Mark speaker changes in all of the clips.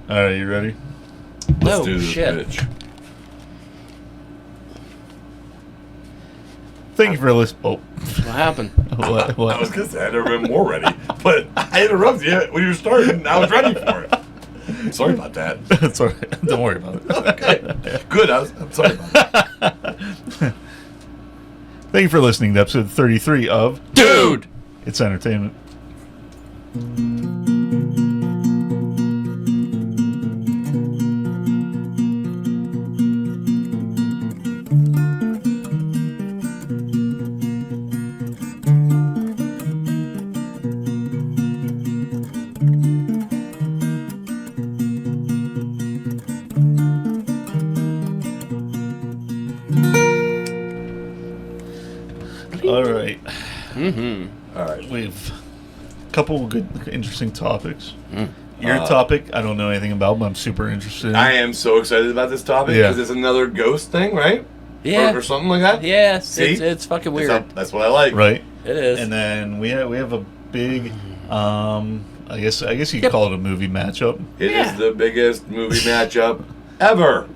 Speaker 1: All right, you ready?
Speaker 2: Let's do this, bitch.
Speaker 1: Thank you for listening. Oh,
Speaker 2: What happened?
Speaker 1: what?
Speaker 3: I was gonna say I'd never been more ready, but I interrupted you when you were starting. I was ready for it. Sorry about that.
Speaker 1: It's all right. Don't worry about it.
Speaker 3: Okay. Good. I'm sorry about that.
Speaker 1: Thank you for listening to episode 33 of
Speaker 2: Dude!
Speaker 1: It's Entertainment. All right.
Speaker 2: Mm-hmm.
Speaker 3: All right.
Speaker 1: We've a couple of good, interesting topics. Your topic, I don't know anything about, but I'm super interested in.
Speaker 3: I am so excited about this topic because it's another ghost thing, right?
Speaker 2: Yeah.
Speaker 3: Or something like that.
Speaker 2: Yeah,
Speaker 3: See?
Speaker 2: it's fucking weird.
Speaker 3: That's what I like.
Speaker 1: Right.
Speaker 2: It is.
Speaker 1: And then we have a big, I guess you could call it a movie matchup.
Speaker 3: It is the biggest movie matchup ever.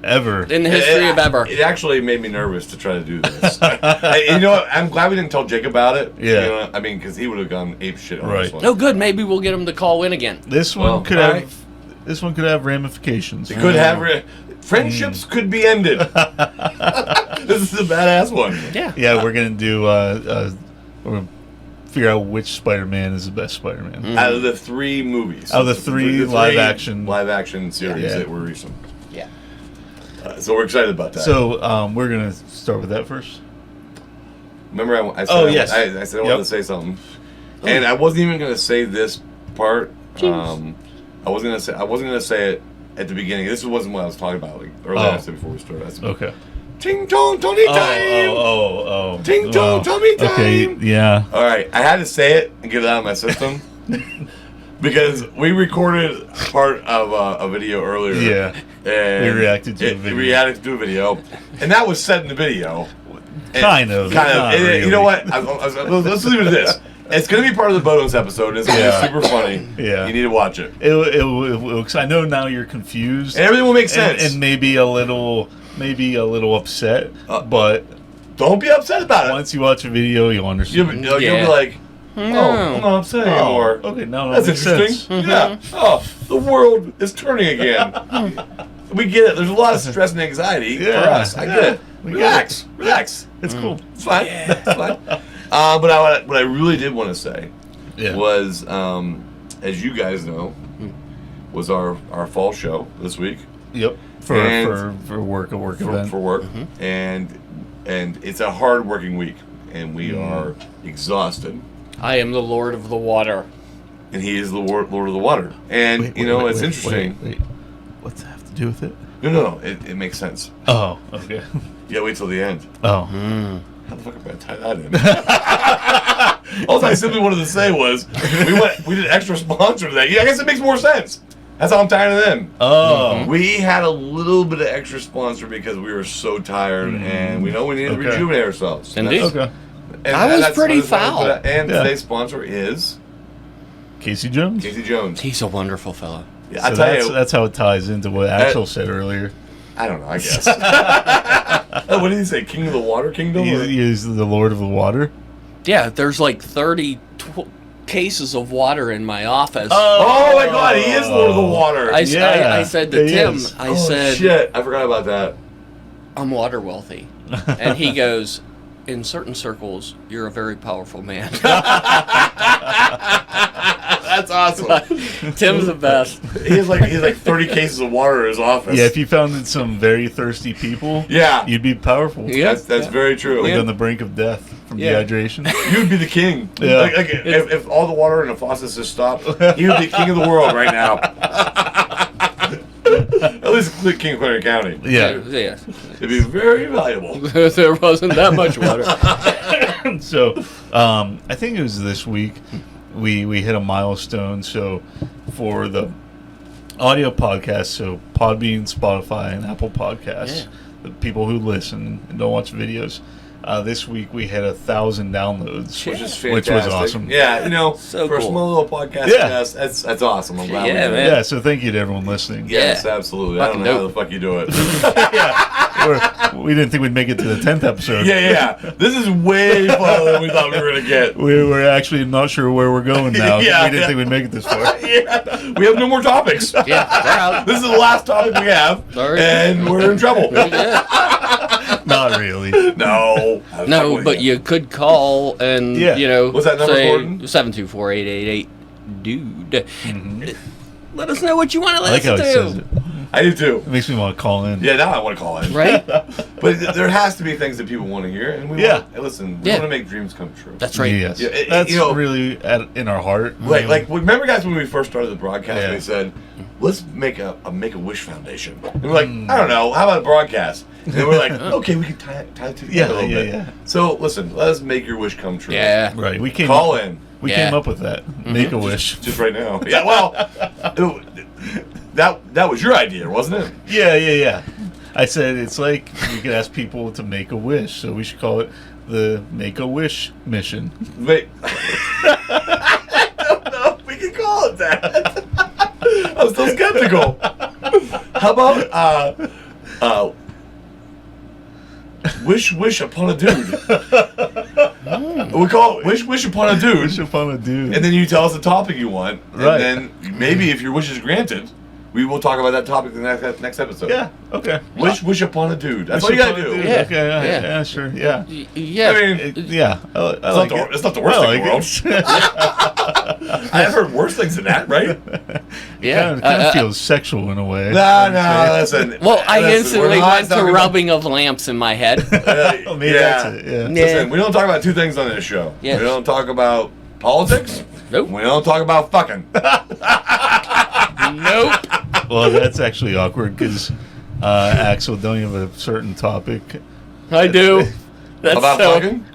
Speaker 2: In the history of ever.
Speaker 3: It actually made me nervous to try to do this. You know what? I'm glad we didn't tell Jake about it.
Speaker 1: Yeah.
Speaker 3: You know, I mean, because he would have gone ape shit on
Speaker 1: Right.
Speaker 3: this one.
Speaker 2: No good. Maybe we'll get him to call in again.
Speaker 1: This one
Speaker 3: Well,
Speaker 1: could
Speaker 3: all
Speaker 1: have. This one could have ramifications.
Speaker 3: It could have friendships could be ended. This is a badass one.
Speaker 2: Yeah.
Speaker 1: Yeah, we're gonna do. We're gonna figure out which Spider-Man is the best Spider-Man.
Speaker 3: Out of the three movies.
Speaker 1: Out of the three live action
Speaker 3: series that were recent.
Speaker 2: Yeah.
Speaker 3: So we're excited about that.
Speaker 1: So we're gonna start with that first.
Speaker 3: Remember, I said
Speaker 1: yes.
Speaker 3: I said I wanted to say something, and I wasn't even gonna say this part. I wasn't gonna say it at the beginning. This wasn't what I was talking about. Like earlier, I said before we started. I said,
Speaker 1: Okay.
Speaker 3: Ting tong Tony time. Ting tong Tommy time.
Speaker 1: Okay. Yeah.
Speaker 3: All right, I had to say it and get it out of my system because we recorded part of a video earlier.
Speaker 1: Yeah.
Speaker 3: And
Speaker 1: We reacted to a video.
Speaker 3: We reacted to a video, and that was said in the video.
Speaker 1: Kind of.
Speaker 3: Kind of.
Speaker 1: Really.
Speaker 3: You know what? Let's leave it at this. It's going to be part of the Bonos episode, and it's going to be super funny.
Speaker 1: Yeah.
Speaker 3: You need to watch it.
Speaker 1: I know now you're confused.
Speaker 3: And everything will make sense.
Speaker 1: And maybe a little upset, but
Speaker 3: don't be upset about it.
Speaker 1: once you watch a video, you'll understand.
Speaker 3: You'll be like, oh, I'm not upset anymore.
Speaker 1: Okay, now
Speaker 3: That's
Speaker 1: makes
Speaker 3: interesting.
Speaker 1: sense.
Speaker 3: Yeah. Oh, the world is turning again. We get it. There's a lot of stress and anxiety for us. I get it. Relax.
Speaker 1: It's cool.
Speaker 3: It's fine. It's fine. But what I really did want to say was, as you guys know, was our fall show this week.
Speaker 1: Yep. For work event.
Speaker 3: For work. And it's a hard working week, and we are exhausted.
Speaker 2: I am the Lord of the Water.
Speaker 3: And he is the Lord of the Water. And it's interesting.
Speaker 1: Wait. What's that have to do with it?
Speaker 3: No. It makes sense.
Speaker 1: Oh, okay.
Speaker 3: Yeah, wait till the end.
Speaker 1: Oh.
Speaker 3: How the fuck am I tie that in? All I simply wanted to say was we did extra sponsor today. Yeah, I guess it makes more sense. That's how I'm tired of them.
Speaker 1: Oh.
Speaker 3: We had a little bit of extra sponsor because we were so tired, and we know we need to rejuvenate ourselves.
Speaker 2: Indeed.
Speaker 1: Okay.
Speaker 3: And
Speaker 2: I was
Speaker 3: that's
Speaker 2: pretty
Speaker 3: what it's
Speaker 2: foul.
Speaker 3: And today's sponsor is
Speaker 1: Casey Jones.
Speaker 3: Casey Jones.
Speaker 2: He's a wonderful fella.
Speaker 3: Yeah,
Speaker 1: So
Speaker 3: I tell you,
Speaker 1: that's how it ties into what Axel said earlier.
Speaker 3: I don't know. I guess. What did he say? King of the Water Kingdom?
Speaker 1: He is the Lord of the Water.
Speaker 2: Yeah, there's like 30 cases of water in my office.
Speaker 3: Oh my God, he is Lord of the Water.
Speaker 2: I said to
Speaker 1: he
Speaker 2: Tim,
Speaker 1: is.
Speaker 2: I said,
Speaker 3: shit, I forgot about that.
Speaker 2: I'm water wealthy. And he goes, in certain circles, you're a very powerful man.
Speaker 3: That's awesome.
Speaker 2: Tim's the best.
Speaker 3: He has like 30 cases of water in his office.
Speaker 1: Yeah, if you found some very thirsty people,
Speaker 3: Yeah.
Speaker 1: you'd be powerful.
Speaker 2: Yeah.
Speaker 3: That's very true.
Speaker 1: Like on the brink of death from dehydration.
Speaker 3: You'd be the king.
Speaker 1: Yeah.
Speaker 3: Like if all the water in the faucets just stopped, he would be king of the world right now. At least king of Clarendon County.
Speaker 1: Yeah.
Speaker 2: Yeah.
Speaker 3: It'd be very valuable.
Speaker 2: There wasn't that much water.
Speaker 1: So, I think it was this week we hit a milestone. So, for the audio podcast, so Podbean, Spotify, and Apple Podcasts, the people who listen and don't watch videos, This week we had 1,000 downloads,
Speaker 3: Which is
Speaker 1: which
Speaker 3: fantastic.
Speaker 1: was awesome.
Speaker 3: Yeah,
Speaker 2: So
Speaker 3: for
Speaker 2: cool.
Speaker 3: a small little podcast,
Speaker 1: Yeah.
Speaker 3: yes, that's awesome. I'm glad we
Speaker 2: Yeah,
Speaker 3: did
Speaker 2: man.
Speaker 3: it.
Speaker 1: Yeah, so thank you to everyone listening.
Speaker 3: Yes,
Speaker 2: Yeah.
Speaker 3: absolutely. I don't
Speaker 2: Fucking
Speaker 3: know how
Speaker 2: dope.
Speaker 3: the fuck you do it.
Speaker 1: We didn't think we'd make it to the 10th episode.
Speaker 3: yeah. This is way farther than we thought we were going to get.
Speaker 1: We were actually not sure where we're going now.
Speaker 3: Yeah,
Speaker 1: We didn't
Speaker 3: yeah.
Speaker 1: think we'd make it this far.
Speaker 3: Yeah. We have no more topics.
Speaker 2: Yeah, we're out.
Speaker 3: This is the last topic we have,
Speaker 2: Sorry.
Speaker 3: and we're in trouble.
Speaker 2: Yeah.
Speaker 1: Not really.
Speaker 3: No.
Speaker 2: No, but you could call and,
Speaker 1: Yeah.
Speaker 3: What's that number,
Speaker 2: say
Speaker 3: Gordon?
Speaker 2: 724-888-DUDE. Let us know what you want to
Speaker 1: I like how
Speaker 2: listen
Speaker 1: he
Speaker 2: to.
Speaker 1: says it.
Speaker 3: I do too.
Speaker 1: It makes me want to call in.
Speaker 3: Yeah, now I want to call in.
Speaker 2: Right?
Speaker 3: But there has to be things that people want to hear, and we
Speaker 1: Yeah.
Speaker 3: want, hey, listen, we
Speaker 2: Yeah.
Speaker 3: want to make dreams come true.
Speaker 2: That's right.
Speaker 1: Yes.
Speaker 3: Yeah,
Speaker 1: That's
Speaker 3: you know-
Speaker 1: really in our heart.
Speaker 3: Like remember, guys, when we first started the broadcast,
Speaker 1: Yeah.
Speaker 3: they said, "Let's make a Make-A-Wish Foundation." And we're like, I don't know, how about a broadcast? And we're like, okay, we can tie it together
Speaker 1: Yeah,
Speaker 3: a little bit.
Speaker 1: yeah.
Speaker 3: So listen, let us make your wish come true.
Speaker 2: Yeah.
Speaker 1: Right. We came
Speaker 3: Call
Speaker 1: up,
Speaker 3: in
Speaker 1: We
Speaker 2: Yeah.
Speaker 1: came up with that. Make a wish.
Speaker 3: just right now. Yeah, well, that was your idea, wasn't it?
Speaker 1: Yeah. I said it's like we could ask people to make a wish, so we should call it the Make a Wish mission.
Speaker 3: Wait. I don't know if we can call it that. I'm still skeptical. How about wish upon a dude? We call it wish upon a dude.
Speaker 1: Wish upon a dude.
Speaker 3: And then you tell us the topic you want,
Speaker 1: Right.
Speaker 3: and then maybe if your wish is granted, we will talk about that topic in the next episode.
Speaker 1: Yeah. Okay.
Speaker 3: Wish upon a dude. That's
Speaker 1: Wish
Speaker 3: all you gotta
Speaker 1: upon a
Speaker 3: do.
Speaker 1: dude.
Speaker 2: Yeah.
Speaker 1: Okay.
Speaker 2: Yeah.
Speaker 1: Yeah. Sure. Yeah.
Speaker 2: Yeah.
Speaker 3: I mean,
Speaker 1: Yeah. I like it.
Speaker 3: it's not the worst
Speaker 1: I
Speaker 3: thing in the world.
Speaker 1: like
Speaker 3: I've heard worse things than that, right?
Speaker 2: yeah.
Speaker 1: It kind of feels sexual in a way.
Speaker 3: No, listen.
Speaker 2: Well, I
Speaker 3: Listen,
Speaker 2: instantly
Speaker 3: we're not
Speaker 2: went to
Speaker 3: talking about-
Speaker 2: rubbing of lamps in my head.
Speaker 1: Oh, maybe that's it. Yeah.
Speaker 3: Listen, we don't talk about two things on this show.
Speaker 2: Yes.
Speaker 3: We don't talk about politics.
Speaker 2: Nope.
Speaker 3: We don't talk about fucking.
Speaker 2: Nope.
Speaker 1: Well, that's actually awkward because Axel don't you have a certain topic.
Speaker 2: I do. That's
Speaker 3: about
Speaker 2: so,
Speaker 3: fucking?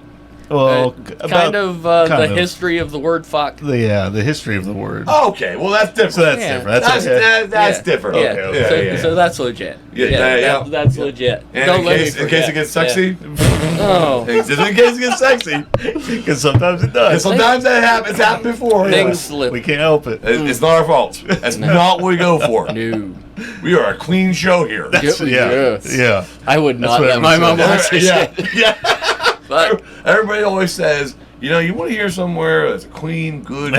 Speaker 1: Well,
Speaker 2: kind of
Speaker 1: kind
Speaker 2: the
Speaker 1: of.
Speaker 2: history of the word fuck.
Speaker 1: the history of the word.
Speaker 3: Oh, okay, well that's different.
Speaker 1: So that's
Speaker 2: Yeah.
Speaker 1: different. That's okay.
Speaker 3: That's
Speaker 2: Yeah.
Speaker 3: different.
Speaker 2: Yeah.
Speaker 3: Okay,
Speaker 1: okay.
Speaker 3: yeah,
Speaker 2: so,
Speaker 3: yeah.
Speaker 2: so that's legit.
Speaker 3: Yeah.
Speaker 2: That's legit.
Speaker 3: And
Speaker 2: Don't
Speaker 3: in
Speaker 2: let
Speaker 3: case
Speaker 2: me
Speaker 3: it
Speaker 2: forget.
Speaker 3: gets sexy,
Speaker 2: Yeah. Oh.
Speaker 3: just in case it gets sexy,
Speaker 1: Because sometimes it
Speaker 3: because
Speaker 1: does.
Speaker 3: sometimes that happens. It's happened before.
Speaker 2: Things slip.
Speaker 1: We can't help it.
Speaker 3: It's not our fault. That's not what we go for.
Speaker 2: No.
Speaker 3: We are a clean show here.
Speaker 1: That's, yeah.
Speaker 2: Yes.
Speaker 1: Yeah.
Speaker 2: I would not
Speaker 1: what
Speaker 2: let my mom
Speaker 1: everyone
Speaker 2: watch this
Speaker 3: yeah,
Speaker 2: shit.
Speaker 3: yeah.
Speaker 2: But
Speaker 3: Everybody always says, you want to hear somewhere that's a clean, good,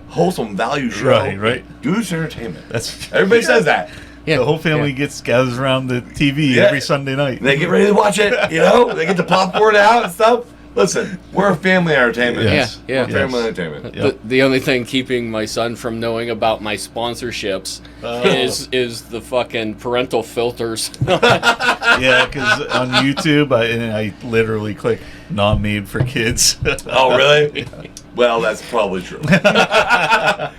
Speaker 3: wholesome value show.
Speaker 1: Right.
Speaker 3: Dude's Entertainment.
Speaker 1: That's
Speaker 3: Everybody says that.
Speaker 2: yeah.
Speaker 1: the whole family gathers around the TV
Speaker 3: Yeah.
Speaker 1: every Sunday night.
Speaker 3: They get ready to watch it, They get the popcorn out and stuff. Listen, we're a family entertainment.
Speaker 1: Yes.
Speaker 2: Yeah.
Speaker 3: We're family entertainment.
Speaker 1: Yep.
Speaker 2: The only thing keeping my son from knowing about my sponsorships is the fucking parental filters.
Speaker 1: Yeah, because on YouTube, I literally click "not made for kids."
Speaker 3: Oh, really? Well, that's probably true. I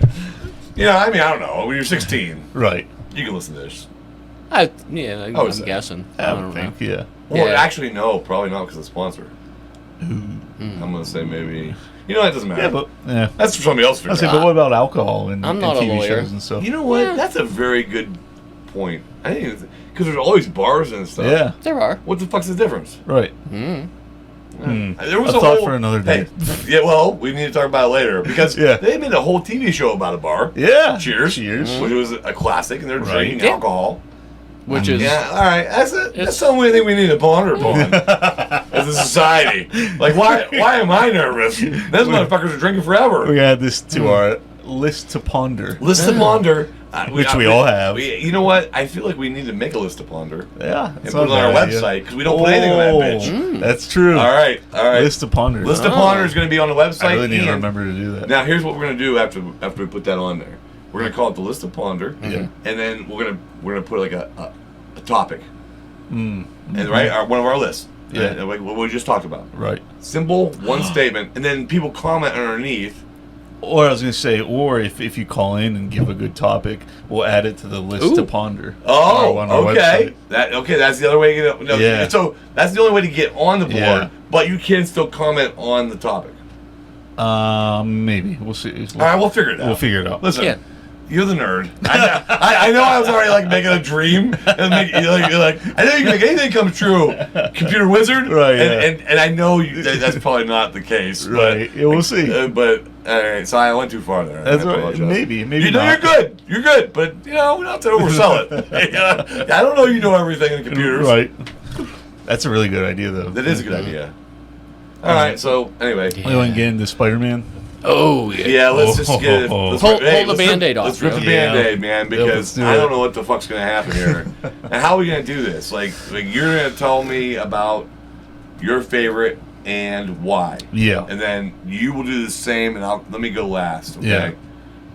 Speaker 3: don't know. When you're 16,
Speaker 1: Right.
Speaker 3: you can listen to this.
Speaker 2: I'm
Speaker 3: would say.
Speaker 2: guessing.
Speaker 1: I would think. Yeah.
Speaker 3: Well,
Speaker 2: Yeah.
Speaker 3: actually, no, probably not because of the sponsor. I'm going to say maybe. That doesn't matter.
Speaker 1: Yeah, but yeah.
Speaker 3: That's for somebody else to
Speaker 1: I
Speaker 3: figure
Speaker 1: say,
Speaker 3: out.
Speaker 1: but what about alcohol and,
Speaker 2: I'm
Speaker 1: and
Speaker 2: not a
Speaker 1: TV
Speaker 2: lawyer.
Speaker 1: shows and stuff?
Speaker 3: You know what?
Speaker 2: Yeah.
Speaker 3: That's a very good point. I think because there's always bars and stuff.
Speaker 1: Yeah.
Speaker 2: There are.
Speaker 3: What the fuck's the difference?
Speaker 1: Right.
Speaker 2: Mm.
Speaker 3: There was
Speaker 1: A
Speaker 3: a
Speaker 1: thought
Speaker 3: whole,
Speaker 1: for another day.
Speaker 3: Hey, yeah, well, we need to talk about it later because
Speaker 1: Yeah.
Speaker 3: they made a whole TV show about a bar.
Speaker 1: Yeah.
Speaker 3: Cheers.
Speaker 1: Cheers.
Speaker 3: Which was a classic, and they're
Speaker 1: Right.
Speaker 3: drinking
Speaker 2: Yeah.
Speaker 3: alcohol.
Speaker 2: Which is
Speaker 3: Yeah, all right. That's
Speaker 2: It's-
Speaker 3: something I think we need to ponder upon as a society. Like, why am I nervous? Those motherfuckers are drinking forever.
Speaker 1: We add this to our list to ponder.
Speaker 3: List to ponder.
Speaker 1: Which we all have.
Speaker 3: You know what? I feel like we need to make a list to ponder
Speaker 1: Yeah.
Speaker 3: and
Speaker 1: it's
Speaker 3: put it
Speaker 1: not
Speaker 3: on
Speaker 1: a
Speaker 3: our
Speaker 1: bad idea.
Speaker 3: website because we don't put anything on that bitch.
Speaker 1: That's true.
Speaker 3: All right.
Speaker 1: List to ponder.
Speaker 3: List to ponder is going to be on the website.
Speaker 1: I really need to
Speaker 3: and-
Speaker 1: remember to do that.
Speaker 3: Now, here's what we're going to do after we put that on there. We're going to call it the list to ponder,
Speaker 1: Yeah.
Speaker 3: and then we're gonna put like a topic,
Speaker 1: Mm.
Speaker 3: and one of our lists.
Speaker 1: Yeah.
Speaker 3: Like what we just talked about.
Speaker 1: Right.
Speaker 3: Simple, one statement, and then people comment underneath.
Speaker 1: Or I was going to say, or if you call in and give a good topic, we'll add it to the list to
Speaker 2: Ooh.
Speaker 1: ponder.
Speaker 3: Oh,
Speaker 1: on our
Speaker 3: okay.
Speaker 1: website.
Speaker 3: That's the other way to get. No,
Speaker 1: Yeah.
Speaker 3: So that's the only way to get on the board,
Speaker 1: Yeah.
Speaker 3: but you can still comment on the topic.
Speaker 1: Maybe we'll see.
Speaker 3: All right, we'll figure it out.
Speaker 1: We'll figure it out.
Speaker 3: Listen,
Speaker 2: Yeah.
Speaker 3: You're the nerd. I know I was already like making a dream. And you're like, I know you can make anything come true, computer wizard.
Speaker 1: Right.
Speaker 3: And I know that's probably not the case.
Speaker 1: Right.
Speaker 3: But,
Speaker 1: Yeah, we'll see.
Speaker 3: But all right, so I went too far there.
Speaker 1: That's right. Maybe
Speaker 3: you know,
Speaker 1: not.
Speaker 3: You're good. But we don't have to oversell it. I don't know. You know everything in computers.
Speaker 1: Right. That's a really good idea, though.
Speaker 3: That is a good idea. All right. So anyway,
Speaker 1: we want to get into Spider-Man.
Speaker 2: Oh, yeah.
Speaker 3: Yeah, let's just get it.
Speaker 2: Hold the Band-Aid off.
Speaker 3: Let's rip the
Speaker 1: Yeah.
Speaker 3: Band-Aid, man, because
Speaker 1: Yeah,
Speaker 3: I don't know what the fuck's going to happen here. And how are we going to do this? Like you're going to tell me about your favorite and why.
Speaker 1: Yeah.
Speaker 3: And then you will do the same, and let me go last, okay?
Speaker 1: Yeah.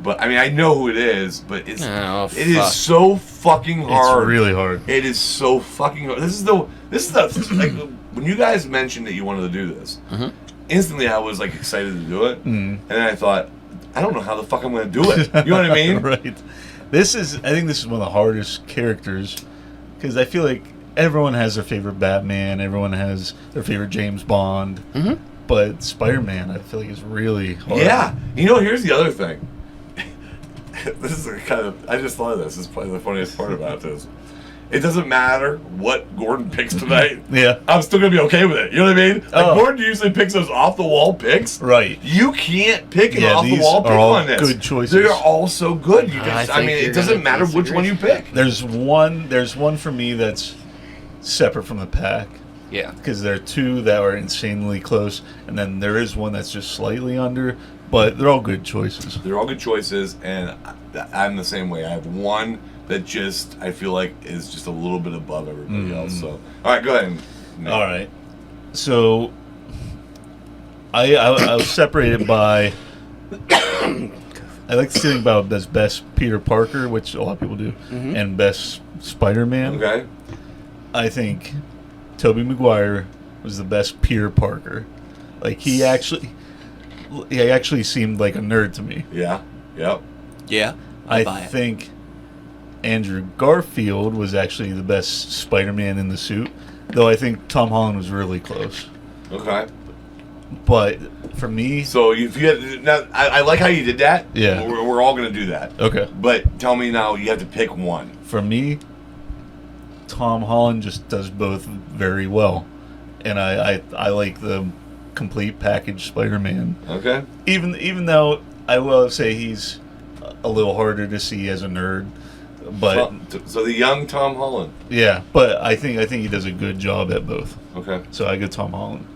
Speaker 3: But, I mean, I know who it is, but it is so fucking hard.
Speaker 1: It's really hard.
Speaker 3: It is so fucking hard. This is the like, when you guys mentioned that you wanted to do this, instantly I was like excited to do it, and then I thought, I don't know how the fuck I'm going to do it. You know what I mean?
Speaker 1: Right. I think this is one of the hardest characters because I feel like everyone has their favorite Batman, everyone has their favorite James Bond, but Spider-Man I feel like is really hard.
Speaker 3: Yeah. You know, here's the other thing. This is I just thought of this. This is probably the funniest part about this. It doesn't matter what Gordon picks tonight.
Speaker 1: Yeah.
Speaker 3: I'm still going to be okay with it. You know what I mean? Like Gordon usually picks those off-the-wall picks.
Speaker 1: Right.
Speaker 3: You can't pick an off-the-wall
Speaker 1: these
Speaker 3: pick
Speaker 1: are all
Speaker 3: on this.
Speaker 1: good choices.
Speaker 3: They're all so good. You guys, I mean, it
Speaker 2: you're
Speaker 3: doesn't
Speaker 2: gonna
Speaker 3: matter which
Speaker 2: disagree.
Speaker 3: one you pick.
Speaker 1: There's one for me that's separate from the pack.
Speaker 2: Yeah.
Speaker 1: Because there are two that are insanely close, and then there is one that's just slightly under, but they're all good choices.
Speaker 3: They're all good choices, and I'm the same way. I have one that just, I feel like, is just a little bit above everybody else. So, all right, go ahead.
Speaker 1: All right. So, I was separated by... I like to think about as best Peter Parker, which a lot of people do, and best Spider-Man.
Speaker 3: Okay.
Speaker 1: I think Tobey Maguire was the best Peter Parker. Like, he actually seemed like a nerd to me.
Speaker 3: Yeah. Yep.
Speaker 2: Yeah.
Speaker 1: I
Speaker 2: buy it.
Speaker 1: think Andrew Garfield was actually the best Spider-Man in the suit, though I think Tom Holland was really close.
Speaker 3: Okay.
Speaker 1: But for me...
Speaker 3: So if you had... Now, I like how you did that.
Speaker 1: Yeah.
Speaker 3: We're all going to do that.
Speaker 1: Okay.
Speaker 3: But tell me now, you have to pick one.
Speaker 1: For me, Tom Holland just does both very well. And I like the complete package Spider-Man.
Speaker 3: Okay.
Speaker 1: Even though I will say he's a little harder to see as a nerd. But
Speaker 3: so the young Tom Holland.
Speaker 1: yeah, but I think he does a good job at both.
Speaker 3: Okay.
Speaker 1: So I go Tom Holland.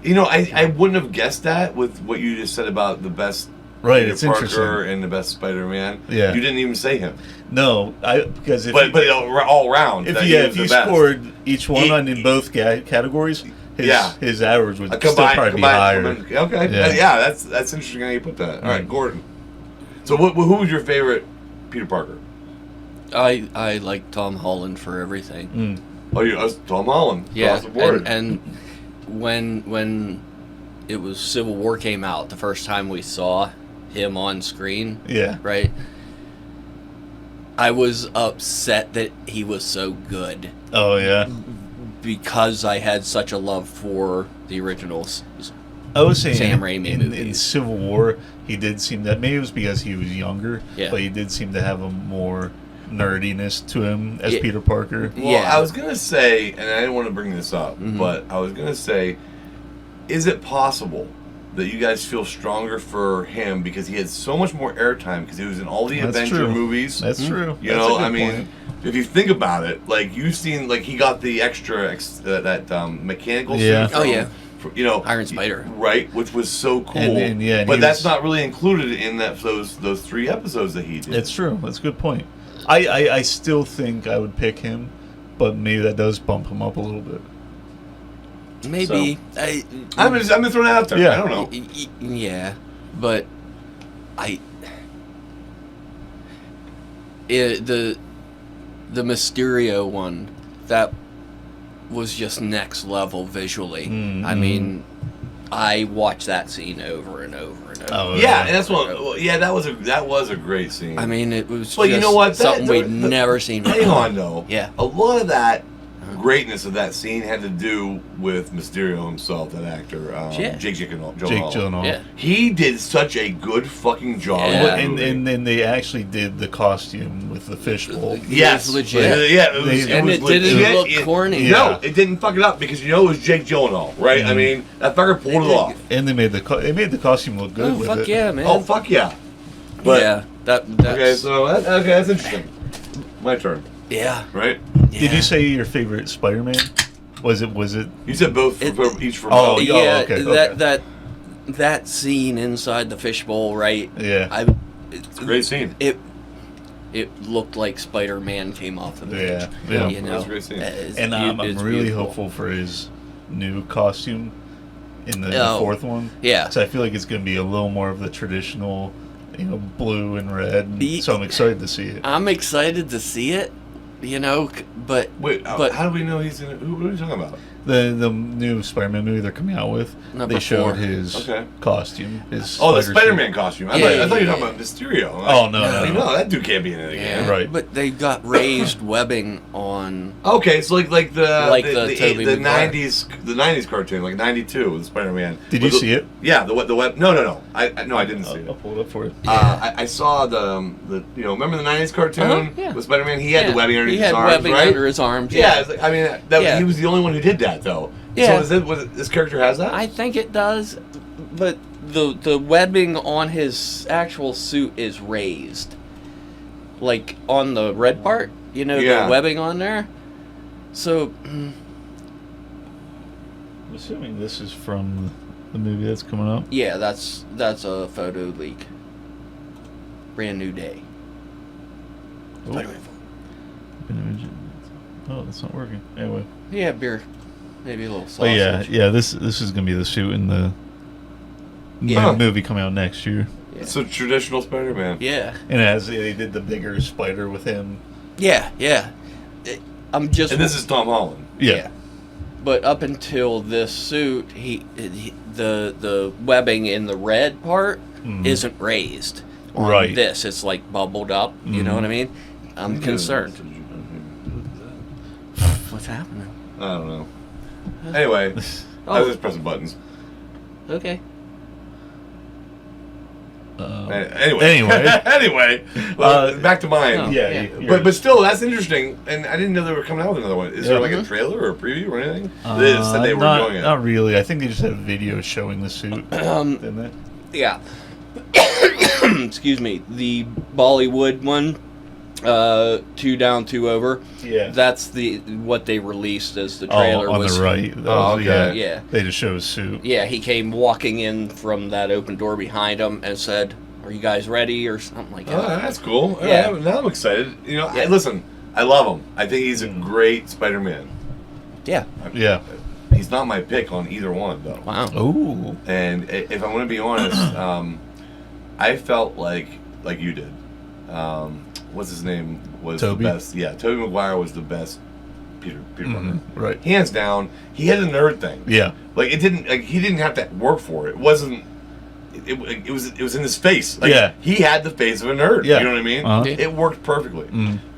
Speaker 3: You know, I wouldn't have guessed that with what you just said about the best
Speaker 1: Right,
Speaker 3: Peter
Speaker 1: it's
Speaker 3: Parker
Speaker 1: interesting.
Speaker 3: and the best Spider-Man.
Speaker 1: Yeah.
Speaker 3: You didn't even say him.
Speaker 1: No, because if
Speaker 3: But all around,
Speaker 1: if
Speaker 3: that
Speaker 1: you,
Speaker 3: he was
Speaker 1: if you
Speaker 3: the best.
Speaker 1: scored each one in both categories, his average would still probably be higher.
Speaker 3: Okay.
Speaker 1: Yeah.
Speaker 3: That's interesting how you put that. All right, Gordon. So who was your favorite Peter Parker?
Speaker 2: I like Tom Holland for everything.
Speaker 3: Oh, Tom Holland.
Speaker 2: Yeah,
Speaker 3: Across the board.
Speaker 2: and when it was Civil War came out, the first time we saw him on screen,
Speaker 1: Yeah.
Speaker 2: right? I was upset that he was so good
Speaker 1: Oh yeah.
Speaker 2: because I had such a love for the originals.
Speaker 1: I was saying
Speaker 2: Sam Raimi
Speaker 1: in
Speaker 2: movies.
Speaker 1: Civil War, he did seem that maybe it was because he was younger,
Speaker 2: Yeah.
Speaker 1: but he did seem to have a more nerdiness to him as
Speaker 2: Yeah.
Speaker 1: Peter Parker.
Speaker 3: Well,
Speaker 2: Yeah.
Speaker 3: I was going to say, and I didn't want to bring this up,
Speaker 2: Mm-hmm.
Speaker 3: but I was going to say, is it possible that you guys feel stronger for him because he had so much more airtime because he was in all the
Speaker 1: That's
Speaker 3: adventure
Speaker 1: true.
Speaker 3: movies?
Speaker 1: That's true.
Speaker 3: You
Speaker 1: That's a
Speaker 3: know,
Speaker 1: good
Speaker 3: I mean,
Speaker 1: point.
Speaker 3: if you think about it, like you've seen, like he got the extra mechanical
Speaker 1: Yeah.
Speaker 3: suit.
Speaker 2: Oh, yeah.
Speaker 3: You know,
Speaker 2: Iron Spider.
Speaker 3: right? Which was so cool.
Speaker 1: And
Speaker 3: but
Speaker 1: he
Speaker 3: that's
Speaker 1: was-
Speaker 3: not really included in those 3 episodes that he did.
Speaker 1: It's true. That's a good point. I still think I would pick him, but maybe that does bump him up a little bit.
Speaker 2: Maybe.
Speaker 3: I'm just throwing it out there.
Speaker 1: Yeah.
Speaker 3: I don't know.
Speaker 2: Yeah, but the Mysterio one, that was just next level visually. I mean, I watched that scene over and over and over.
Speaker 1: Oh,
Speaker 3: Yeah, and that's what. Well, yeah, that was a great scene.
Speaker 2: I mean, it was
Speaker 3: But
Speaker 2: just
Speaker 3: you know what?
Speaker 2: something we'd never seen before.
Speaker 3: Hang on, though.
Speaker 2: Yeah.
Speaker 3: A lot of that greatness of that scene had to do with Mysterio himself, that actor, Jake Gyllenhaal.
Speaker 2: Yeah.
Speaker 3: He did such a good fucking job.
Speaker 2: Yeah.
Speaker 3: in that
Speaker 1: And
Speaker 3: movie.
Speaker 1: then they actually did the costume with the fishbowl.
Speaker 3: Yes,
Speaker 2: It was legit.
Speaker 3: Yeah, it was,
Speaker 2: And it
Speaker 3: legit.
Speaker 2: didn't look corny.
Speaker 1: Yeah.
Speaker 3: No, it didn't fuck it up because you know it was Jake Gyllenhaal, right? I mean, that fucker pulled it off.
Speaker 1: And they made the costume look good
Speaker 2: Oh,
Speaker 1: with
Speaker 2: fuck
Speaker 1: it.
Speaker 2: yeah, man.
Speaker 3: Oh fuck yeah! But,
Speaker 2: yeah, that's...
Speaker 3: Okay, so that's interesting. My turn,
Speaker 2: Yeah.
Speaker 3: right?
Speaker 2: Yeah.
Speaker 1: Did you say your favorite Spider-Man? Was it?
Speaker 3: You said both each for
Speaker 1: Oh,
Speaker 3: both.
Speaker 1: yeah. okay.
Speaker 2: That scene inside the fishbowl, right?
Speaker 1: Yeah.
Speaker 3: It's a great scene.
Speaker 2: It looked like Spider-Man came off the page.
Speaker 1: Yeah.
Speaker 2: You know,
Speaker 3: That's a great scene.
Speaker 1: And I'm
Speaker 2: it's
Speaker 1: really
Speaker 2: beautiful.
Speaker 1: hopeful for his new costume in the
Speaker 2: Oh,
Speaker 1: fourth one.
Speaker 2: yeah.
Speaker 1: So I feel like it's going to be a little more of the traditional, blue and red. So I'm excited to see it.
Speaker 2: I'm excited to see it, but
Speaker 3: Wait,
Speaker 2: but
Speaker 3: how do we know he's in it? What are you talking about?
Speaker 1: The new Spider-Man movie they're coming out with,
Speaker 2: Number
Speaker 1: they showed
Speaker 2: 4.
Speaker 1: his
Speaker 3: Okay.
Speaker 1: costume. His
Speaker 3: Oh, the
Speaker 1: spider
Speaker 3: Spider-Man
Speaker 1: suit.
Speaker 3: costume. I
Speaker 2: Yeah,
Speaker 3: thought you were
Speaker 2: yeah,
Speaker 3: talking about Mysterio.
Speaker 1: Oh, no,
Speaker 3: I mean,
Speaker 1: no.
Speaker 3: no, that dude can't be in it again.
Speaker 2: yeah,
Speaker 1: Right.
Speaker 2: But they got raised webbing on.
Speaker 3: Okay, so like the
Speaker 2: Tobey
Speaker 3: the
Speaker 2: Maguire.
Speaker 3: '90s cartoon, like '92 with Spider-Man.
Speaker 1: Did you see it?
Speaker 3: Yeah, the web. No. I didn't see
Speaker 1: I'll
Speaker 3: it.
Speaker 1: pull it up for you.
Speaker 3: I saw the remember the '90s cartoon
Speaker 2: Yeah.
Speaker 3: with Spider-Man? He had the webbing underneath
Speaker 2: He had
Speaker 3: his arms,
Speaker 2: webbing
Speaker 3: right?
Speaker 2: under his arms.
Speaker 3: Yeah, it's like, I mean,
Speaker 2: Yeah.
Speaker 3: he was the only one who did that, though.
Speaker 2: Yeah.
Speaker 3: So this character has that?
Speaker 2: I think it does, but the webbing on his actual suit is raised, like on the red part.
Speaker 3: Yeah.
Speaker 2: The webbing on there. So
Speaker 1: I'm assuming this is from the movie that's coming up.
Speaker 2: yeah, that's a photo leak. Brand new day.
Speaker 1: Oh, oh, that's not working. Anyway.
Speaker 2: Yeah, beer. Maybe a little
Speaker 1: Oh
Speaker 2: sausage.
Speaker 1: yeah. This is gonna be the suit in the
Speaker 2: Yeah.
Speaker 1: movie coming out next year.
Speaker 2: Yeah.
Speaker 3: It's a traditional Spider-Man.
Speaker 2: Yeah.
Speaker 1: And they did the bigger spider with him.
Speaker 2: Yeah. I'm just.
Speaker 3: And this is Tom Holland.
Speaker 1: Yeah.
Speaker 2: But up until this suit, the webbing in the red part isn't raised. On
Speaker 1: Right.
Speaker 2: This, it's like bubbled up. You know what I mean? I'm concerned. What's happening?
Speaker 3: I don't know. Anyway, I was just pressing buttons.
Speaker 2: Okay.
Speaker 3: Anyway, anyway, back to mine.
Speaker 2: Oh.
Speaker 1: Yeah.
Speaker 2: Yeah.
Speaker 3: But still, that's interesting, and I didn't know they were coming out with another one. Is there like a trailer or a preview or anything? They just said they were doing it.
Speaker 1: Not really. I think they just had videos showing the suit. Didn't they?
Speaker 2: Yeah. Excuse me. The Bollywood one, 2 Down, 2 Over.
Speaker 1: Yeah.
Speaker 2: That's what they released as the trailer.
Speaker 1: on
Speaker 2: was,
Speaker 1: the right.
Speaker 3: okay.
Speaker 2: Yeah.
Speaker 1: They just show his suit.
Speaker 2: Yeah, he came walking in from that open door behind him and said, "Are you guys ready?" or something like
Speaker 3: Oh,
Speaker 2: that.
Speaker 3: that's cool.
Speaker 2: Yeah.
Speaker 3: Now I'm excited.
Speaker 2: Yeah.
Speaker 3: Listen, I love him. I think he's a great Spider-Man.
Speaker 2: Yeah.
Speaker 1: Yeah.
Speaker 3: He's not my pick on either one, though.
Speaker 2: Wow.
Speaker 1: Ooh.
Speaker 3: And if I want to be honest, I felt like you did. What's his name? Was
Speaker 1: Tobey?
Speaker 3: the best? Yeah, Tobey Maguire was the best Peter Parker.
Speaker 1: Right.
Speaker 3: Hands down. He had a nerd thing.
Speaker 1: Yeah.
Speaker 3: Like he didn't have to work for it. It wasn't. It was in his face. Like,
Speaker 1: Yeah.
Speaker 3: He had the face of a nerd.
Speaker 1: Yeah.
Speaker 3: You know what I mean?
Speaker 1: Uh-huh.
Speaker 3: It worked perfectly.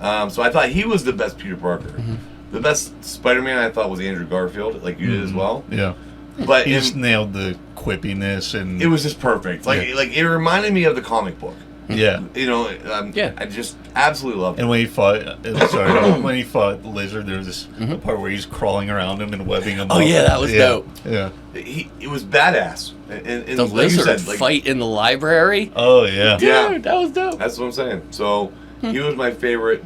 Speaker 3: So I thought he was the best Peter Parker. The best Spider-Man I thought was Andrew Garfield, like you did as well.
Speaker 1: Yeah.
Speaker 3: But
Speaker 1: He just nailed the quippiness and
Speaker 3: it was just perfect. Like it reminded me of the comic book.
Speaker 1: yeah.
Speaker 2: Yeah.
Speaker 3: I just absolutely loved it.
Speaker 1: And when he fought, when he fought the lizard, there was this part where he's crawling around him and webbing him.
Speaker 2: Oh,
Speaker 1: up.
Speaker 2: yeah, that was dope.
Speaker 1: Yeah.
Speaker 3: It was badass. And
Speaker 2: The
Speaker 3: like you
Speaker 2: lizard
Speaker 3: said, like,
Speaker 2: fight in the library.
Speaker 1: Oh yeah.
Speaker 3: Yeah.
Speaker 2: Dude, that was dope.
Speaker 3: That's what I'm saying. So he was my favorite.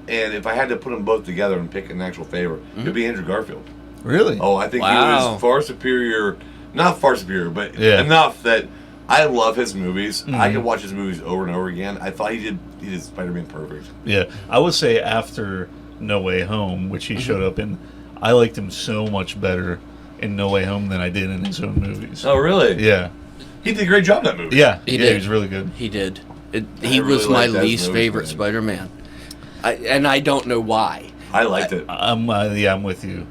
Speaker 3: And if I had to put them both together and pick an actual favorite, it'd be Andrew Garfield.
Speaker 1: Really?
Speaker 3: Oh, I think he
Speaker 2: Wow.
Speaker 3: was far superior. Not far superior, but
Speaker 1: Yeah.
Speaker 3: enough that I love his movies. I could watch his movies over and over again. I thought he did Spider-Man perfect.
Speaker 1: Yeah. I would say after No Way Home, which he showed up in, I liked him so much better in No Way Home than I did in his own movies.
Speaker 3: Oh, really?
Speaker 1: Yeah.
Speaker 3: He did a great job in that movie.
Speaker 1: Yeah.
Speaker 2: He
Speaker 1: yeah,
Speaker 2: did.
Speaker 1: He was really good.
Speaker 2: He did. He
Speaker 3: really
Speaker 2: was my
Speaker 3: liked that
Speaker 2: least
Speaker 3: movie,
Speaker 2: favorite
Speaker 3: man.
Speaker 2: Spider-Man. And I don't know why.
Speaker 3: I liked it.
Speaker 1: I'm with you.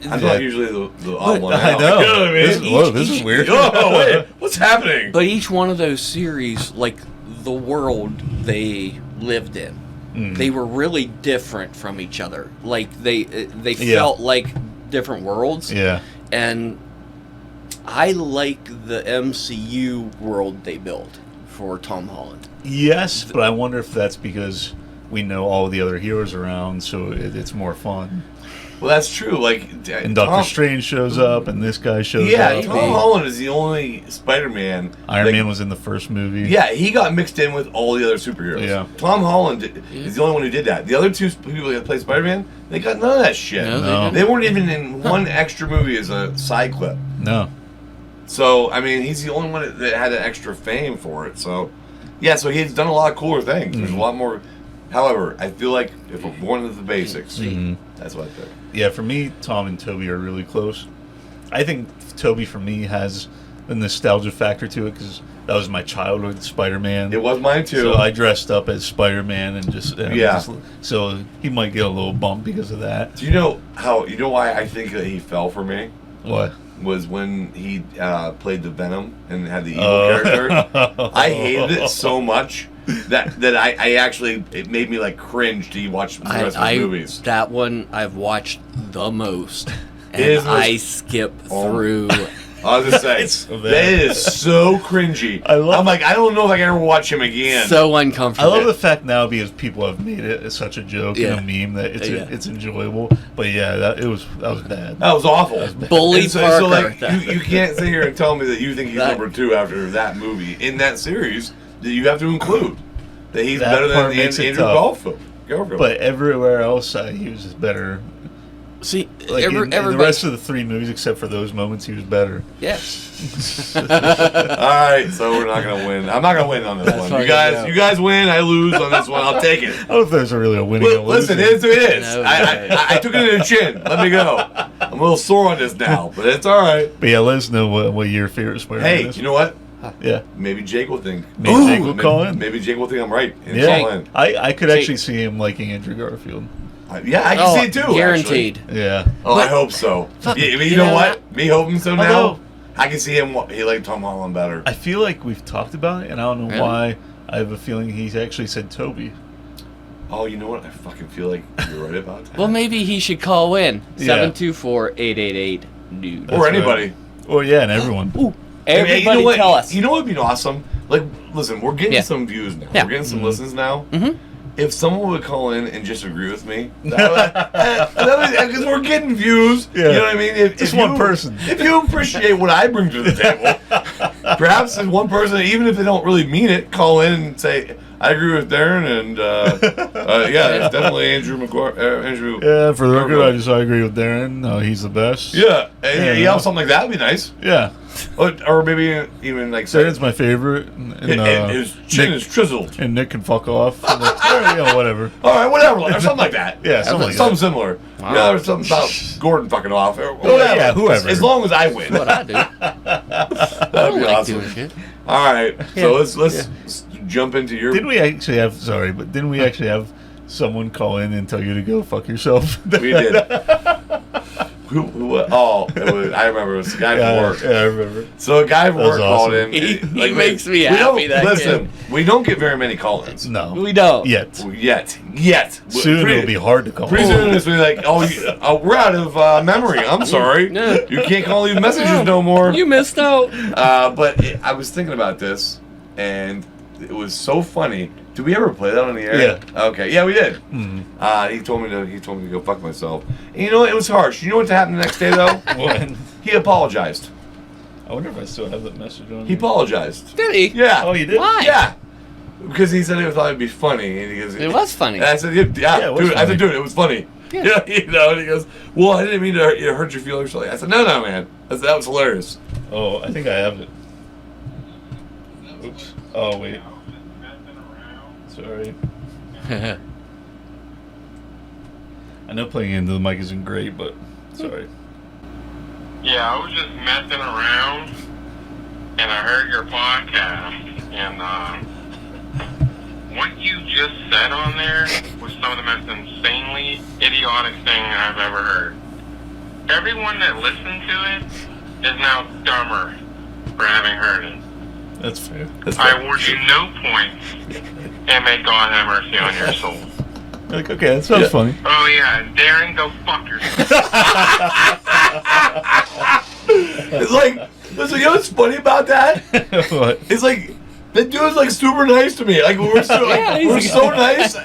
Speaker 3: I'm not usually the odd one
Speaker 1: I
Speaker 3: out.
Speaker 1: know.
Speaker 3: You know what I mean?
Speaker 1: This is weird.
Speaker 3: Oh, wait. What's happening?
Speaker 2: But each one of those series, like the world they lived in, they were really different from each other. Like they felt like different worlds.
Speaker 1: Yeah.
Speaker 2: And I like the MCU world they built for Tom Holland.
Speaker 1: Yes, but I wonder if that's because we know all the other heroes around, so it's more fun.
Speaker 3: Well, that's true. Like,
Speaker 1: And Doctor Strange shows up, and this guy shows up.
Speaker 3: Tom Holland is the only Spider-Man.
Speaker 1: Iron Man was in the first movie.
Speaker 3: Yeah, he got mixed in with all the other superheroes.
Speaker 1: Yeah.
Speaker 3: Tom Holland is the only one who did that. The other two people that play Spider-Man, they got none of that shit.
Speaker 2: No,
Speaker 3: they weren't even in one extra movie as a side clip.
Speaker 1: No.
Speaker 3: So, I mean, he's the only one that had an extra fame for it. So, yeah, so he's done a lot of cooler things. There's a lot more. However, I feel like if we're born with the basics, that's what I think.
Speaker 1: Yeah, for me, Tom and Toby are really close. I think Toby, for me, has a nostalgia factor to it because that was my childhood Spider-Man.
Speaker 3: It was mine, too.
Speaker 1: So I dressed up as Spider-Man and just... so he might get a little bump because of that.
Speaker 3: Do you know why I think that he fell for me?
Speaker 1: What?
Speaker 3: Was when he played the Venom and had the evil character. I hated it so much that I actually, it made me like cringe to watch the rest of his movies.
Speaker 2: That one I've watched the most, and I skip through.
Speaker 3: I was just saying, that is so cringy. I'm like, I don't know if I can ever watch him again.
Speaker 2: So uncomfortable.
Speaker 1: I love the fact now because people have made it as such a joke and a meme that it's enjoyable. But yeah, that was bad.
Speaker 3: That was awful.
Speaker 2: Bully Parker.
Speaker 3: So like, you can't sit here and tell me that you think he's number 2 after that movie in that series. That you have to include that he's better than Andrew Garfield.
Speaker 1: But everywhere else, he was just better.
Speaker 2: See,
Speaker 1: like in the rest of the 3 movies, except for those moments, he was better.
Speaker 2: Yeah.
Speaker 3: All right, so we're not gonna win. I'm not gonna win on this one. You guys win. I lose on this one. I'll take it.
Speaker 1: I don't know if there's really a winning.
Speaker 3: Well, listen, it is. No, I took it in the chin. Let me go. I'm a little sore on this now, but it's all right.
Speaker 1: But yeah, let us know what your favorite Spider-Man is.
Speaker 3: Hey, you know what?
Speaker 1: Yeah.
Speaker 3: Maybe Jake will think.
Speaker 1: Maybe Jake will call in.
Speaker 3: Maybe Jake will think I'm right. And
Speaker 1: call in. I could actually see him liking Andrew Garfield.
Speaker 3: Yeah, I can see it too.
Speaker 2: Guaranteed.
Speaker 3: Actually.
Speaker 1: Yeah.
Speaker 3: Oh, I hope so. You know what? Me hoping so now. I can see him. He liked Tom Holland better.
Speaker 1: I feel like we've talked about it, and I don't know why. I have a feeling he's actually said Toby.
Speaker 3: Oh, you know what? I fucking feel like you're right about that.
Speaker 2: Well, maybe he should call in 724-888-NUDE.
Speaker 3: Or anybody.
Speaker 1: Right. Or and everyone.
Speaker 2: Ooh. Everybody tell us.
Speaker 3: You know what would be awesome? Like, listen, we're getting some views now. Yeah. We're getting some listens now. Mm-hmm. If someone would call in and just agree with me, because we're getting views, you know what I mean?
Speaker 1: Just one person.
Speaker 3: If you appreciate what I bring to the table, perhaps if one person, even if they don't really mean it, call in and say, I agree with Darren, and it's definitely Andrew Andrew.
Speaker 1: Yeah, for the record, I agree with Darren. He's the best.
Speaker 3: Yeah, and something like that would be nice.
Speaker 1: Yeah.
Speaker 3: Or maybe even like
Speaker 1: Darren's my favorite. And
Speaker 3: his chin is chiseled.
Speaker 1: And Nick can fuck off. Whatever.
Speaker 3: All right, whatever. Or something like that.
Speaker 1: Yeah,
Speaker 3: something similar. Wow. Yeah, there's something about Gordon fucking off. Or
Speaker 1: whatever. Yeah, whoever.
Speaker 3: As long as I win.
Speaker 2: That's what I do.
Speaker 3: That'd be awesome. Shit. All right, so let's jump into your.
Speaker 1: Didn't we actually have someone call in and tell you to go fuck yourself?
Speaker 3: We did. Who, I remember. It was a guy from work.
Speaker 1: Yeah, I remember.
Speaker 3: So a guy from work called in.
Speaker 2: He makes me happy.
Speaker 3: We don't get very many call-ins.
Speaker 2: No, we don't
Speaker 3: yet.
Speaker 1: Soon it'll be hard to call.
Speaker 3: Pretty soon it's like, we're out of memory. I'm sorry. You can't call these messages no more.
Speaker 2: You missed out.
Speaker 3: But I was thinking about this, and it was so funny. Did we ever play that on the air?
Speaker 1: Yeah.
Speaker 3: Okay. Yeah, we did. Mm-hmm. He told me to go fuck myself. And you know what? It was harsh. You know what happened the next day though?
Speaker 1: What?
Speaker 3: He apologized.
Speaker 1: I wonder if I still have that message on.
Speaker 3: He apologized.
Speaker 2: Did he?
Speaker 3: Yeah.
Speaker 1: Oh, you did?
Speaker 2: Why?
Speaker 3: Yeah. Because he said he thought it'd be funny, and he goes,
Speaker 2: "It was funny."
Speaker 3: And I said, "Yeah, dude." I said, "Dude, it was funny." Yeah. And he goes, "Well, I didn't mean to hurt your feelings." I said, "No, man. That was hilarious."
Speaker 1: Oh, I think I have it. Oops. Oh, wait. Sorry. I know playing into the mic isn't great, but sorry.
Speaker 4: Yeah, I was just messing around, and I heard your podcast, and what you just said on there was some of the most insanely idiotic thing I've ever heard. Everyone that listened to it is now dumber for having heard it.
Speaker 1: That's fair.
Speaker 4: I award you no points, and may God have mercy on your soul.
Speaker 1: Like, okay, that sounds funny.
Speaker 4: Oh yeah, Darren, go fuck yourself.
Speaker 3: It's like, listen, you know what's funny about that?
Speaker 1: What?
Speaker 3: It's like, that dude's like super nice to me. Like we're so we're so nice.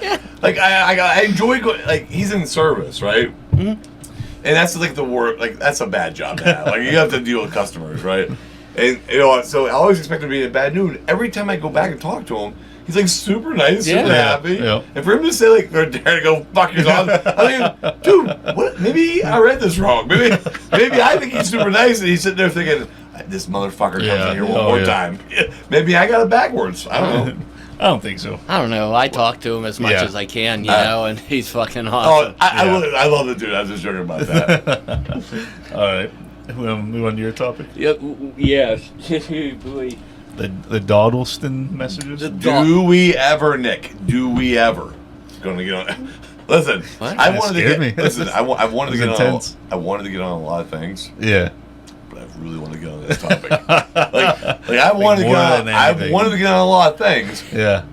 Speaker 3: Like I enjoy going. Like he's in service, right? Mm-hmm. And that's like the work. Like that's a bad job to have. Like you have to deal with customers, right? And you know, so I always expect him to be in a bad mood. Every time I go back and talk to him, he's like super nice, super happy. Yeah. And for him to say like, "Dare to go fuck yourself," I mean, dude, what? Maybe I read this wrong. Maybe I think he's super nice, and he's sitting there thinking, "This motherfucker comes in here one more time." Maybe I got it backwards. I don't know.
Speaker 1: I don't think so.
Speaker 2: I don't know. I talk to him as much as I can, you know, and he's fucking awesome.
Speaker 3: Oh, I love the dude. I was just joking about that.
Speaker 1: All right. Move on to your topic.
Speaker 2: Yep. Yes. Boy.
Speaker 1: The Dodleston Messages.
Speaker 3: Do we ever, Nick? Do we ever? Gonna get on. Listen,
Speaker 2: What?
Speaker 3: I wanted to get.
Speaker 1: Me.
Speaker 3: Listen, I wanted to get
Speaker 1: intense.
Speaker 3: on. I wanted to get on a lot of things.
Speaker 1: Yeah.
Speaker 3: But I really want to get on this topic. like I wanted to get on. I wanted to get on a lot of things.
Speaker 1: Yeah.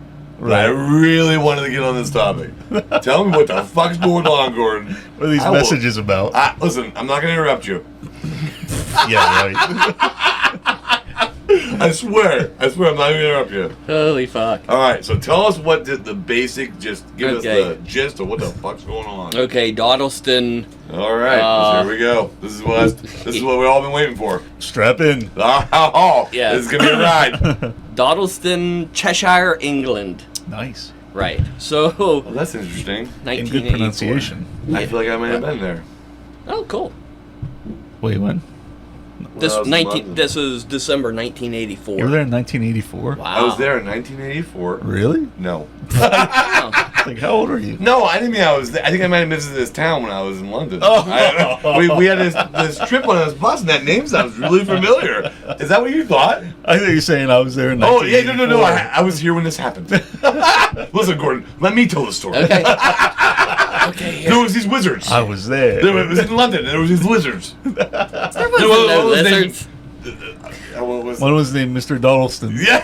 Speaker 3: But I really wanted to get on this topic. Tell me what the fuck's going on, Gordon.
Speaker 1: What are these messages about?
Speaker 3: Listen, I'm not going to interrupt you.
Speaker 1: Yeah, right.
Speaker 3: I swear, I'm not going to interrupt you.
Speaker 2: Holy fuck.
Speaker 3: All right, so tell us what the basic, just give us the gist of what the fuck's going on.
Speaker 2: Okay, Dodleston.
Speaker 3: All right, here we go. This is what we've all been waiting for.
Speaker 1: Strap in.
Speaker 3: Oh,
Speaker 2: yeah.
Speaker 3: This is going to be a ride.
Speaker 2: Dodleston, Cheshire, England.
Speaker 1: Nice.
Speaker 2: Right. So.
Speaker 3: Oh, that's interesting.
Speaker 1: In good pronunciation.
Speaker 3: I feel like I might have been there.
Speaker 2: Oh, cool.
Speaker 1: Wait, when?
Speaker 2: This is December 1984.
Speaker 1: You were there in 1984?
Speaker 2: Wow.
Speaker 3: I was there in 1984.
Speaker 1: Really?
Speaker 3: No.
Speaker 1: Like, how old are you?
Speaker 3: No, I didn't mean I was there. I think I might have visited this town when I was in London.
Speaker 1: Oh.
Speaker 3: We had this trip on this bus, and that name sounds really familiar. Is that what you thought?
Speaker 1: I think you're saying I was there in
Speaker 3: Oh, yeah, no. I was here when this happened. Listen, Gordon, let me tell the story.
Speaker 2: Okay. Okay.
Speaker 3: There was these wizards.
Speaker 1: I was there.
Speaker 3: It was in London, and there was these wizards.
Speaker 2: There wasn't no lizards.
Speaker 1: One was named Mr. Dodleston.
Speaker 3: Yeah.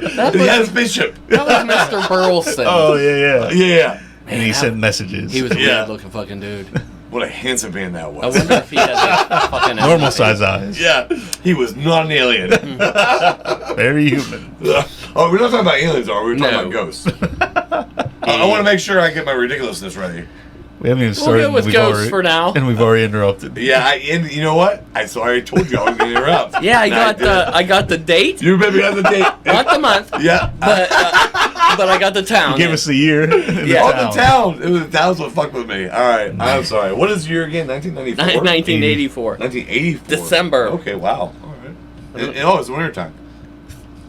Speaker 3: He had a spaceship.
Speaker 2: That was Mr. Burleson.
Speaker 1: Oh, yeah.
Speaker 3: Yeah.
Speaker 1: And he sent messages.
Speaker 2: He was a weird looking fucking dude.
Speaker 3: What a handsome man that
Speaker 2: I
Speaker 3: was.
Speaker 2: wonder if he had like fucking
Speaker 1: normal size eyes.
Speaker 3: Yeah, he was not an alien.
Speaker 1: Very human.
Speaker 3: Oh, we're not talking about aliens, are we? We're talking about ghosts. I want to make sure I get my ridiculousness ready.
Speaker 1: We haven't even started.
Speaker 2: We'll go with ghosts for now.
Speaker 1: And we've already interrupted.
Speaker 3: Yeah, and you know what? I already told you I was going to interrupt.
Speaker 2: Yeah, I got the date.
Speaker 3: You maybe got the date.
Speaker 2: Not the month.
Speaker 3: Yeah.
Speaker 2: But I got the town.
Speaker 1: You gave us the year.
Speaker 3: Yeah. The town. It was the town's what fucked with me. All right. I'm sorry. What is the year again? 1994?
Speaker 2: 1984.
Speaker 3: 1984.
Speaker 2: December.
Speaker 3: Okay, wow. All right. And it was winter time.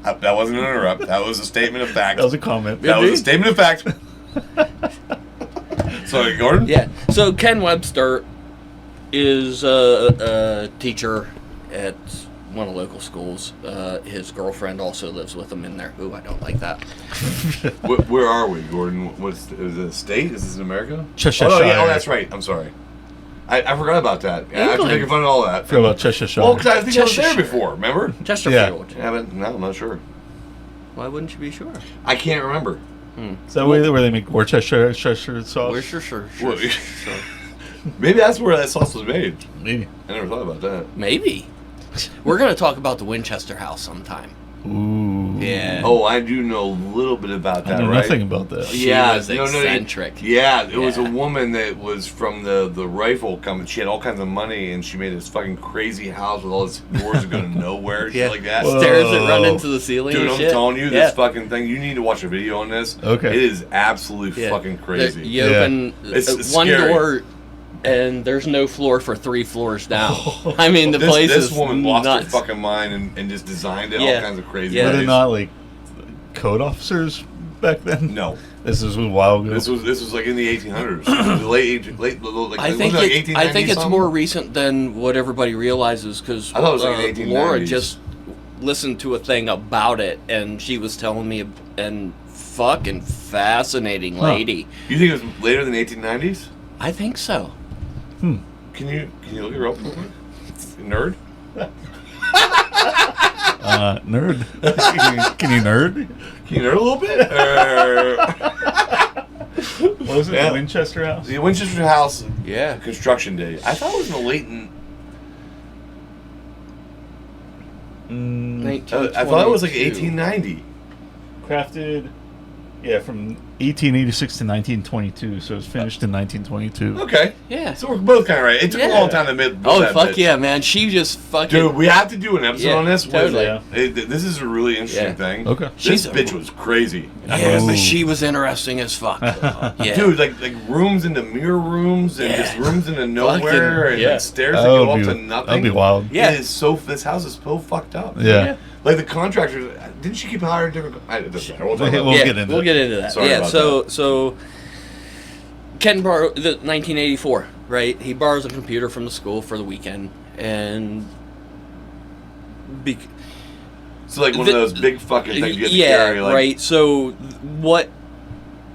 Speaker 3: That wasn't an interrupt. That was a statement of fact.
Speaker 1: That was a comment.
Speaker 3: That was a statement of fact. Sorry, Gordon?
Speaker 2: Yeah. So Ken Webster is a teacher at one of the local schools. His girlfriend also lives with him in there. Ooh, I don't like that.
Speaker 3: Where are we, Gordon? Is it a state? Is this in America?
Speaker 1: Cheshire.
Speaker 3: Oh, yeah. Oh, that's right. I'm sorry. I forgot about that. Yeah, after making fun of all that.
Speaker 1: I forgot about Cheshire.
Speaker 3: Well, because I think I was there before, remember?
Speaker 2: Chesterfield.
Speaker 3: Yeah, but no, I'm not sure.
Speaker 2: Why wouldn't you be sure?
Speaker 3: I can't remember.
Speaker 1: Is that where they make Worcestershire sauce?
Speaker 2: Worcestershire.
Speaker 3: Maybe that's where that sauce was made.
Speaker 1: Maybe.
Speaker 3: I never thought about that.
Speaker 2: Maybe. We're going to talk about the Winchester House sometime.
Speaker 1: Ooh.
Speaker 2: Yeah.
Speaker 3: Oh, I do know a little bit about that,
Speaker 1: I know
Speaker 3: right?
Speaker 1: nothing about that.
Speaker 2: She was eccentric.
Speaker 3: It was a woman that was from the rifle company. She had all kinds of money, and she made this fucking crazy house with all its doors that go to nowhere, shit like that.
Speaker 2: Stairs that run into the ceiling.
Speaker 3: Dude,
Speaker 2: and
Speaker 3: I'm
Speaker 2: shit.
Speaker 3: telling you, this fucking thing. You need to watch a video on this.
Speaker 1: Okay.
Speaker 3: It is absolutely fucking crazy.
Speaker 2: You open
Speaker 3: It's
Speaker 2: one
Speaker 3: scary.
Speaker 2: door, and there's no floor for 3 floors down. I mean,
Speaker 3: This
Speaker 2: place is
Speaker 3: woman lost her
Speaker 2: nuts.
Speaker 3: fucking mind and just designed it all kinds of crazy
Speaker 2: Yeah.
Speaker 1: Were they
Speaker 3: ways.
Speaker 1: not like code officers back then?
Speaker 3: No.
Speaker 1: This was a while ago.
Speaker 3: This was like in the 1800s. The
Speaker 2: I think it's more recent than what everybody realizes because
Speaker 3: I thought it was like the 1890s.
Speaker 2: Laura just listened to a thing about it and she was telling me and fucking fascinating lady.
Speaker 3: You think it was later than the 1890s?
Speaker 2: I think so.
Speaker 3: Can you look it up real quick? Nerd?
Speaker 1: Nerd. Can you nerd?
Speaker 3: Can you nerd a little bit?
Speaker 1: What was it?
Speaker 3: Yeah.
Speaker 1: The Winchester House?
Speaker 3: The Winchester House
Speaker 2: Yeah.
Speaker 3: construction day. I thought it was in the late. I thought it was like 1890.
Speaker 1: Crafted, yeah, from 1886 to 1922, so it was finished in 1922.
Speaker 3: Okay.
Speaker 2: Yeah.
Speaker 3: So we're both kind of right. It took a long time to build
Speaker 2: Oh,
Speaker 3: that
Speaker 2: fuck
Speaker 3: bitch.
Speaker 2: yeah, man. She just fucking...
Speaker 3: Dude, we have to do an episode
Speaker 2: Yeah,
Speaker 3: on this.
Speaker 2: totally.
Speaker 1: Yeah.
Speaker 3: This is a really interesting
Speaker 2: Yeah.
Speaker 3: thing.
Speaker 1: Okay.
Speaker 3: This
Speaker 2: She's a-
Speaker 3: bitch was crazy.
Speaker 2: Yeah,
Speaker 1: Ooh.
Speaker 2: but she was interesting as fuck. Yeah.
Speaker 3: Dude, like rooms into mirror rooms and just rooms into nowhere and
Speaker 2: yeah.
Speaker 3: like stairs that
Speaker 1: That
Speaker 3: go
Speaker 1: would
Speaker 3: up to
Speaker 1: be,
Speaker 3: nothing.
Speaker 1: that'd be wild.
Speaker 2: Yeah.
Speaker 3: It is so. This house is so fucked up.
Speaker 1: Yeah.
Speaker 3: Like the contractors, didn't she keep hiring different? It doesn't matter. We'll talk about
Speaker 1: We'll
Speaker 3: that.
Speaker 1: get into
Speaker 2: we'll
Speaker 1: it.
Speaker 2: get into that.
Speaker 3: Sorry
Speaker 2: yeah,
Speaker 3: about
Speaker 2: so Ken borrowed the 1984, right? He borrows a computer from the school for the weekend, and
Speaker 3: So like one of those big fucking things you have to
Speaker 2: yeah,
Speaker 3: carry. Like,
Speaker 2: right. So what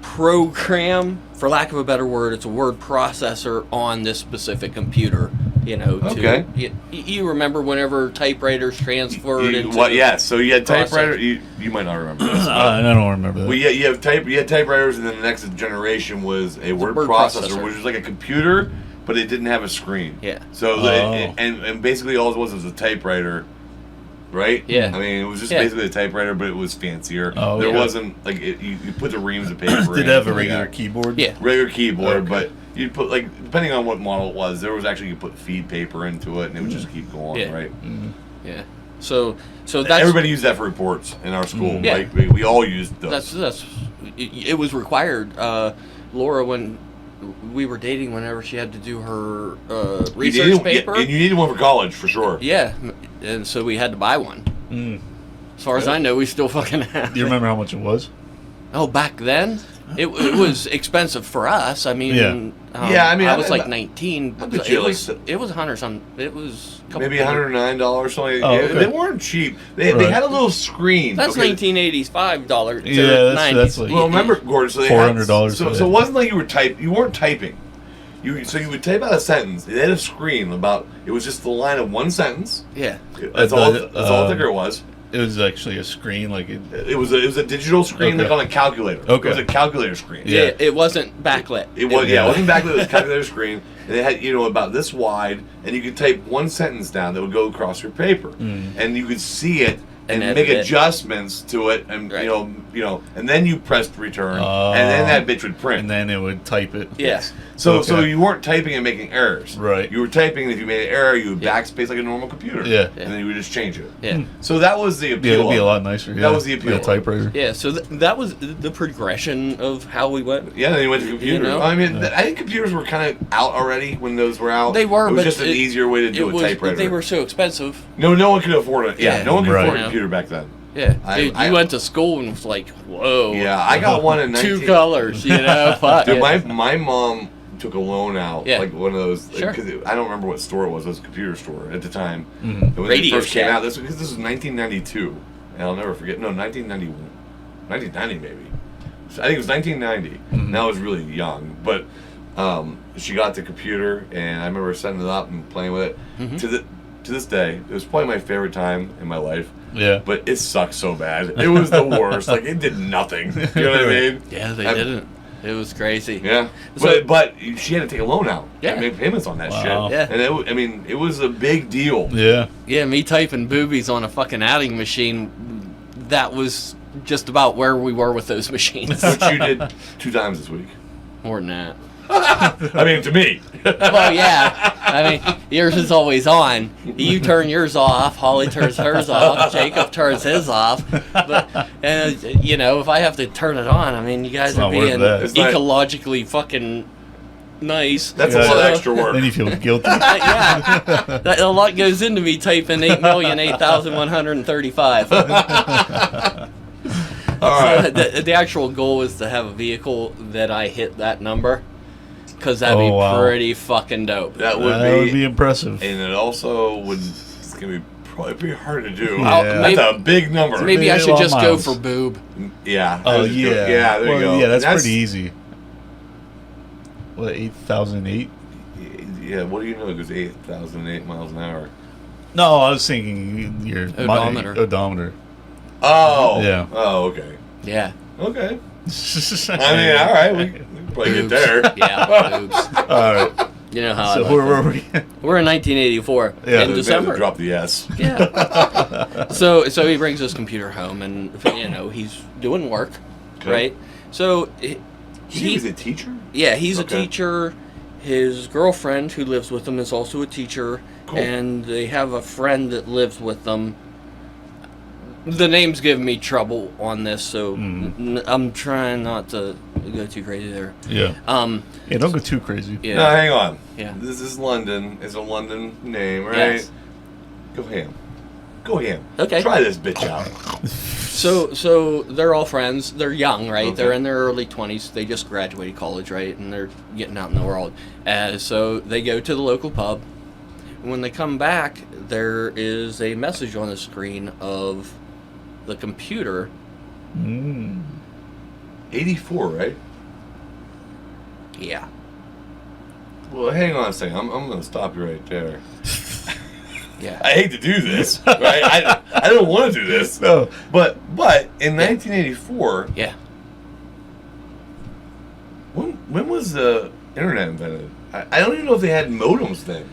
Speaker 2: program, for lack of a better word, it's a word processor on this specific computer. You know,
Speaker 3: Okay.
Speaker 2: you remember whenever typewriters transferred into
Speaker 3: What? Yeah. So you had typewriter.
Speaker 2: process.
Speaker 3: You might not remember this. but-
Speaker 1: I don't remember that.
Speaker 3: Well, yeah, you had typewriters, and then the next generation was a word processor, which was like a computer, but it didn't have a screen.
Speaker 2: Yeah.
Speaker 3: So
Speaker 1: Oh.
Speaker 3: and basically all it was a typewriter, right?
Speaker 2: Yeah.
Speaker 3: I mean, it was just
Speaker 2: Yeah.
Speaker 3: basically a typewriter, but it was fancier.
Speaker 1: Oh,
Speaker 3: there
Speaker 1: okay.
Speaker 3: wasn't like you put the reams of paper.
Speaker 1: Did
Speaker 3: in
Speaker 1: it have a
Speaker 3: and
Speaker 1: regular
Speaker 3: like that.
Speaker 1: keyboard?
Speaker 2: Yeah.
Speaker 3: Regular keyboard,
Speaker 1: Okay.
Speaker 3: but you'd put like depending on what model it was, there was actually you put feed paper into it, and it would just keep going,
Speaker 2: Yeah.
Speaker 3: right?
Speaker 2: Yeah. So that's
Speaker 3: Everybody used that for reports in our school.
Speaker 2: Yeah.
Speaker 3: Like we all used those.
Speaker 2: that's it was required. Laura, when we were dating, whenever she had to do her research paper,
Speaker 3: and you needed one for college for sure.
Speaker 2: yeah, and so we had to buy one.
Speaker 1: Mm.
Speaker 2: As far as I know, we still fucking have.
Speaker 1: Do you remember how much it was?
Speaker 2: Oh, back then, it was expensive for us. I mean,
Speaker 1: Yeah.
Speaker 3: Yeah, I mean,
Speaker 2: I was
Speaker 3: I-
Speaker 2: like 19.
Speaker 3: I
Speaker 2: But
Speaker 3: bet you
Speaker 2: it
Speaker 3: like
Speaker 2: was it was $100 something. It was a couple
Speaker 3: Maybe
Speaker 2: hundred.
Speaker 3: $109 something.
Speaker 1: Oh,
Speaker 3: Yeah,
Speaker 1: okay.
Speaker 3: They weren't cheap. They
Speaker 1: Right.
Speaker 3: had a little screen.
Speaker 2: That's
Speaker 3: okay?
Speaker 2: $1985 to
Speaker 1: Yeah,
Speaker 2: 90s.
Speaker 1: that's like-
Speaker 3: Well, remember, Gordon? So they
Speaker 1: $400
Speaker 3: had, so,
Speaker 1: for
Speaker 3: so it
Speaker 1: that.
Speaker 3: wasn't like you weren't typing. So you would type out a sentence. They had a screen about. It was just the line of one sentence.
Speaker 2: Yeah.
Speaker 3: That's all. That's all thicker it was.
Speaker 1: It was actually a screen, like it.
Speaker 3: It was a digital screen,
Speaker 1: Okay.
Speaker 3: like on a calculator.
Speaker 1: Okay.
Speaker 3: It was a calculator screen.
Speaker 1: Yeah.
Speaker 2: Yeah, it wasn't backlit.
Speaker 3: It was it wasn't backlit. It was a calculator screen, and it had about this wide, and you could type one sentence down that would go across your paper, and you could see it and
Speaker 2: And
Speaker 3: make
Speaker 2: edit it.
Speaker 3: adjustments to it, and
Speaker 2: Right.
Speaker 3: and then you pressed return,
Speaker 1: Oh.
Speaker 3: and then that bitch would print.
Speaker 1: And then it would type it.
Speaker 2: Yeah.
Speaker 3: So
Speaker 1: Okay.
Speaker 3: you weren't typing and making errors.
Speaker 1: Right.
Speaker 3: You were typing, and if you made an error, you would
Speaker 2: Yeah.
Speaker 3: backspace like a normal computer.
Speaker 1: Yeah.
Speaker 3: And then you would just change it.
Speaker 2: Yeah.
Speaker 3: So that was the
Speaker 1: Yeah,
Speaker 3: appeal.
Speaker 1: it'd be
Speaker 3: of
Speaker 1: a
Speaker 3: it.
Speaker 1: lot nicer. Yeah.
Speaker 3: That was the appeal.
Speaker 1: Like a typewriter.
Speaker 2: Yeah, so that was the progression of how we went.
Speaker 3: Yeah, then you went to computers.
Speaker 2: know?
Speaker 3: I mean, I think computers were kind of out already when those were out.
Speaker 2: They were,
Speaker 3: It was
Speaker 2: but
Speaker 3: just an easier way to do a typewriter.
Speaker 2: They were so expensive.
Speaker 3: No one could afford it. Yeah,
Speaker 2: Yeah.
Speaker 3: no one could
Speaker 1: Right.
Speaker 3: afford a
Speaker 2: Yeah.
Speaker 3: computer back then.
Speaker 2: Yeah,
Speaker 3: I-
Speaker 2: dude,
Speaker 3: I-
Speaker 2: you went to school and was like, whoa.
Speaker 3: Yeah, I got one in 19...
Speaker 2: Two colors, you know. Fuck.
Speaker 3: Dude,
Speaker 2: yeah.
Speaker 3: my mom took a loan out,
Speaker 2: Yeah.
Speaker 3: like one of those.
Speaker 2: Sure.
Speaker 3: Because I don't remember what store it was. It was a computer store at the time.
Speaker 1: Mhm.
Speaker 3: And when
Speaker 2: Radio
Speaker 3: it first came
Speaker 2: Shack.
Speaker 3: out, this was 1992, and I'll never forget. No, 1991, 1990 maybe. So I think it was 1990. And I was really young, but she got the computer, and I remember setting it up and playing with it. To this day, it was probably my favorite time in my life.
Speaker 1: Yeah.
Speaker 3: But it sucked so bad. It was the worst. Like it did nothing. You know what I mean?
Speaker 2: Yeah, they
Speaker 3: I-
Speaker 2: didn't. It was crazy.
Speaker 3: Yeah.
Speaker 2: So-
Speaker 3: But she had to take a loan out.
Speaker 2: Yeah.
Speaker 3: And make payments on that
Speaker 1: Wow.
Speaker 3: shit.
Speaker 2: Yeah.
Speaker 3: And it was a big deal.
Speaker 1: Yeah.
Speaker 2: Yeah, me typing boobies on a fucking adding machine, that was just about where we were with those machines.
Speaker 3: Which you did 2 times this week.
Speaker 2: More than that.
Speaker 3: I mean, to me.
Speaker 2: Well, yeah. I mean, yours is always on. You turn yours off. Holly turns hers off. Jacob turns his off. But, if I have to turn it on, I mean, you guys
Speaker 1: It's
Speaker 2: are
Speaker 1: not worth
Speaker 2: being
Speaker 1: that.
Speaker 3: It's not-
Speaker 2: ecologically fucking nice.
Speaker 3: That's
Speaker 1: Yeah.
Speaker 3: a lot of extra work.
Speaker 1: Then you feel guilty.
Speaker 2: Yeah. A lot goes into me typing 8,008,135.
Speaker 3: All right.
Speaker 2: The actual goal is to have a vehicle that I hit that number. Because that'd be
Speaker 1: Oh, wow.
Speaker 2: pretty fucking dope.
Speaker 3: That would
Speaker 1: That would be impressive.
Speaker 3: And it also would. It's gonna be probably pretty hard to do.
Speaker 1: Yeah.
Speaker 3: That's a big number.
Speaker 2: Maybe I
Speaker 1: Big
Speaker 2: should
Speaker 1: long
Speaker 2: just go
Speaker 1: miles.
Speaker 2: for boob.
Speaker 3: Yeah.
Speaker 1: Oh
Speaker 3: That's
Speaker 1: yeah.
Speaker 3: good. Yeah. There
Speaker 1: well,
Speaker 3: you go.
Speaker 1: Yeah, that's pretty easy. What, 8,008?
Speaker 3: Yeah. What do you know? It goes 8,008 miles an hour.
Speaker 1: No, I was thinking your
Speaker 2: Odometer.
Speaker 1: Odometer.
Speaker 3: Oh.
Speaker 1: Yeah.
Speaker 3: Oh. Okay.
Speaker 2: Yeah.
Speaker 3: Okay. I mean, all right. We probably get there.
Speaker 2: Yeah, oops.
Speaker 1: All right.
Speaker 2: You know how
Speaker 1: So
Speaker 2: I
Speaker 1: where
Speaker 2: like
Speaker 1: were
Speaker 2: that.
Speaker 1: we?
Speaker 2: We're in 1984
Speaker 1: Yeah.
Speaker 2: in
Speaker 3: They
Speaker 2: December.
Speaker 3: drop the S.
Speaker 2: Yeah. So he brings his computer home, and he's doing work,
Speaker 3: Okay.
Speaker 2: right? So
Speaker 3: He's a teacher?
Speaker 2: yeah, he's
Speaker 3: Okay.
Speaker 2: a teacher. His girlfriend, who lives with him, is also a teacher,
Speaker 3: Cool.
Speaker 2: and they have a friend that lives with them. The names give me trouble on this, so I'm trying not to go too crazy there.
Speaker 1: Yeah. Yeah, don't go too crazy.
Speaker 2: Yeah.
Speaker 3: No, hang on.
Speaker 2: Yeah.
Speaker 3: This is London. It's a London name, right?
Speaker 2: Yes.
Speaker 3: Go ham. Go ham.
Speaker 2: Okay.
Speaker 3: Try this bitch out.
Speaker 2: So they're all friends. They're young, right?
Speaker 3: Okay.
Speaker 2: They're in their early 20s. They just graduated college, right? And they're getting out in the world. So they go to the local pub. When they come back, there is a message on the screen of the computer.
Speaker 3: 84, right?
Speaker 2: Yeah.
Speaker 3: Well, hang on a second. I'm going to stop you right there.
Speaker 2: Yeah.
Speaker 3: I hate to do this, right? I don't want to do this.
Speaker 1: No.
Speaker 3: But in 1984,
Speaker 2: Yeah.
Speaker 3: when was the internet invented? I don't even know if they had modems then.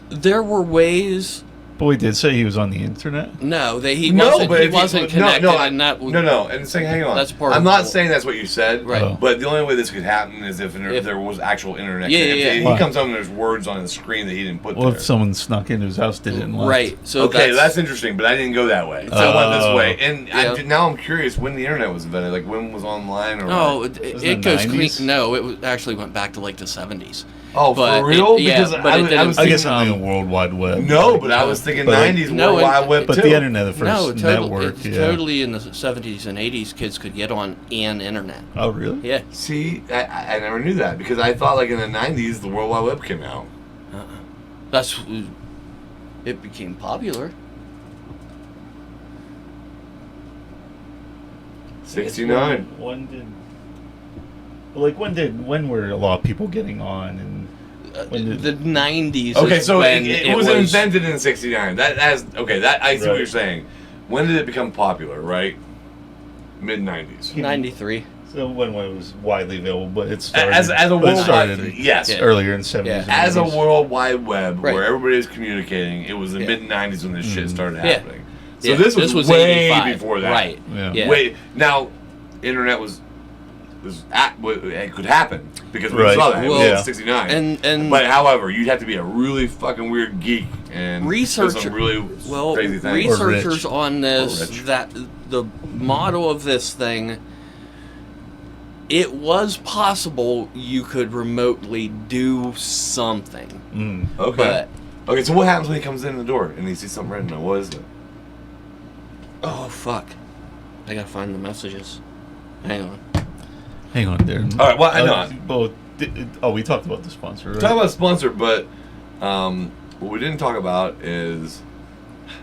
Speaker 2: There were ways.
Speaker 1: Boy did say he was on the internet.
Speaker 2: No, he
Speaker 3: If
Speaker 2: wasn't
Speaker 3: you-
Speaker 2: connected,
Speaker 3: No,
Speaker 2: and that was
Speaker 3: and saying, hang on.
Speaker 2: That's part
Speaker 3: I'm
Speaker 2: of
Speaker 3: not
Speaker 2: the-
Speaker 3: saying that's what you said,
Speaker 2: Right.
Speaker 1: Oh.
Speaker 3: But the only way this could happen is if
Speaker 2: If-
Speaker 3: there was actual internet.
Speaker 2: Yeah,
Speaker 3: If
Speaker 2: yeah,
Speaker 3: he
Speaker 1: yeah.
Speaker 3: comes home and there's words on the screen that he didn't put
Speaker 1: Well,
Speaker 3: there.
Speaker 1: if someone snuck into his house, did it and left.
Speaker 2: right. So
Speaker 3: Okay, that's interesting, but I didn't go that way. So I went this
Speaker 1: Oh.
Speaker 3: way, and
Speaker 2: Yeah.
Speaker 3: now I'm curious when the internet was invented. Like when was online or?
Speaker 2: No,
Speaker 3: what?
Speaker 2: it
Speaker 1: Isn't it
Speaker 2: goes
Speaker 1: 90s?
Speaker 2: clean. No, it was, actually went back to like the 70s.
Speaker 3: Oh,
Speaker 2: but
Speaker 3: for real?
Speaker 2: it- yeah,
Speaker 3: Because
Speaker 2: but
Speaker 3: I
Speaker 2: it
Speaker 3: was
Speaker 2: didn't-
Speaker 1: I guess
Speaker 3: thinking,
Speaker 1: I'm thinking World Wide Web.
Speaker 3: no, but I was thinking
Speaker 1: But, like,
Speaker 3: 90s
Speaker 2: No,
Speaker 3: World Wide Web
Speaker 1: But
Speaker 3: too.
Speaker 1: the internet, the first
Speaker 2: No,
Speaker 1: network.
Speaker 2: it's
Speaker 1: Yeah.
Speaker 2: totally in the 70s and 80s. Kids could get on an internet.
Speaker 1: Oh, really?
Speaker 2: Yeah.
Speaker 3: See, I never knew that because I thought like in the 90s the World Wide Web came out.
Speaker 2: That's it became popular.
Speaker 3: 69.
Speaker 1: When did? When were a lot of people getting on and? When did-
Speaker 2: The 90s.
Speaker 3: Okay,
Speaker 2: is
Speaker 3: so
Speaker 2: when
Speaker 3: it was invented in '69. That I see what
Speaker 1: Right.
Speaker 3: you're saying. When did it become popular? Right, mid '90s.
Speaker 2: 93.
Speaker 1: So when it was widely available, but it started
Speaker 3: As a
Speaker 1: but it
Speaker 3: world
Speaker 1: started
Speaker 3: wide, yes.
Speaker 2: Yeah.
Speaker 1: earlier in '70s.
Speaker 2: Yeah.
Speaker 1: and
Speaker 3: As a
Speaker 1: 80s.
Speaker 3: World Wide Web
Speaker 2: Right.
Speaker 3: where everybody is communicating, it was the
Speaker 2: Yeah.
Speaker 3: mid '90s when this shit started
Speaker 2: Yeah.
Speaker 3: happening. So
Speaker 2: Yeah,
Speaker 3: this was way
Speaker 2: 85.
Speaker 3: before that.
Speaker 2: Right.
Speaker 1: Yeah.
Speaker 2: Yeah.
Speaker 3: Wait, now, internet it could happen because we
Speaker 1: Right.
Speaker 3: saw that. It was
Speaker 1: Well,
Speaker 3: in '69.
Speaker 2: And
Speaker 3: But however, you'd have to be a really fucking weird geek and do
Speaker 2: Researcher-
Speaker 3: some really
Speaker 2: well,
Speaker 3: crazy things.
Speaker 2: researchers
Speaker 1: rich.
Speaker 2: on this,
Speaker 3: Or rich.
Speaker 2: that the model of this thing, it was possible you could remotely do something.
Speaker 3: Okay.
Speaker 2: But
Speaker 3: Okay, so what happens when he comes in the door and he sees something written on? What is it?
Speaker 2: oh fuck, I gotta find the messages. Hang on.
Speaker 1: Hang on, Darren.
Speaker 3: All right, well, I know.
Speaker 1: We talked about the sponsor, right?
Speaker 3: Talk about sponsor, but what we didn't talk about is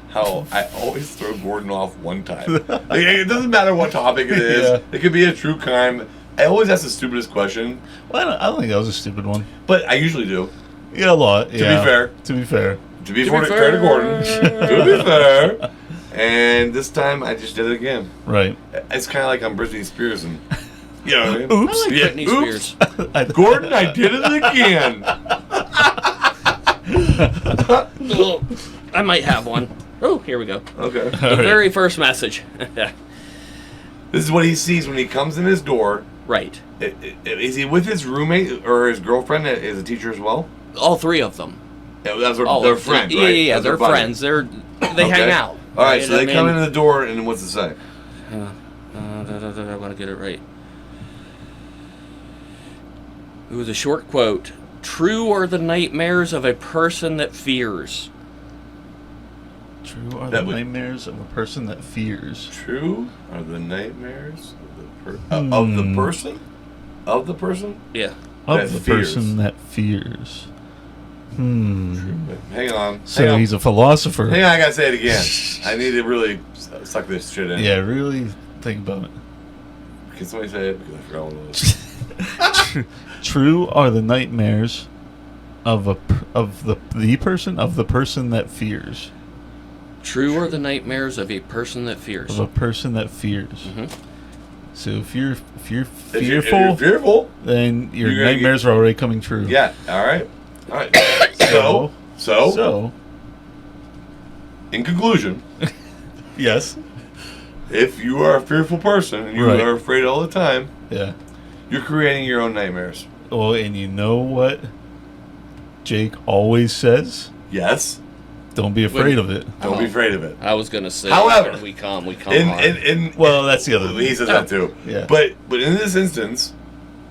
Speaker 3: how I always throw Gordon off one time. Like, it doesn't matter what topic it is.
Speaker 1: Yeah.
Speaker 3: It could be a true crime. I always ask the stupidest question,
Speaker 1: Well, I don't think that was a stupid one.
Speaker 3: but I usually do.
Speaker 1: Yeah, a lot.
Speaker 3: be fair.
Speaker 1: To be fair.
Speaker 3: To be
Speaker 2: To
Speaker 3: fair
Speaker 2: be
Speaker 3: to Gordon.
Speaker 2: fair.
Speaker 3: To be fair. And this time I just did it again.
Speaker 1: Right.
Speaker 3: It's kind of like I'm Britney Spears and, you know what I mean?
Speaker 1: Oops.
Speaker 2: I like
Speaker 3: Yeah,
Speaker 2: Britney
Speaker 3: oops.
Speaker 2: Spears.
Speaker 3: Gordon, I did it again.
Speaker 2: I might have one. Oh, here we go.
Speaker 3: Okay.
Speaker 2: The
Speaker 1: All right.
Speaker 2: very first message.
Speaker 3: This is what he sees when he comes in his door.
Speaker 2: Right.
Speaker 3: Is he with his roommate or his girlfriend that is a teacher as well?
Speaker 2: All three of them.
Speaker 3: Yeah, that's
Speaker 2: Oh,
Speaker 3: their friend,
Speaker 2: Yeah,
Speaker 3: right?
Speaker 2: yeah,
Speaker 3: That's
Speaker 2: they're
Speaker 3: their buddy.
Speaker 2: friends. They
Speaker 3: Okay.
Speaker 2: hang out.
Speaker 3: All right, so they
Speaker 2: I
Speaker 3: come
Speaker 2: mean-
Speaker 3: in the door, and what's it say?
Speaker 2: I want to get it right. It was a short quote. True are the nightmares of a person that fears.
Speaker 1: True are
Speaker 3: That
Speaker 1: the
Speaker 3: would-
Speaker 1: nightmares of a person that fears.
Speaker 3: True are the nightmares of the person? Of the person?
Speaker 2: Yeah.
Speaker 1: Of
Speaker 3: That
Speaker 1: the
Speaker 3: fears.
Speaker 1: person that fears. Hang
Speaker 3: Hang
Speaker 1: So
Speaker 3: on.
Speaker 1: he's a philosopher.
Speaker 3: Hang on, I gotta say it again. I need to really suck this shit in.
Speaker 1: Yeah, really think about it.
Speaker 3: Can somebody say it? Because I forgot what it was.
Speaker 1: True are the nightmares of the person that fears.
Speaker 2: True are the nightmares of a person that fears.
Speaker 1: Of a person that fears.
Speaker 2: Mhm.
Speaker 1: So if you're
Speaker 3: If you're
Speaker 1: fearful,
Speaker 3: fearful,
Speaker 1: then your
Speaker 3: you're gonna
Speaker 1: nightmares are already coming true.
Speaker 3: yeah. All right. So, in conclusion,
Speaker 1: yes.
Speaker 3: if you are a fearful person and you
Speaker 1: Right.
Speaker 3: are afraid all the time,
Speaker 1: Yeah.
Speaker 3: you're creating your own nightmares.
Speaker 1: Well, and you know what Jake always says?
Speaker 3: Yes.
Speaker 1: Don't be afraid of it.
Speaker 3: Don't be afraid of it.
Speaker 2: I was gonna say.
Speaker 3: However,
Speaker 2: when we come
Speaker 3: In,
Speaker 2: hard.
Speaker 3: in,
Speaker 1: Well, that's the other
Speaker 3: he
Speaker 1: thing.
Speaker 3: says that too.
Speaker 1: Yeah.
Speaker 3: But in this instance,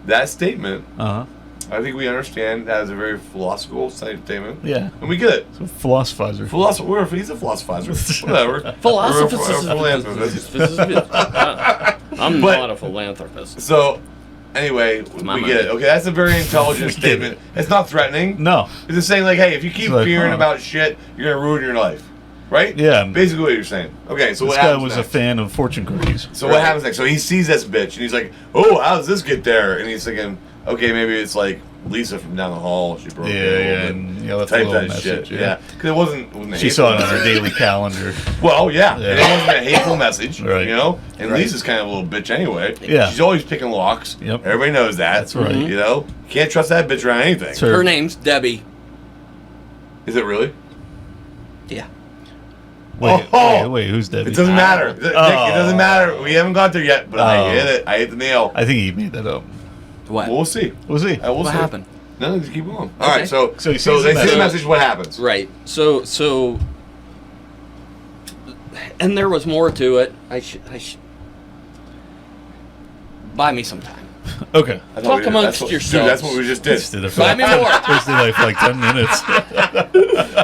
Speaker 3: that statement,
Speaker 1: Uh-huh.
Speaker 3: I think we understand that as a very philosophical statement.
Speaker 1: Yeah.
Speaker 3: And we get it.
Speaker 1: So philosophizer.
Speaker 3: He's a philosophizer. Whatever.
Speaker 2: Philosophist.
Speaker 3: We're a philanthropist.
Speaker 2: I'm
Speaker 3: But-
Speaker 2: not a philanthropist.
Speaker 3: So, anyway,
Speaker 2: my
Speaker 3: we
Speaker 2: money.
Speaker 3: get it. Okay, that's a very intelligent
Speaker 1: We get
Speaker 3: statement. It's not threatening.
Speaker 1: No.
Speaker 3: It's just saying, like, hey, if you keep
Speaker 1: It's like,
Speaker 3: fearing
Speaker 1: huh.
Speaker 3: about shit, you're going to ruin your life. Right?
Speaker 1: Yeah.
Speaker 3: Basically what you're saying. Okay, so
Speaker 1: This
Speaker 3: what
Speaker 1: guy
Speaker 3: happens
Speaker 1: was
Speaker 3: next?
Speaker 1: a fan of fortune cookies.
Speaker 3: So what happens next? So he sees this bitch, and he's like, oh, how does this get there? And he's thinking, okay, maybe it's like Lisa from down the hall. She broke
Speaker 1: Yeah,
Speaker 3: it a little
Speaker 1: yeah,
Speaker 3: bit.
Speaker 1: and that's a
Speaker 3: Type
Speaker 1: little
Speaker 3: that
Speaker 1: message.
Speaker 3: shit. Yeah. Because it wasn't
Speaker 1: She saw it on her daily calendar.
Speaker 3: Well, yeah.
Speaker 1: Yeah.
Speaker 3: And it wasn't a hateful message,
Speaker 1: Right.
Speaker 3: you know? And
Speaker 2: Right.
Speaker 3: Lisa's kind of a little bitch anyway.
Speaker 1: Yeah.
Speaker 3: She's always picking locks.
Speaker 1: Yep.
Speaker 3: Everybody knows that.
Speaker 1: That's right.
Speaker 3: You know? Can't trust that bitch around anything.
Speaker 1: It's
Speaker 2: Her name's Debbie.
Speaker 3: Is it really?
Speaker 2: Yeah.
Speaker 1: Wait, who's Debbie?
Speaker 3: It doesn't matter. Nick, it doesn't matter. We haven't got there yet, but I
Speaker 1: Oh.
Speaker 3: hit it. I hit the nail.
Speaker 1: I think he made that up.
Speaker 2: What?
Speaker 3: We'll see.
Speaker 1: Was he?
Speaker 3: We'll
Speaker 2: What
Speaker 3: see.
Speaker 2: happened?
Speaker 3: No, just keep going. All
Speaker 2: Okay.
Speaker 3: right, so
Speaker 1: So he
Speaker 3: they
Speaker 1: sees
Speaker 3: see
Speaker 1: the
Speaker 3: the
Speaker 1: message.
Speaker 3: message. What happens?
Speaker 2: Right. So, and there was more to it. I should. Buy me some time.
Speaker 1: Okay.
Speaker 3: That's
Speaker 2: Talk
Speaker 3: what we did.
Speaker 2: amongst
Speaker 3: That's what-
Speaker 2: yourselves.
Speaker 3: Dude, that's what we just did.
Speaker 1: Just did it for
Speaker 2: Buy me more.
Speaker 1: Just did like 10 minutes.
Speaker 3: Let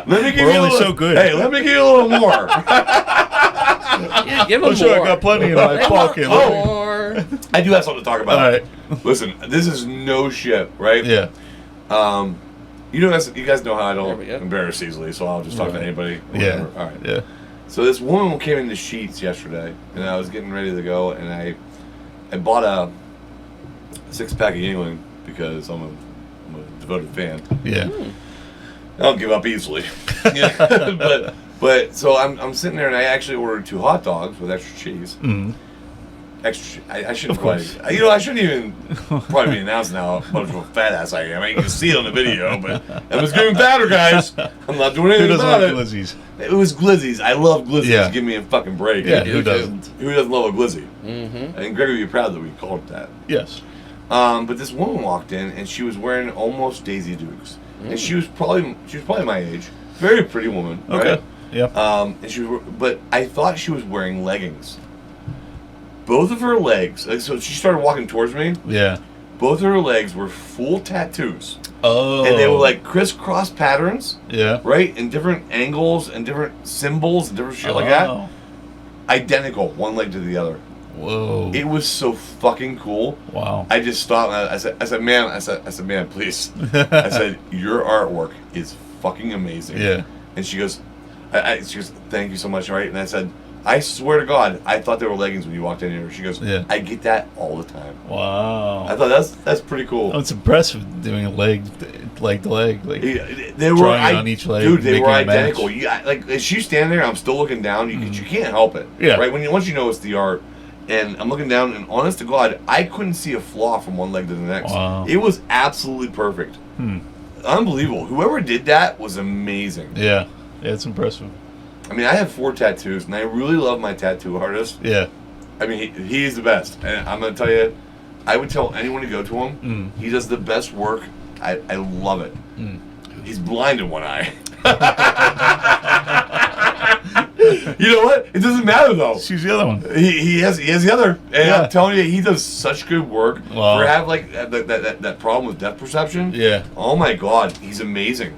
Speaker 3: me give
Speaker 1: We're
Speaker 3: you a
Speaker 1: only
Speaker 3: little,
Speaker 1: so good.
Speaker 3: Hey, let me give you a little more.
Speaker 2: Yeah, give him
Speaker 1: I'm sure
Speaker 2: more.
Speaker 1: I got plenty in my pocket.
Speaker 2: More.
Speaker 3: I do have something to talk about.
Speaker 1: All right.
Speaker 3: Listen, this is no shit, right?
Speaker 1: Yeah.
Speaker 3: You know, you guys know how I
Speaker 2: There
Speaker 3: don't
Speaker 2: we go.
Speaker 3: embarrass easily, so I'll just talk to
Speaker 1: Right.
Speaker 3: anybody.
Speaker 1: Yeah.
Speaker 3: Whatever. All right.
Speaker 1: Yeah.
Speaker 3: So this woman came in the sheets yesterday, and I was getting ready to go, and I bought a 6-pack of Yingling because I'm a devoted fan.
Speaker 1: Yeah.
Speaker 3: I don't give up easily. but so I'm sitting there, and I actually ordered 2 hot dogs with extra cheese.
Speaker 1: Mm.
Speaker 3: Extra. I shouldn't
Speaker 1: Of course.
Speaker 3: probably. I shouldn't even probably be announcing how much of a fat ass I am. I can see it on the video, but I'm just getting fatter, guys. I'm not doing
Speaker 1: Who
Speaker 3: anything
Speaker 1: doesn't
Speaker 3: about
Speaker 1: like
Speaker 3: it.
Speaker 1: glizzies?
Speaker 3: It was glizzies. I love glizzies.
Speaker 1: Yeah.
Speaker 3: Give me a fucking break.
Speaker 1: Yeah,
Speaker 2: do
Speaker 1: who
Speaker 2: too.
Speaker 1: doesn't?
Speaker 3: Who doesn't love a glizzy?
Speaker 2: Mm-hmm.
Speaker 3: And Greg would be proud that we called it that.
Speaker 1: Yes.
Speaker 3: But this woman walked in, and she was wearing almost Daisy Dukes, and she was probably my age. Very pretty woman. Right?
Speaker 1: Okay. Yeah.
Speaker 3: And she was, but I thought she was wearing leggings. Both of her legs, like, so she started walking towards me.
Speaker 1: Yeah.
Speaker 3: Both of her legs were full tattoos,
Speaker 1: Oh.
Speaker 3: and they were like crisscross patterns,
Speaker 1: Yeah.
Speaker 3: right, in different angles and different symbols and different shit like that.
Speaker 1: Oh.
Speaker 3: Identical, one leg to the other.
Speaker 1: Whoa.
Speaker 3: It was so fucking cool.
Speaker 1: Wow.
Speaker 3: I just stopped. And I said, ma'am, please. I said, your artwork is fucking amazing.
Speaker 1: Yeah.
Speaker 3: And she goes, she goes, thank you so much, right? And I said, I swear to God, I thought they were leggings when you walked in here. She goes,
Speaker 1: Yeah.
Speaker 3: I get that all the time.
Speaker 1: Wow.
Speaker 3: I thought that's pretty cool.
Speaker 1: Oh, it's impressive doing a leg to leg. Like,
Speaker 3: They were
Speaker 1: drawing on each leg,
Speaker 3: dude. They
Speaker 1: making
Speaker 3: were
Speaker 1: a match.
Speaker 3: identical. Like as she's standing there, I'm still looking down. You can't help it.
Speaker 1: Yeah.
Speaker 3: Right. Once you know it's the art, and I'm looking down, and honest to God, I couldn't see a flaw from one leg to the next.
Speaker 1: Wow.
Speaker 3: It was absolutely perfect. Unbelievable. Whoever did that was amazing.
Speaker 1: yeah. Yeah, it's impressive.
Speaker 3: I mean, I have 4 tattoos, and I really love my tattoo artist.
Speaker 1: Yeah.
Speaker 3: I mean, he's the best. And I'm going to tell you, I would tell anyone to go to him. He does the best work. I love it. He's blind in one eye. You know what? It doesn't matter, though.
Speaker 1: She's the other one.
Speaker 3: He has the other. And
Speaker 1: Yeah.
Speaker 3: I'm telling you, he does such good work.
Speaker 1: Wow.
Speaker 3: For have like that problem with depth perception.
Speaker 1: Yeah.
Speaker 3: Oh my God, he's amazing.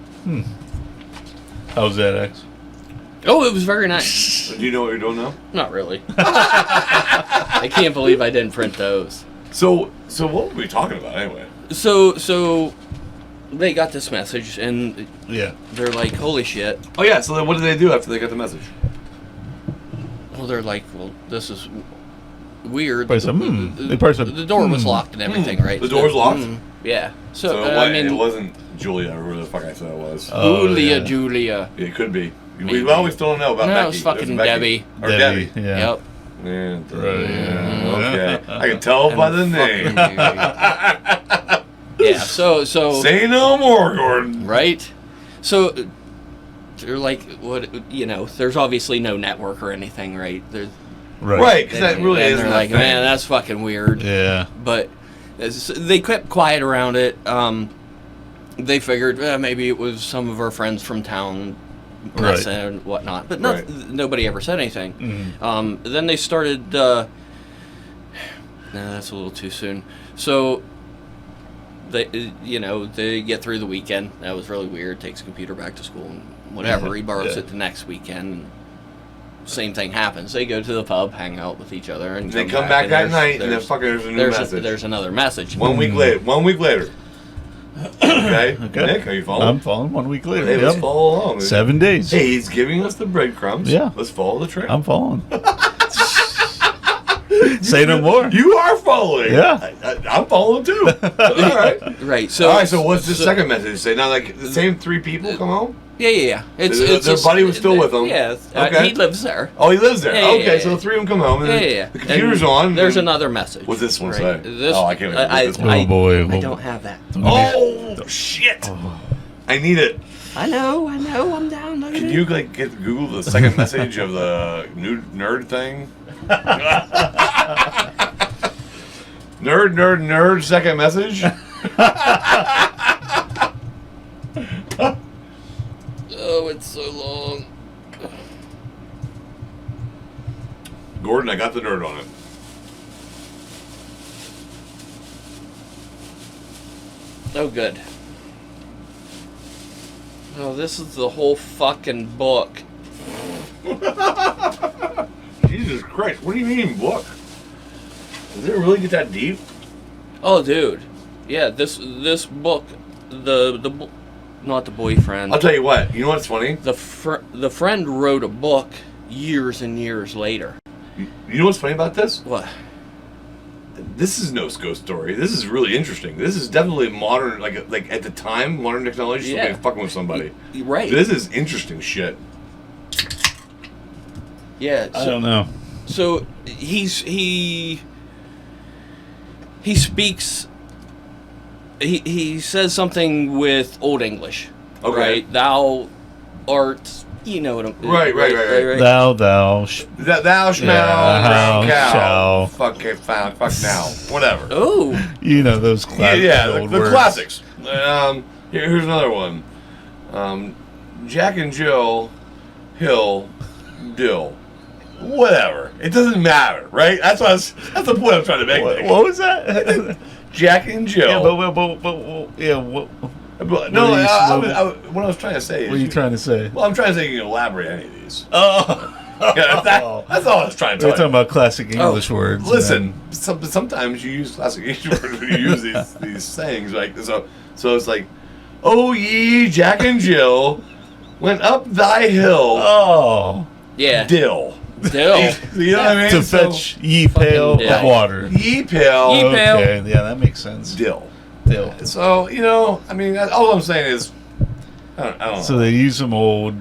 Speaker 1: How's that, X?
Speaker 2: Oh, it was very nice.
Speaker 3: Do you know what you're doing now?
Speaker 2: Not really. I can't believe I didn't print those.
Speaker 3: So what were we talking about anyway?
Speaker 2: So they got this message and
Speaker 1: Yeah.
Speaker 2: they're like, "Holy shit!"
Speaker 3: Oh yeah. So then what did they do after they got the message?
Speaker 2: Well, they're like, "Well, this is weird."
Speaker 1: Probably said, They probably said,
Speaker 2: The door was locked and everything, right?
Speaker 3: The door's locked?
Speaker 2: Yeah. So,
Speaker 3: So
Speaker 2: I mean,
Speaker 3: it wasn't Julia or whoever the fuck I said it was.
Speaker 1: Oh,
Speaker 2: Julia,
Speaker 1: yeah.
Speaker 2: Julia.
Speaker 3: It could be.
Speaker 2: Maybe.
Speaker 3: We always don't know about
Speaker 2: No,
Speaker 3: Becky.
Speaker 2: it was fucking
Speaker 3: Becky.
Speaker 2: Debbie.
Speaker 3: Or
Speaker 1: Debbie.
Speaker 3: Debbie.
Speaker 1: Yeah.
Speaker 2: Yep.
Speaker 3: Yeah.
Speaker 1: Right, yeah.
Speaker 3: Okay. I can tell by the name.
Speaker 2: Yeah. So.
Speaker 3: Say no more, Gordon.
Speaker 2: Right. So. They're like, what? There's obviously no network or anything, right? There's.
Speaker 3: Right, because that really
Speaker 2: and
Speaker 3: isn't.
Speaker 2: They're like,
Speaker 3: thing.
Speaker 2: man, that's fucking weird.
Speaker 1: Yeah.
Speaker 2: But they kept quiet around it. They figured maybe it was some of our friends from town,
Speaker 1: Right.
Speaker 2: and whatnot. But nobody ever said anything.
Speaker 1: Mm-hmm.
Speaker 2: Then they started. No, that's a little too soon. So. They get through the weekend. That was really weird. Takes a computer back to school and whatever. He borrows it the next weekend. And same thing happens. They go to the pub, hang out with each other, and
Speaker 3: they come back that night, and then fucking there's a new message.
Speaker 2: There's another message.
Speaker 3: 1 week later. 1 week later. Okay. Nick, are you following?
Speaker 1: I'm following 1 week later.
Speaker 3: Hey, let's follow along.
Speaker 1: 7 days.
Speaker 3: Hey, he's giving us the breadcrumbs.
Speaker 1: Yeah.
Speaker 3: Let's follow the trail.
Speaker 1: I'm following. Say no more.
Speaker 3: You are following.
Speaker 1: Yeah.
Speaker 3: I'm following too. All right.
Speaker 2: Right.
Speaker 3: All right. So what's the second message say? Now, like the same 3 people come home.
Speaker 2: Yeah.
Speaker 3: Their buddy was still with them.
Speaker 2: Yeah.
Speaker 3: Okay.
Speaker 2: He lives there.
Speaker 3: Oh, he lives there.
Speaker 2: Yeah,
Speaker 3: Okay,
Speaker 2: yeah,
Speaker 3: so the 3 of them come home. And
Speaker 2: Yeah.
Speaker 3: The computer's
Speaker 2: And
Speaker 3: on.
Speaker 2: There's another message.
Speaker 3: What's this one
Speaker 2: Right.
Speaker 3: say? I can't remember.
Speaker 2: I
Speaker 1: boy.
Speaker 2: I don't have that.
Speaker 3: Oh shit! I need it.
Speaker 2: I know. I'm down. Look
Speaker 3: Can
Speaker 2: at
Speaker 3: you like get Google the second message of the new nerd thing? Nerd, second message?
Speaker 2: Oh, it's so long.
Speaker 3: Gordon, I got the nerd on it.
Speaker 2: Oh, good. Oh, this is the whole fucking book.
Speaker 3: Jesus Christ, what do you mean book? Does it really get that deep?
Speaker 2: Oh, dude. Yeah, this book, not the boyfriend.
Speaker 3: I'll tell you what. You know what's funny?
Speaker 2: The friend wrote a book years and years later.
Speaker 3: You know what's funny about this?
Speaker 2: What?
Speaker 3: This is no ghost story. This is really interesting. This is definitely modern, like at the time, modern technology.
Speaker 2: Yeah.
Speaker 3: Somebody fucking with somebody.
Speaker 2: Right.
Speaker 3: This is interesting shit.
Speaker 2: Yeah.
Speaker 1: I don't know.
Speaker 2: So he speaks. He says something with Old English.
Speaker 3: Okay.
Speaker 2: Right. Thou art. You know what I'm.
Speaker 3: Right.
Speaker 1: Thou
Speaker 3: Thou shall,
Speaker 1: thou
Speaker 3: cow.
Speaker 1: shall.
Speaker 3: Fuck it, fuck now. Whatever.
Speaker 2: Oh.
Speaker 1: You know those classic
Speaker 3: The
Speaker 1: words.
Speaker 3: classics. Here's another one. Jack and Jill, Hill, Dill. Whatever. It doesn't matter, right? That's the point I'm trying to make.
Speaker 1: What was that?
Speaker 3: Jack and Jill.
Speaker 1: Yeah, but yeah. What
Speaker 3: what I was trying to say is.
Speaker 1: are you trying to say?
Speaker 3: Well, I'm trying to say you can elaborate any of these.
Speaker 1: Oh.
Speaker 3: Yeah, that's all I was trying to
Speaker 1: We're
Speaker 3: tell
Speaker 1: talking about classic English words.
Speaker 3: Listen, sometimes you use classic English words when you use these sayings, like so it's like, oh ye Jack and Jill went up thy hill,
Speaker 1: Oh.
Speaker 2: Yeah.
Speaker 3: Dill.
Speaker 2: Dill.
Speaker 3: You know what I mean?
Speaker 1: To fetch ye pail
Speaker 2: Dill.
Speaker 1: of water.
Speaker 3: Ye pail,
Speaker 2: Ye pail.
Speaker 1: Okay, yeah, that makes sense.
Speaker 3: Dill.
Speaker 1: Dill.
Speaker 3: So I mean, all I'm saying is, I don't know.
Speaker 1: So they use some old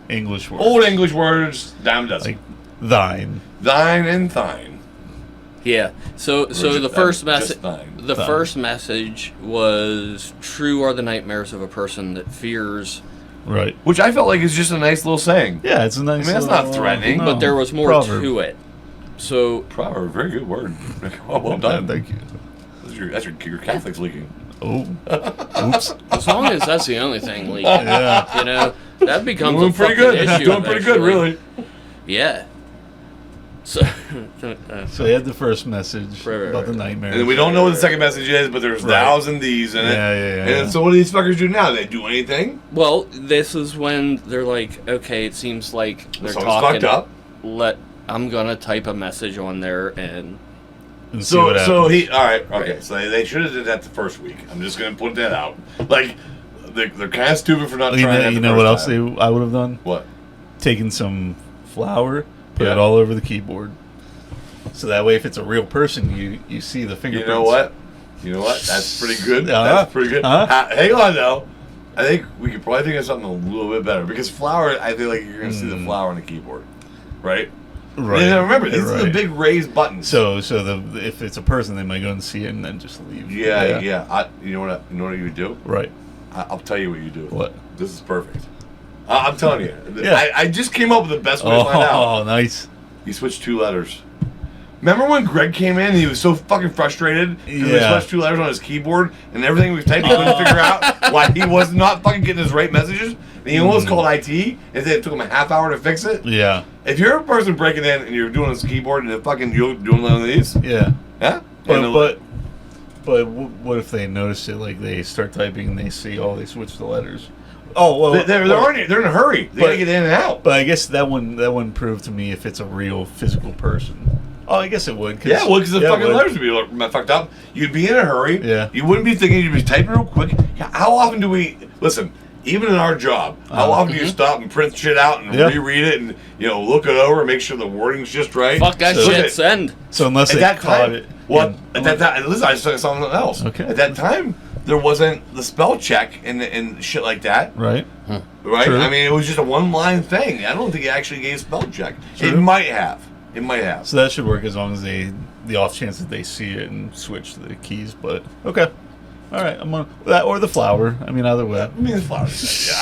Speaker 1: English words.
Speaker 3: Old English words, dime a dozen.
Speaker 1: Like thine.
Speaker 3: Thine and thine.
Speaker 2: Yeah. So the first message.
Speaker 3: Thine.
Speaker 2: The
Speaker 1: Thine.
Speaker 2: first message was, "True are the nightmares of a person that fears."
Speaker 1: Right.
Speaker 3: Which I felt like is just a nice little saying.
Speaker 1: Yeah, it's a nice.
Speaker 3: I mean, that's not threatening,
Speaker 1: no,
Speaker 2: But there was more
Speaker 1: proverb.
Speaker 2: to it. So
Speaker 3: Proverb, very good word. Well done.
Speaker 1: Thank you.
Speaker 3: That's your Catholic's leaking.
Speaker 1: Oh. Oops.
Speaker 2: as long as that's the only thing leaking,
Speaker 1: Yeah.
Speaker 2: that becomes
Speaker 3: Doing
Speaker 2: a
Speaker 3: pretty
Speaker 2: fucking
Speaker 3: good.
Speaker 2: issue.
Speaker 3: Doing pretty good,
Speaker 2: eventually.
Speaker 3: really.
Speaker 2: Yeah. So.
Speaker 1: So they had the first message
Speaker 2: Right.
Speaker 1: about the nightmares.
Speaker 3: And we don't know what the second message is, but there's
Speaker 1: Right.
Speaker 3: thous and these in it.
Speaker 1: Yeah.
Speaker 3: And so what do these fuckers do now? They do anything?
Speaker 2: Well, this is when they're like, okay, it seems like they're
Speaker 3: Someone's
Speaker 2: talking.
Speaker 3: fucked up.
Speaker 2: I'm gonna type a messess on there and.
Speaker 1: And see what
Speaker 3: So
Speaker 1: happens.
Speaker 3: all right, okay.
Speaker 2: Right.
Speaker 3: So they should have did that the first week. I'm just gonna put that out. Like they're kind of stupid for not trying that.
Speaker 1: You
Speaker 3: the
Speaker 1: know what
Speaker 3: first
Speaker 1: else
Speaker 3: time.
Speaker 1: I would have done?
Speaker 3: What?
Speaker 1: Taken some flour, put
Speaker 3: Yeah.
Speaker 1: it all over the keyboard. So that way, if it's a real person, you see the fingerprints.
Speaker 3: You know what? That's pretty good.
Speaker 1: Uh-huh.
Speaker 3: That's pretty good.
Speaker 1: Uh-huh.
Speaker 3: Hang on though. I think we could probably think of something a little bit better because flour. I feel like you're gonna see the flour on the keyboard, right?
Speaker 1: Right.
Speaker 3: And remember, these are the
Speaker 1: Right.
Speaker 3: big raised buttons.
Speaker 1: So if it's a person, they might go and see it and then just leave.
Speaker 3: Yeah. You know what you would do?
Speaker 1: Right.
Speaker 3: I'll tell you what you do.
Speaker 1: What?
Speaker 3: This is perfect. I'm telling you.
Speaker 1: Yeah.
Speaker 3: I just came up with the best way to find out.
Speaker 1: Oh, nice.
Speaker 3: You switch 2 letters. Remember when Greg came in and he was so fucking frustrated because he
Speaker 1: Yeah.
Speaker 3: switched 2 letters on his keyboard and everything we typed he couldn't figure out why he was not fucking getting his right messages? And he almost called IT and said it took him a half hour to fix it.
Speaker 1: Yeah.
Speaker 3: If you're a person breaking in and you're doing this keyboard and fucking you're doing one of these,
Speaker 1: Yeah.
Speaker 3: yeah?
Speaker 1: But what if they notice it? Like they start typing and they see, they switch the letters. Oh well,
Speaker 3: they're in a hurry. They gotta get in and out.
Speaker 1: But I guess that one proved to me if it's a real physical person. Oh, I guess it would.
Speaker 3: Yeah, well, because the fucking letters would be fucked up. You'd be in a hurry.
Speaker 1: Yeah.
Speaker 3: You wouldn't be thinking. You'd be typing real quick. How often do we listen? Even in our job, how often do you stop and print shit out and reread it and look it over and make sure the wording's just right?
Speaker 2: Fuck that shit. Send.
Speaker 1: So unless
Speaker 3: at
Speaker 1: they
Speaker 3: that
Speaker 1: caught
Speaker 3: time,
Speaker 1: it.
Speaker 3: well, at that time, listen, I just said something else.
Speaker 1: Okay.
Speaker 3: At that time, there wasn't the spell check and shit like that.
Speaker 1: Right.
Speaker 3: Right.
Speaker 1: True.
Speaker 3: I mean, it was just a one-line thing. I don't think it actually gave spell check.
Speaker 1: True.
Speaker 3: It might have. It might have.
Speaker 1: So that should work as long as the off chance that they see it and switch the keys. But okay, all right, I'm on that or the flower. I mean, either way.
Speaker 3: I mean, the flower.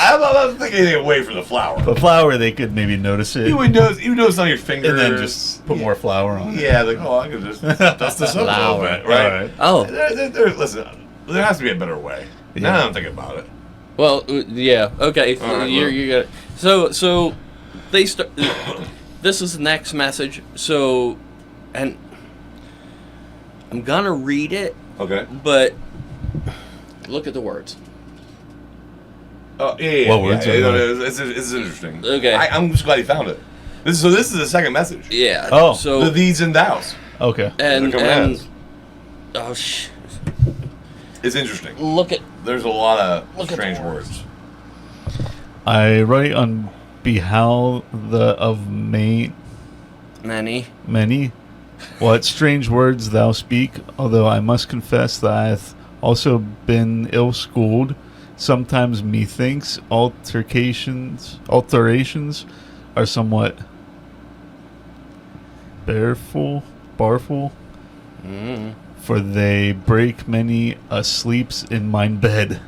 Speaker 3: I'm not taking anything away from the flower.
Speaker 1: But flower, they could maybe notice it
Speaker 3: You would notice on your fingers.
Speaker 1: and then just put more flour on it.
Speaker 3: Yeah, like, I could just dust this up a little bit, right?
Speaker 1: All right.
Speaker 2: Oh.
Speaker 3: Listen, there has to be a better way. Now that I'm thinking about it.
Speaker 2: Well, yeah. Okay.
Speaker 3: All right,
Speaker 2: you got it. So they start. This is the next message. So, and I'm gonna read it,
Speaker 3: Okay.
Speaker 2: but look at the words.
Speaker 3: Oh, yeah.
Speaker 1: What words are
Speaker 3: It's interesting.
Speaker 2: Okay.
Speaker 3: I'm just glad he found it. This is the second message.
Speaker 2: Yeah.
Speaker 1: Oh.
Speaker 2: So
Speaker 3: The these and thous.
Speaker 1: Okay.
Speaker 2: and
Speaker 3: They're commands. It's interesting.
Speaker 2: Look at
Speaker 3: There's a lot of
Speaker 2: Look at
Speaker 3: strange
Speaker 2: the
Speaker 3: words.
Speaker 1: I write on behalf of
Speaker 2: many.
Speaker 1: many. What strange words thou speak, although I must confess that I have also been ill-schooled. Sometimes methinks alterations are somewhat barful, for they break many a sleeps in mine bed.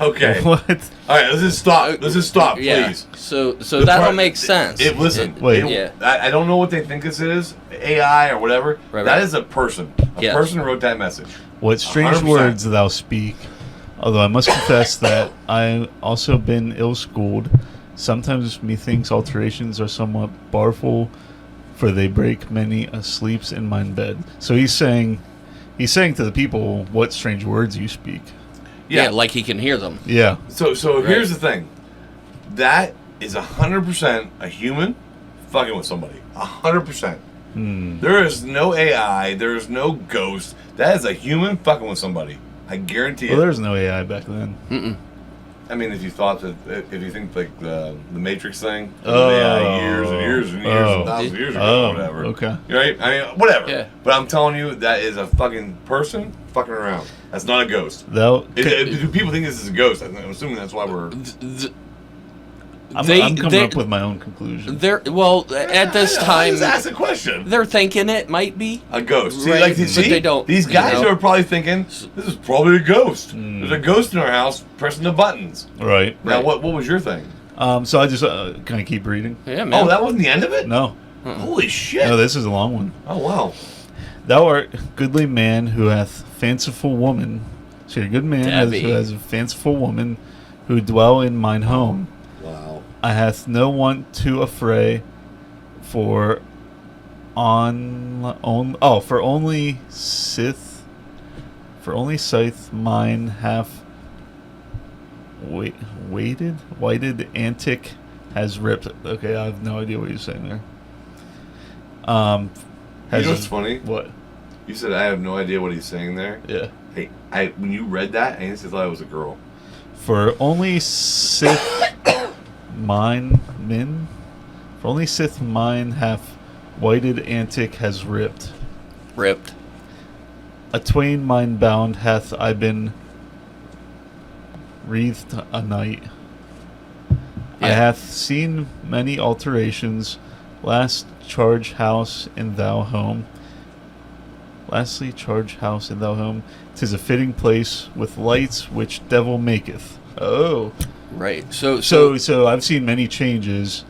Speaker 3: Okay.
Speaker 1: What?
Speaker 3: All right, let's just stop. Let's just stop,
Speaker 2: Yeah.
Speaker 3: please.
Speaker 2: So
Speaker 3: The
Speaker 2: that'll
Speaker 3: part-
Speaker 2: make sense.
Speaker 3: Listen,
Speaker 1: Wait.
Speaker 2: Yeah.
Speaker 3: I don't know what they think this is, AI or whatever.
Speaker 2: Right,
Speaker 3: That
Speaker 2: right.
Speaker 3: is a person. A
Speaker 2: Yes.
Speaker 3: person wrote that message.
Speaker 1: What strange
Speaker 3: 100%.
Speaker 1: words thou speak, although I must confess that I also been ill-schooled. Sometimes methinks alterations are somewhat barful, for they break many a sleeps in mine bed. So he's saying to the people, what strange words you speak.
Speaker 2: yeah, like he can hear them.
Speaker 1: Yeah.
Speaker 3: So
Speaker 2: Right.
Speaker 3: here's the thing. That is 100% a human fucking with somebody. 100%. There is no AI. There is no ghost. That is a human fucking with somebody. I guarantee
Speaker 1: Well,
Speaker 3: it.
Speaker 1: there's no AI back then.
Speaker 3: I mean, if you thought that, if you think like the Matrix thing,
Speaker 1: Oh.
Speaker 3: AI years and years and years and thousands of years ago,
Speaker 1: Oh,
Speaker 3: whatever.
Speaker 1: okay.
Speaker 3: Right? I mean, whatever.
Speaker 2: Yeah.
Speaker 3: But I'm telling you, that is a fucking person fucking around. That's not a ghost.
Speaker 1: Thou,
Speaker 3: Do people think this is a ghost? I'm assuming that's why we're.
Speaker 1: I'm coming
Speaker 2: they-
Speaker 1: up with my own conclusion.
Speaker 2: They're at this
Speaker 3: I
Speaker 2: time
Speaker 3: just asked a question.
Speaker 2: they're thinking it might be.
Speaker 3: A ghost. See,
Speaker 2: Right,
Speaker 3: like,
Speaker 2: but
Speaker 3: see,
Speaker 2: they don't,
Speaker 3: these
Speaker 2: you
Speaker 3: guys
Speaker 2: know.
Speaker 3: are probably thinking, this is probably a ghost. There's a ghost in our house pressing the buttons.
Speaker 1: Right.
Speaker 3: Now,
Speaker 2: Right.
Speaker 3: what was your thing?
Speaker 1: So I just can I keep reading?
Speaker 2: Yeah, man.
Speaker 3: Oh, that wasn't the end of it?
Speaker 1: No.
Speaker 3: Holy shit.
Speaker 1: No, this is a long one.
Speaker 3: Oh, wow.
Speaker 1: Thou art goodly man who hath fanciful woman. So you're a good man
Speaker 2: Debbie.
Speaker 1: who has a fanciful woman who dwell in mine home.
Speaker 3: Wow.
Speaker 1: I hath no want to affray, for only sith mine hath whited antic has ripped. Okay, I have no idea what you're saying there.
Speaker 3: You know what's funny?
Speaker 1: What?
Speaker 3: You said I have no idea what he's saying there.
Speaker 1: Yeah.
Speaker 3: Hey, when you read that, I instantly thought it was a girl.
Speaker 1: For only sith mine hath whited antic has ripped.
Speaker 2: Ripped.
Speaker 1: A twain mine bound hath I been wreathed a night. I
Speaker 2: Yeah.
Speaker 1: hath seen many alterations. Last charge house in thou home. Lastly, charge house in thou home. 'Tis a fitting place with lights which devil maketh. Oh.
Speaker 2: Right. So
Speaker 1: So I've seen many changes.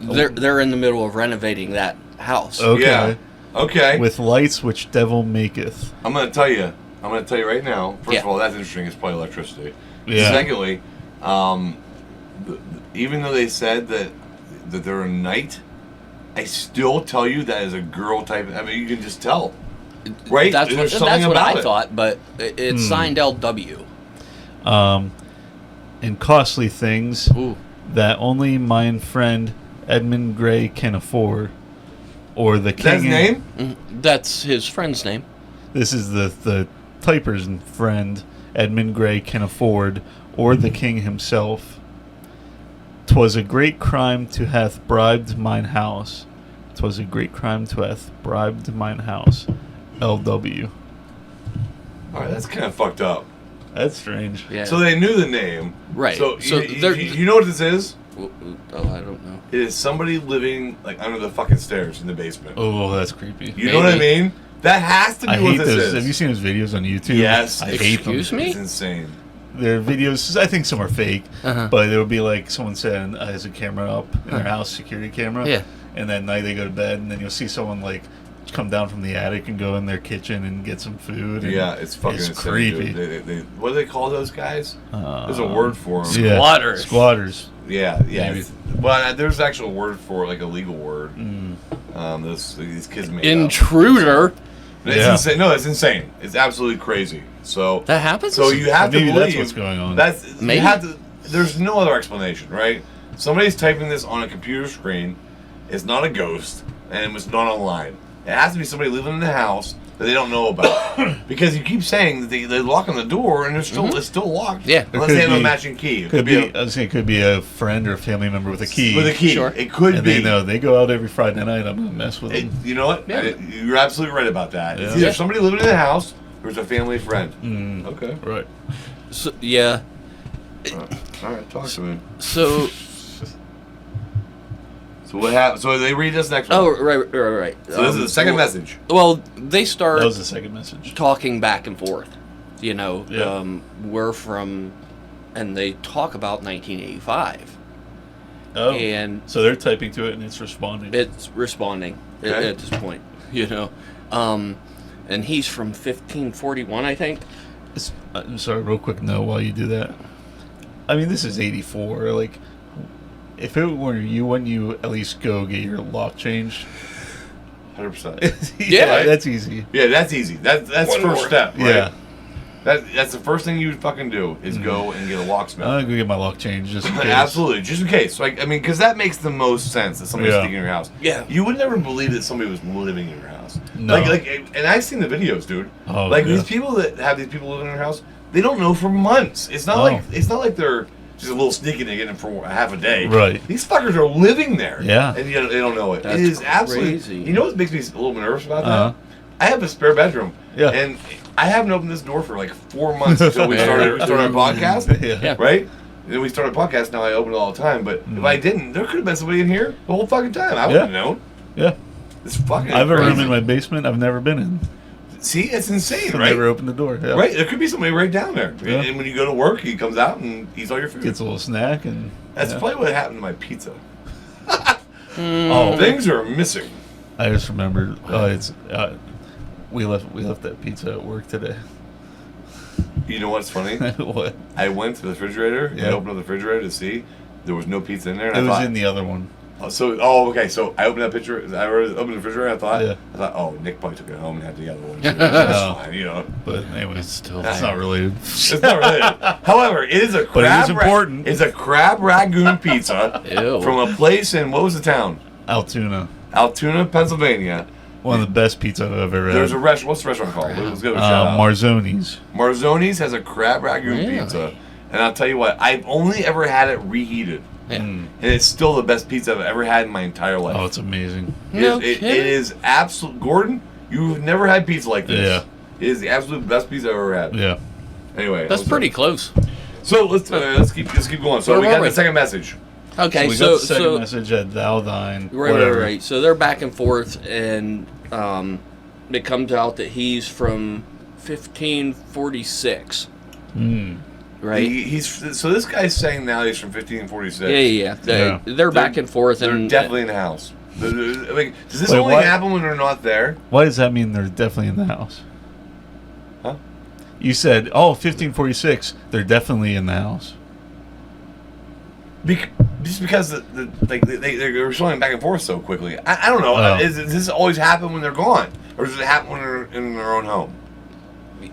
Speaker 2: they're in the middle of renovating that house.
Speaker 1: Okay.
Speaker 3: Yeah. Okay.
Speaker 1: With lights which devil maketh.
Speaker 3: I'm gonna tell you right now. First
Speaker 2: Yeah.
Speaker 3: of all, that's interesting. It's probably electricity.
Speaker 1: Yeah.
Speaker 3: Secondly, even though they said that they're a knight, I still tell you that is a girl type. I mean, you can just tell, right?
Speaker 2: That's
Speaker 3: There's
Speaker 2: what,
Speaker 3: something
Speaker 2: that's what
Speaker 3: about
Speaker 2: I
Speaker 3: it.
Speaker 2: thought, but it's signed LW.
Speaker 1: And costly things
Speaker 2: Ooh.
Speaker 1: that only mine friend Edmund Gray can afford. Or the
Speaker 3: Is that his
Speaker 1: king.
Speaker 3: name?
Speaker 2: That's his friend's name.
Speaker 1: This is the typer's friend Edmund Gray can afford, or the king himself. 'Twas a great crime to hath bribed mine house. 'Twas a great crime to hath bribed mine house. LW.
Speaker 3: All right, that's kind of fucked up.
Speaker 1: That's strange.
Speaker 2: Yeah.
Speaker 3: So they knew the name,
Speaker 2: Right.
Speaker 3: So,
Speaker 2: So they're-
Speaker 3: you know what this is?
Speaker 2: Oh, I don't know.
Speaker 3: It is somebody living like under the fucking stairs in the basement.
Speaker 1: Oh, that's creepy.
Speaker 3: You know what I
Speaker 2: Maybe.
Speaker 3: mean? That has to be
Speaker 1: I
Speaker 3: what
Speaker 1: hate
Speaker 3: this
Speaker 1: those.
Speaker 3: is.
Speaker 1: Have you seen his videos on YouTube?
Speaker 3: Yes.
Speaker 1: I hate them.
Speaker 2: Excuse me?
Speaker 3: It's insane.
Speaker 1: Their videos, I think some are fake,
Speaker 2: Uh-huh.
Speaker 1: but there would be like someone saying has a camera up in their house, security camera.
Speaker 2: Yeah.
Speaker 1: And then night they go to bed, and then you'll see someone like come down from the attic and go in their kitchen and get some food. And
Speaker 3: Yeah, it's fucking insane,
Speaker 1: creepy.
Speaker 3: dude. What do they call those guys? There's a
Speaker 1: Uh,
Speaker 3: word for them.
Speaker 1: Yeah.
Speaker 2: Squatters.
Speaker 1: Squatters.
Speaker 3: Yeah.
Speaker 1: Maybe.
Speaker 3: Well, there's actual word for it, like a legal word. These kids made up.
Speaker 2: Intruder.
Speaker 3: It's
Speaker 1: Yeah.
Speaker 3: insane. No, it's insane. It's absolutely crazy. So
Speaker 2: That happens?
Speaker 3: So you have to
Speaker 1: Maybe
Speaker 3: believe
Speaker 1: that's what's going on.
Speaker 3: That's
Speaker 2: Maybe.
Speaker 3: You have to. There's no other explanation, right? Somebody's typing this on a computer screen. It's not a ghost, and it's not online. It has to be somebody living in the house that they don't know about, because you keep saying that they lock on the door and it's still locked.
Speaker 2: Yeah.
Speaker 3: unless
Speaker 1: could
Speaker 3: they have a
Speaker 1: be-
Speaker 3: matching key. It
Speaker 1: Could be.
Speaker 3: a,
Speaker 1: I was saying it could be a friend or a family member with a key.
Speaker 3: with a key.
Speaker 2: Sure.
Speaker 3: It could
Speaker 1: And
Speaker 3: be.
Speaker 1: they know they go out every Friday night. I'm gonna mess with them.
Speaker 3: You know what?
Speaker 2: Yeah.
Speaker 3: You're absolutely right about that. It's
Speaker 1: Yeah.
Speaker 3: either somebody living in the house or it's a family friend. Okay.
Speaker 1: Right.
Speaker 2: So, yeah.
Speaker 3: All right. Talk to me.
Speaker 2: So,
Speaker 3: So what happened? So they read this next one.
Speaker 2: oh, right.
Speaker 3: So this is the second message.
Speaker 2: Well, they start
Speaker 1: That was the second message.
Speaker 2: talking back and forth. You know,
Speaker 1: Yeah.
Speaker 2: we're from, and they talk about 1985.
Speaker 1: Oh.
Speaker 2: And
Speaker 1: So they're typing to it and it's responding.
Speaker 2: it's responding
Speaker 3: Okay.
Speaker 2: at this point, you know. And he's from 1541, I think.
Speaker 1: I'm sorry, real quick note while you do that. I mean, this is 84. Like, if it were you, wouldn't you at least go get your lock changed?
Speaker 3: 100%.
Speaker 2: Yeah.
Speaker 1: That's easy.
Speaker 3: Yeah, that's easy. That's
Speaker 2: One
Speaker 3: first
Speaker 2: more.
Speaker 3: step, right?
Speaker 1: Yeah.
Speaker 3: That's the first thing you would fucking do is go and get a locksmith.
Speaker 1: I'm gonna go get my lock changed just in case.
Speaker 3: Absolutely, just in case. Like, I mean, because that makes the most sense that somebody's
Speaker 1: Yeah.
Speaker 3: sticking in your house.
Speaker 2: Yeah.
Speaker 3: You would never believe that somebody was living in your house.
Speaker 1: No.
Speaker 3: And I've seen the videos, dude.
Speaker 1: Oh,
Speaker 3: like
Speaker 1: yeah.
Speaker 3: these people that have these people living in their house, they don't know for months. It's not
Speaker 1: Oh.
Speaker 3: like they're just a little sneaky and they get in for half a day.
Speaker 1: Right.
Speaker 3: These fuckers are living there.
Speaker 1: Yeah.
Speaker 3: And you know, they don't know it.
Speaker 2: That's
Speaker 3: it is absolutely.
Speaker 2: crazy.
Speaker 3: You know what makes me a little nervous about
Speaker 1: Uh-huh.
Speaker 3: that? I have a spare bedroom.
Speaker 1: Yeah.
Speaker 3: And I haven't opened this door for like 4 months until we started our podcast.
Speaker 1: Yeah.
Speaker 3: Right? And then we started a podcast. Now I open it all the time. But if I didn't, there could have been somebody in here the whole fucking time. I wouldn't have known.
Speaker 1: Yeah.
Speaker 3: It's fucking.
Speaker 1: I have a room
Speaker 3: crazy.
Speaker 1: in my basement I've never been in.
Speaker 3: See, it's insane,
Speaker 1: I've
Speaker 3: right?
Speaker 1: never opened the door. Yeah.
Speaker 3: Right? There could be somebody right down there.
Speaker 1: Yeah.
Speaker 3: And when you go to work, he comes out and eats all your food.
Speaker 1: Gets a little snack and.
Speaker 3: That's
Speaker 1: yeah.
Speaker 3: probably what happened to my pizza.
Speaker 1: Oh,
Speaker 3: Things are missing.
Speaker 1: I just remembered. We left that pizza at work today.
Speaker 3: You know what's funny?
Speaker 1: What?
Speaker 3: I went to the refrigerator. And I
Speaker 1: Yeah.
Speaker 3: opened up the refrigerator to see there was no pizza in there. And
Speaker 1: It
Speaker 3: I
Speaker 1: was
Speaker 3: thought,
Speaker 1: in the other one.
Speaker 3: okay. So I opened that picture. I opened the refrigerator.
Speaker 1: Yeah.
Speaker 3: I thought, oh, Nick probably took it home and had the other one.
Speaker 1: Oh.
Speaker 3: That's fine, you know.
Speaker 1: But anyway,
Speaker 2: still
Speaker 1: that's
Speaker 3: fine.
Speaker 1: not related.
Speaker 3: It's not related. However, it is a crab.
Speaker 1: But it is important.
Speaker 3: It's a crab ragoon pizza
Speaker 2: Ew.
Speaker 3: from a place in what was the town?
Speaker 1: Altoona.
Speaker 3: Altoona, Pennsylvania.
Speaker 1: One of the best pizza I've ever had.
Speaker 3: There's a restaurant. What's the restaurant called? Let's give it a shout out.
Speaker 1: Marzoni's.
Speaker 3: Marzoni's has a crab ragoon
Speaker 2: Really?
Speaker 3: pizza, and I'll tell you what, I've only ever had it reheated,
Speaker 2: Yeah.
Speaker 3: and it's still the best pizza I've ever had in my entire life.
Speaker 1: Oh, it's amazing.
Speaker 2: No
Speaker 3: it
Speaker 2: kidding.
Speaker 3: is absolute. Gordon, you've never had pizza like this.
Speaker 1: Yeah.
Speaker 3: It is the absolute best pizza I've ever had.
Speaker 1: Yeah.
Speaker 3: Anyway,
Speaker 2: That's pretty close.
Speaker 3: So let's keep going. So
Speaker 2: Where
Speaker 3: we
Speaker 2: were
Speaker 3: got
Speaker 2: we?
Speaker 3: the second message.
Speaker 2: Okay,
Speaker 1: we got the second message at thou thine.
Speaker 2: Right. So they're back and forth, and it comes out that he's from 1546. Right.
Speaker 3: So this guy's saying now he's from 1546.
Speaker 2: Yeah. They're back and forth,
Speaker 3: they're
Speaker 2: and
Speaker 3: definitely in the house. Like, does this only happen when they're not there?
Speaker 1: Why does that mean they're definitely in the house?
Speaker 3: Huh?
Speaker 1: You said, 1546, they're definitely in the house.
Speaker 3: Just because they're showing back and forth so quickly. I don't know. Does this always happen when they're gone? Or does it happen when they're in their own home?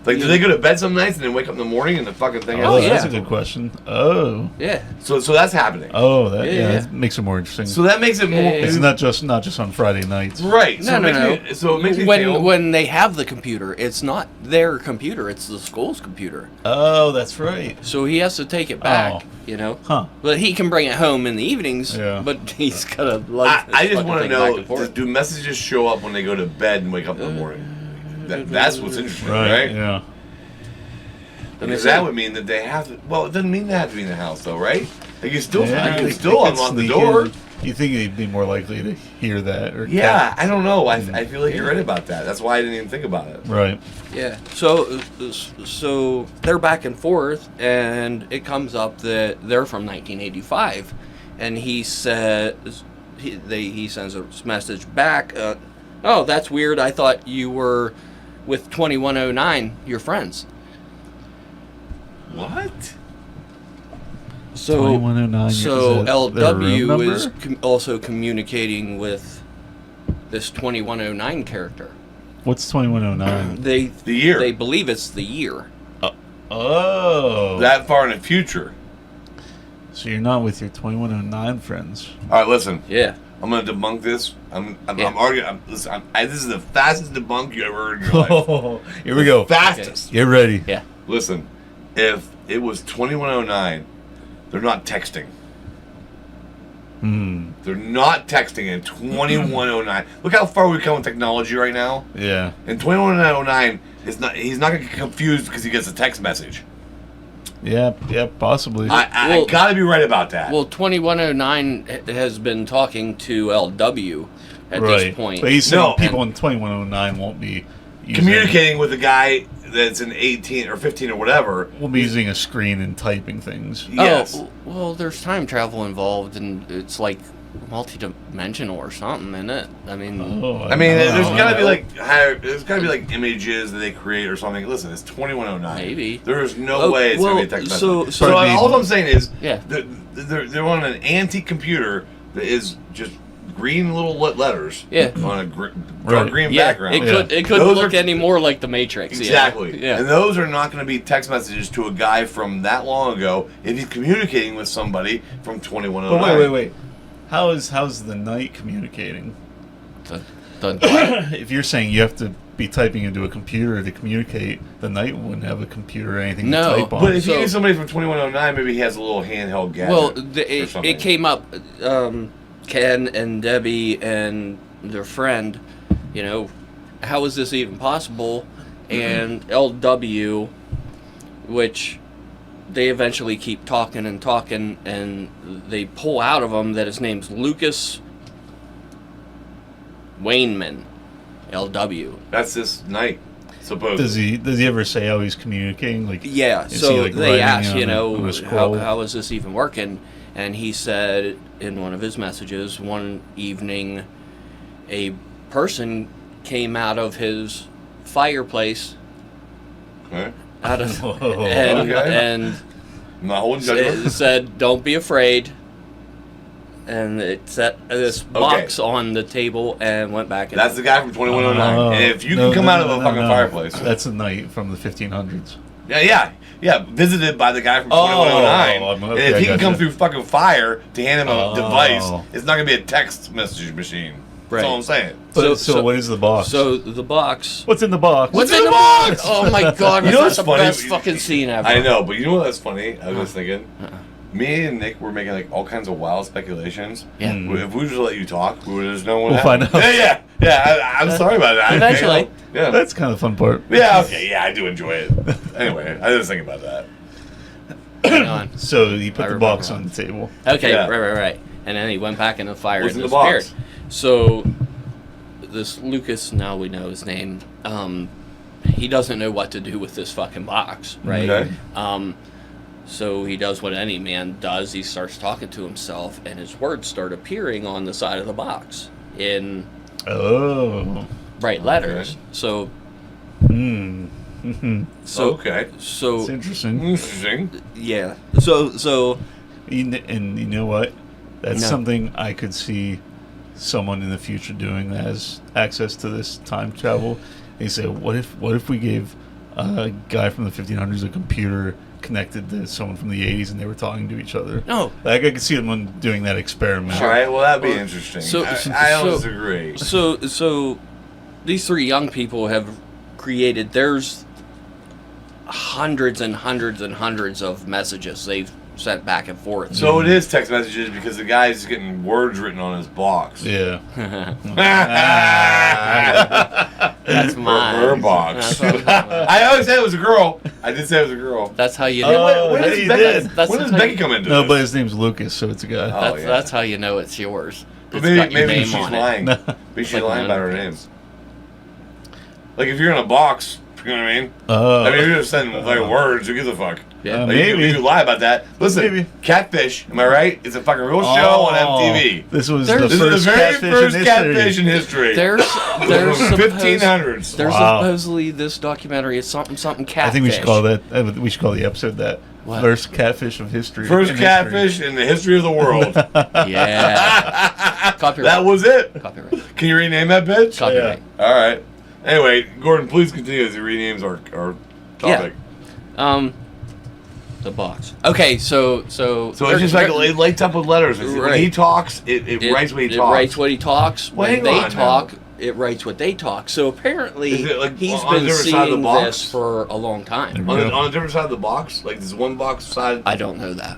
Speaker 3: Like, do they go to bed some nights and then wake up in the morning and the fucking thing is...
Speaker 1: That's a good question. Oh.
Speaker 2: Yeah.
Speaker 3: So that's happening.
Speaker 1: Oh, that makes it more interesting.
Speaker 3: So that makes it more...
Speaker 1: It's not just on Friday nights.
Speaker 3: Right.
Speaker 2: No.
Speaker 3: So it makes me feel...
Speaker 2: When they have the computer, it's not their computer, it's the school's computer.
Speaker 1: Oh, that's right.
Speaker 2: So he has to take it back,
Speaker 1: Huh.
Speaker 2: But he can bring it home in the evenings, but he's got to lug
Speaker 3: I just want to know, do messages show up when they go to bed and wake up in the morning? That's what's interesting, right?
Speaker 1: Yeah.
Speaker 3: Because that would mean that they have to... Well, it doesn't mean they have to be in the house, though, right? Like, you still unlock the door.
Speaker 1: You think they'd be more likely to hear that? Or
Speaker 3: I don't know. I feel like you're right about that. That's why I didn't even think about it.
Speaker 1: Right.
Speaker 2: Yeah. So they're back and forth, and it comes up that they're from 1985, and he says he sends a message back. Oh, that's weird. I thought you were with 2109, your friends.
Speaker 3: What?
Speaker 1: So 2109.
Speaker 2: So LW is also communicating with this 2109 character.
Speaker 1: What's 2109?
Speaker 3: The year.
Speaker 2: They believe it's the year.
Speaker 1: Oh.
Speaker 3: That far in the future.
Speaker 1: So you're not with your 2109 friends.
Speaker 3: All right, listen.
Speaker 2: Yeah.
Speaker 3: I'm going to debunk this. I'm arguing. This is the fastest debunk you ever heard in your life.
Speaker 1: Oh, here we go.
Speaker 3: Fastest.
Speaker 1: Okay. Get ready.
Speaker 2: Yeah.
Speaker 3: Listen, if it was 2109, they're not texting. They're not texting in 2109. Look how far we've come with technology right now.
Speaker 1: Yeah.
Speaker 3: In 2109, he's not going to get confused because he gets a text message.
Speaker 1: Yeah, possibly.
Speaker 3: I got to be right about that.
Speaker 2: Well, 2109 has been talking to LW at this point.
Speaker 1: But he's saying people in 2109 won't be
Speaker 3: communicating with a guy that's in 18 or 15 or whatever.
Speaker 1: We'll be using a screen and typing things.
Speaker 3: Yes.
Speaker 2: Oh, well, there's time travel involved, and it's like multi-dimensional or something, isn't it? I mean,
Speaker 3: there's gotta be like images that they create or something. Listen, it's 2109.
Speaker 2: Maybe
Speaker 3: there's no way it's gonna be a text message. So
Speaker 2: I
Speaker 3: all I'm saying is,
Speaker 2: yeah,
Speaker 3: they're on an antique computer that is just green little letters.
Speaker 2: Yeah.
Speaker 3: On a green background.
Speaker 2: It couldn't look any more like the Matrix.
Speaker 3: Exactly.
Speaker 2: Yeah.
Speaker 3: And those are not going to be text messages to a guy from that long ago if he's communicating with somebody from 2109.
Speaker 1: But wait. How's the night communicating? If you're saying you have to be typing into a computer to communicate, the night wouldn't have a computer or anything to type on.
Speaker 3: But if you get somebody from 2109, maybe he has a little handheld gadget.
Speaker 2: Well, it came up, Ken and Debbie and their friend, how is this even possible? And LW, which they eventually keep talking, and they pull out of him that his name's Lucas Wainman, LW.
Speaker 3: That's this night, supposedly.
Speaker 1: Does he ever say how he's communicating? Like,
Speaker 2: yeah. So they asked, how is this even working? And he said in one of his messages, one evening, a person came out of his fireplace.
Speaker 3: Okay.
Speaker 2: And
Speaker 3: not holding judgment.
Speaker 2: It said, "Don't be afraid." And it set this box on the table and went back.
Speaker 3: That's the guy from 2109. And if you can come out of a fucking fireplace,
Speaker 1: that's a night from the 1500s.
Speaker 3: Yeah. Visited by the guy from 2109. And if he can come through fucking fire to hand him a device, it's not gonna be a text message machine.
Speaker 2: Right.
Speaker 3: That's all I'm saying.
Speaker 1: So what is the box?
Speaker 2: So the box.
Speaker 1: What's in the box?
Speaker 3: What's in the box?
Speaker 2: Oh my god! That's the best fucking scene ever.
Speaker 3: I know, but you know what's funny? I was thinking. Me and Nick were making like all kinds of wild speculations.
Speaker 2: Yeah.
Speaker 3: If we just let you talk, we would just know what
Speaker 1: we'll
Speaker 3: happened.
Speaker 1: Find out.
Speaker 3: Yeah. I'm sorry about that.
Speaker 2: Eventually.
Speaker 3: Yeah.
Speaker 1: That's kind of the fun part.
Speaker 3: Yeah. Okay. Yeah, I do enjoy it. Anyway, I was thinking about that.
Speaker 2: Hang on.
Speaker 1: So he put
Speaker 2: I
Speaker 1: the
Speaker 2: remember
Speaker 1: box
Speaker 2: that.
Speaker 1: on the table.
Speaker 2: Okay,
Speaker 3: Yeah.
Speaker 2: right. And then he went back in the fire
Speaker 3: What's
Speaker 2: and
Speaker 3: in the
Speaker 2: disappeared.
Speaker 3: box?
Speaker 2: So this Lucas, now we know his name. He doesn't know what to do with this fucking box, right?
Speaker 3: Okay.
Speaker 2: So he does what any man does. He starts talking to himself, and his words start appearing on the side of the box in
Speaker 1: Oh.
Speaker 2: bright letters.
Speaker 3: Okay.
Speaker 2: So,
Speaker 1: Mm-hmm.
Speaker 3: Okay.
Speaker 2: so
Speaker 1: It's interesting.
Speaker 3: Interesting.
Speaker 2: yeah. So
Speaker 1: And you know what? That's
Speaker 2: No.
Speaker 1: something I could see someone in the future doing that has access to this time travel. They say, what if we gave a guy from the 1500s a computer connected to someone from the 80s and they were talking to each other?
Speaker 2: no.
Speaker 1: Like I could see them doing that experiment.
Speaker 3: All right. Well, that'd be
Speaker 2: Well,
Speaker 3: interesting.
Speaker 2: so-
Speaker 3: I don't
Speaker 2: so-
Speaker 3: disagree.
Speaker 2: So these three young people have created. There's hundreds and hundreds and hundreds of messages they've sent back and forth.
Speaker 3: So it is text messages because the guy's getting words written on his box.
Speaker 1: Yeah.
Speaker 2: That's mine.
Speaker 3: Her box.
Speaker 2: That's what-
Speaker 3: I always said it was a girl. I did say it was a girl.
Speaker 2: That's how you
Speaker 1: Oh,
Speaker 2: know.
Speaker 3: when
Speaker 1: yeah,
Speaker 3: does
Speaker 1: you
Speaker 3: Becky,
Speaker 1: did.
Speaker 2: That's
Speaker 3: when does
Speaker 2: the
Speaker 3: Becky
Speaker 2: thing.
Speaker 3: come into
Speaker 1: No,
Speaker 3: this?
Speaker 1: but his name's Lucas, so it's a guy.
Speaker 3: Oh, yeah.
Speaker 2: That's how you know it's yours.
Speaker 3: But
Speaker 2: It's
Speaker 3: maybe
Speaker 2: got your
Speaker 3: maybe
Speaker 2: name
Speaker 3: she's
Speaker 2: on it.
Speaker 3: lying.
Speaker 1: No.
Speaker 3: Maybe she's
Speaker 2: Like
Speaker 3: lying about her
Speaker 2: mine.
Speaker 3: name. Like if you're in a box, you know what I mean?
Speaker 1: Oh.
Speaker 3: I mean, if you're just sending like words, who gives a fuck?
Speaker 2: Yeah.
Speaker 3: Like,
Speaker 1: Maybe.
Speaker 3: you could lie about that. Listen,
Speaker 1: Maybe.
Speaker 3: Catfish, am I right? It's a fucking real show on MTV.
Speaker 1: This was
Speaker 2: There's-
Speaker 1: the
Speaker 3: This
Speaker 1: first
Speaker 3: is the very
Speaker 1: catfish
Speaker 3: first
Speaker 1: in
Speaker 3: catfish
Speaker 1: history.
Speaker 3: in history.
Speaker 2: There's
Speaker 3: From
Speaker 2: supposed-
Speaker 3: 1500s.
Speaker 2: There's
Speaker 1: Wow.
Speaker 2: supposedly this documentary is something catfish.
Speaker 1: I think we should call that. We should call the episode that.
Speaker 2: What?
Speaker 1: First catfish of history.
Speaker 3: First
Speaker 1: in
Speaker 3: catfish in the history of the world.
Speaker 2: Yeah. Copyright.
Speaker 3: That was it.
Speaker 2: Copyright.
Speaker 3: Can you rename that bitch?
Speaker 2: Copyright.
Speaker 3: All right. Anyway, Gordon, please continue as he renames our topic.
Speaker 2: The box. Okay, so
Speaker 3: So it's just like it lights up with letters. When
Speaker 2: Right.
Speaker 3: he talks, it writes what he
Speaker 2: it
Speaker 3: talks.
Speaker 2: writes what he talks.
Speaker 3: Well,
Speaker 2: When
Speaker 3: hang
Speaker 2: they
Speaker 3: on
Speaker 2: talk,
Speaker 3: now.
Speaker 2: it writes what they talk. So apparently,
Speaker 3: Is it like
Speaker 2: he's
Speaker 3: on the
Speaker 2: been
Speaker 3: different side of the
Speaker 2: seeing
Speaker 3: box?
Speaker 2: this for a long time.
Speaker 3: on, on a different side of the box? Like this one box side?
Speaker 2: I don't know that.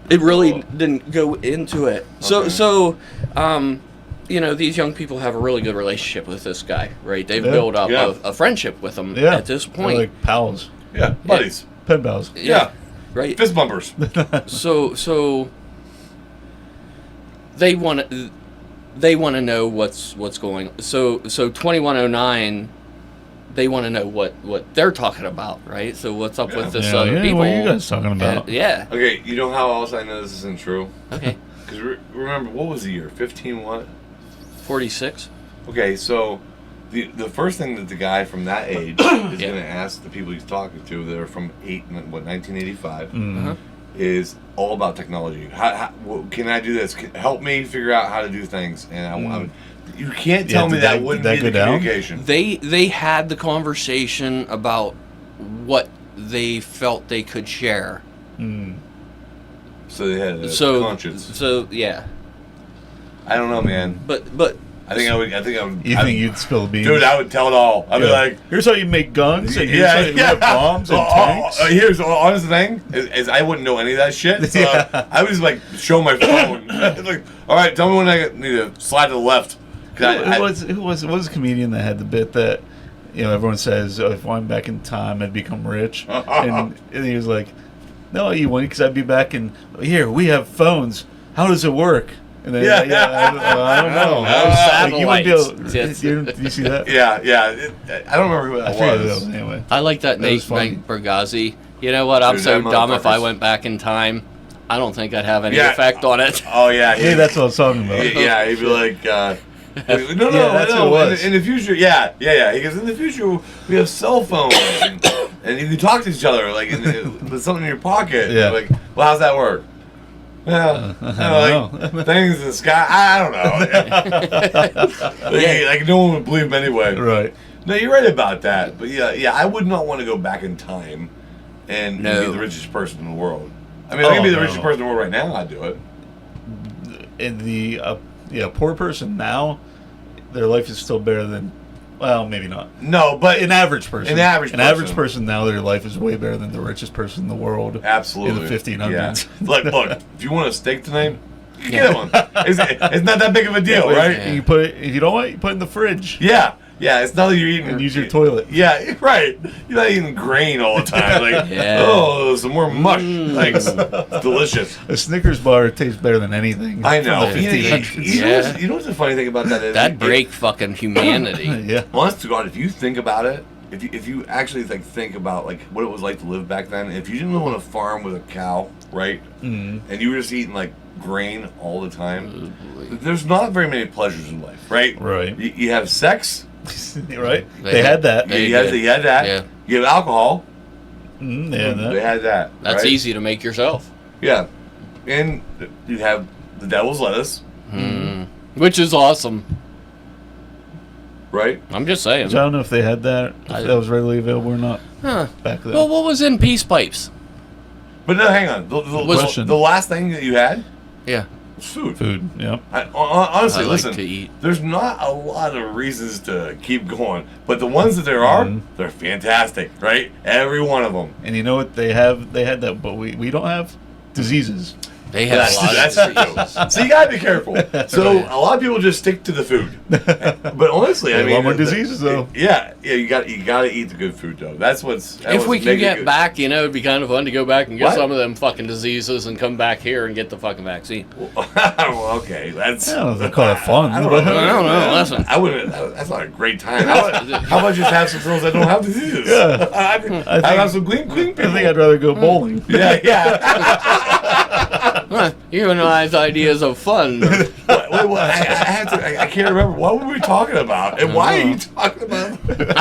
Speaker 2: It really
Speaker 3: Oh.
Speaker 2: didn't go into it.
Speaker 3: Okay.
Speaker 2: You know, these young people have a really good relationship with this guy, right? They've
Speaker 1: Yeah.
Speaker 2: built up
Speaker 3: Yeah.
Speaker 2: a friendship with him
Speaker 1: Yeah.
Speaker 2: at this
Speaker 1: They're
Speaker 2: point.
Speaker 1: like pals,
Speaker 3: Yeah, buddies.
Speaker 1: pen pals.
Speaker 3: Yeah.
Speaker 2: Right.
Speaker 3: Fist bumpers.
Speaker 2: So they want to know what's going. So 2109, they want to know what they're talking about, right? So what's up with this
Speaker 1: Yeah,
Speaker 2: other
Speaker 1: yeah,
Speaker 2: people?
Speaker 1: what are you guys talking about?
Speaker 2: Yeah.
Speaker 3: Okay, you know how else I know this isn't true?
Speaker 2: Okay.
Speaker 3: Because remember, what was the year? 15 what?
Speaker 2: 46.
Speaker 3: Okay, so the first thing that the guy from that age is
Speaker 2: Yeah.
Speaker 3: going to ask the people he's talking to that are from 1985
Speaker 2: Uh-huh.
Speaker 3: is all about technology. Can I do this? Help me figure out how to do things. And you can't tell
Speaker 1: Yeah,
Speaker 3: me
Speaker 1: did
Speaker 3: that
Speaker 1: that-
Speaker 3: wouldn't
Speaker 1: did
Speaker 3: be
Speaker 1: that
Speaker 3: the
Speaker 1: go down?
Speaker 3: communication.
Speaker 2: They had the conversation about what they felt they could share.
Speaker 3: So they had a
Speaker 2: So
Speaker 3: conscience.
Speaker 2: so yeah.
Speaker 3: I don't know, man.
Speaker 2: But
Speaker 3: I think I would.
Speaker 1: You think you'd spill the beans?
Speaker 3: Dude, I would tell it all. I'd be
Speaker 1: Yeah.
Speaker 3: like,
Speaker 1: here's how you make guns, and here's how you make bombs and tanks.
Speaker 3: Here's the honest thing is I wouldn't know any of that shit. So
Speaker 1: Yeah.
Speaker 3: I would just like show my phone. It's like, all right, tell me when I need to slide to the left. 'Cause
Speaker 1: Who was a comedian that had the bit that, you know, everyone says, oh, if I'm back in time, I'd become rich, and he was like, no, you wouldn't, because I'd be back in here. We have phones. How does it work? And then,
Speaker 3: Yeah.
Speaker 1: I don't know.
Speaker 2: Satellites.
Speaker 1: Like, you wouldn't be able.
Speaker 2: Yes.
Speaker 1: Do you see that?
Speaker 3: yeah. I don't remember who
Speaker 1: I
Speaker 3: that
Speaker 1: forget who
Speaker 3: was.
Speaker 1: that was. Anyway.
Speaker 2: I like that
Speaker 1: That was funny.
Speaker 2: Nate Bargazzi. You know what? I'm
Speaker 3: Dude,
Speaker 2: so
Speaker 3: that
Speaker 2: dumb. If I
Speaker 3: motherfucker's-
Speaker 2: went back in time, I don't think I'd have any
Speaker 3: Yeah.
Speaker 2: effect on it.
Speaker 3: Oh yeah,
Speaker 1: Hey, that's what I was talking about.
Speaker 3: yeah. He'd be like, no,
Speaker 1: Yeah, that's what it was.
Speaker 3: In the future, yeah. He goes, in the future we have cell phones and you can talk to each other like with something in your pocket.
Speaker 1: Yeah.
Speaker 3: Like, well, how's that work? Well,
Speaker 1: I don't know.
Speaker 3: things in the sky. I don't know. Like no one would believe him anyway.
Speaker 1: Right.
Speaker 3: No, you're right about that. But yeah, I would not want to go back in time and
Speaker 2: No.
Speaker 3: be the richest person in the world. I mean, if I could be the richest person in the world right now, I'd do it.
Speaker 1: And the poor person now, their life is still better than, well, maybe not.
Speaker 3: No, but
Speaker 1: An average person.
Speaker 3: An average person.
Speaker 1: person now, their life is way better than the richest person in the world.
Speaker 3: absolutely
Speaker 1: In the 1500s.
Speaker 3: Yeah. Look, if you want a steak tonight, you get one. It's not that big of a deal,
Speaker 1: Wait,
Speaker 3: right?
Speaker 2: Yeah.
Speaker 1: You put it, if you don't want it, you put it in the fridge.
Speaker 3: Yeah. Yeah, it's not like you're eating
Speaker 1: and use your toilet.
Speaker 3: Yeah, right. You're not eating grain all the time. Like,
Speaker 2: Yeah.
Speaker 3: oh, some more mush. Thanks. It's delicious.
Speaker 1: A Snickers bar tastes better than anything.
Speaker 3: I know.
Speaker 1: From the
Speaker 3: You know,
Speaker 1: 1500s.
Speaker 3: you know what's the funny thing about that is
Speaker 2: That'd break fucking humanity.
Speaker 1: Yeah.
Speaker 3: honest to God, if you think about it, if you actually like think about like what it was like to live back then, if you didn't live on a farm with a cow, right, and you were just eating like grain all the time, there's not very many pleasures in life, right?
Speaker 1: Right.
Speaker 3: You have sex,
Speaker 1: Right? They had that.
Speaker 2: They
Speaker 3: you had that.
Speaker 2: Yeah.
Speaker 3: You have alcohol.
Speaker 1: They had
Speaker 3: They
Speaker 1: that.
Speaker 3: had that.
Speaker 2: That's
Speaker 3: right?
Speaker 2: easy to make yourself.
Speaker 3: Yeah, and you have the devil's lettuce,
Speaker 2: Which is awesome.
Speaker 3: right?
Speaker 2: I'm just saying.
Speaker 1: Which I don't know if they had that, if that was readily available or not
Speaker 2: Huh.
Speaker 1: back then.
Speaker 2: Well, what was in peace pipes?
Speaker 3: But no, hang on.
Speaker 1: Question.
Speaker 3: The last thing that you had
Speaker 2: Yeah.
Speaker 3: was food.
Speaker 1: Food, yeah.
Speaker 3: Honestly,
Speaker 2: I like
Speaker 3: listen.
Speaker 2: to eat.
Speaker 3: There's not a lot of reasons to keep going, but the ones that there are, they're fantastic, right? Every one of them.
Speaker 1: And you know what they have? They had that, but we don't have diseases.
Speaker 2: They have a lot
Speaker 3: That's
Speaker 2: of
Speaker 3: true. So you gotta be careful. So a lot of people just stick to the food, but honestly, I
Speaker 1: A
Speaker 3: mean,
Speaker 1: lot more diseases, though.
Speaker 3: Yeah, you gotta eat the good food though. That's what's.
Speaker 2: If we can
Speaker 3: making it
Speaker 2: get
Speaker 3: good.
Speaker 2: back, you know, it'd be kind of fun to go back and get
Speaker 3: What?
Speaker 2: some of them fucking diseases and come back here and get the fucking vaccine.
Speaker 3: Well, okay, that's.
Speaker 1: I don't know if they call it fun.
Speaker 3: I don't
Speaker 1: but-
Speaker 3: know.
Speaker 2: I don't know, listen.
Speaker 3: I wouldn't. That's not a great time. How about just have some girls that don't have diseases?
Speaker 1: Yeah.
Speaker 3: I have some clean people.
Speaker 1: I think I'd rather go bowling.
Speaker 3: Yeah.
Speaker 2: Huh, you and I's ideas of fun.
Speaker 3: I can't remember. What were we talking about? And why are you talking about?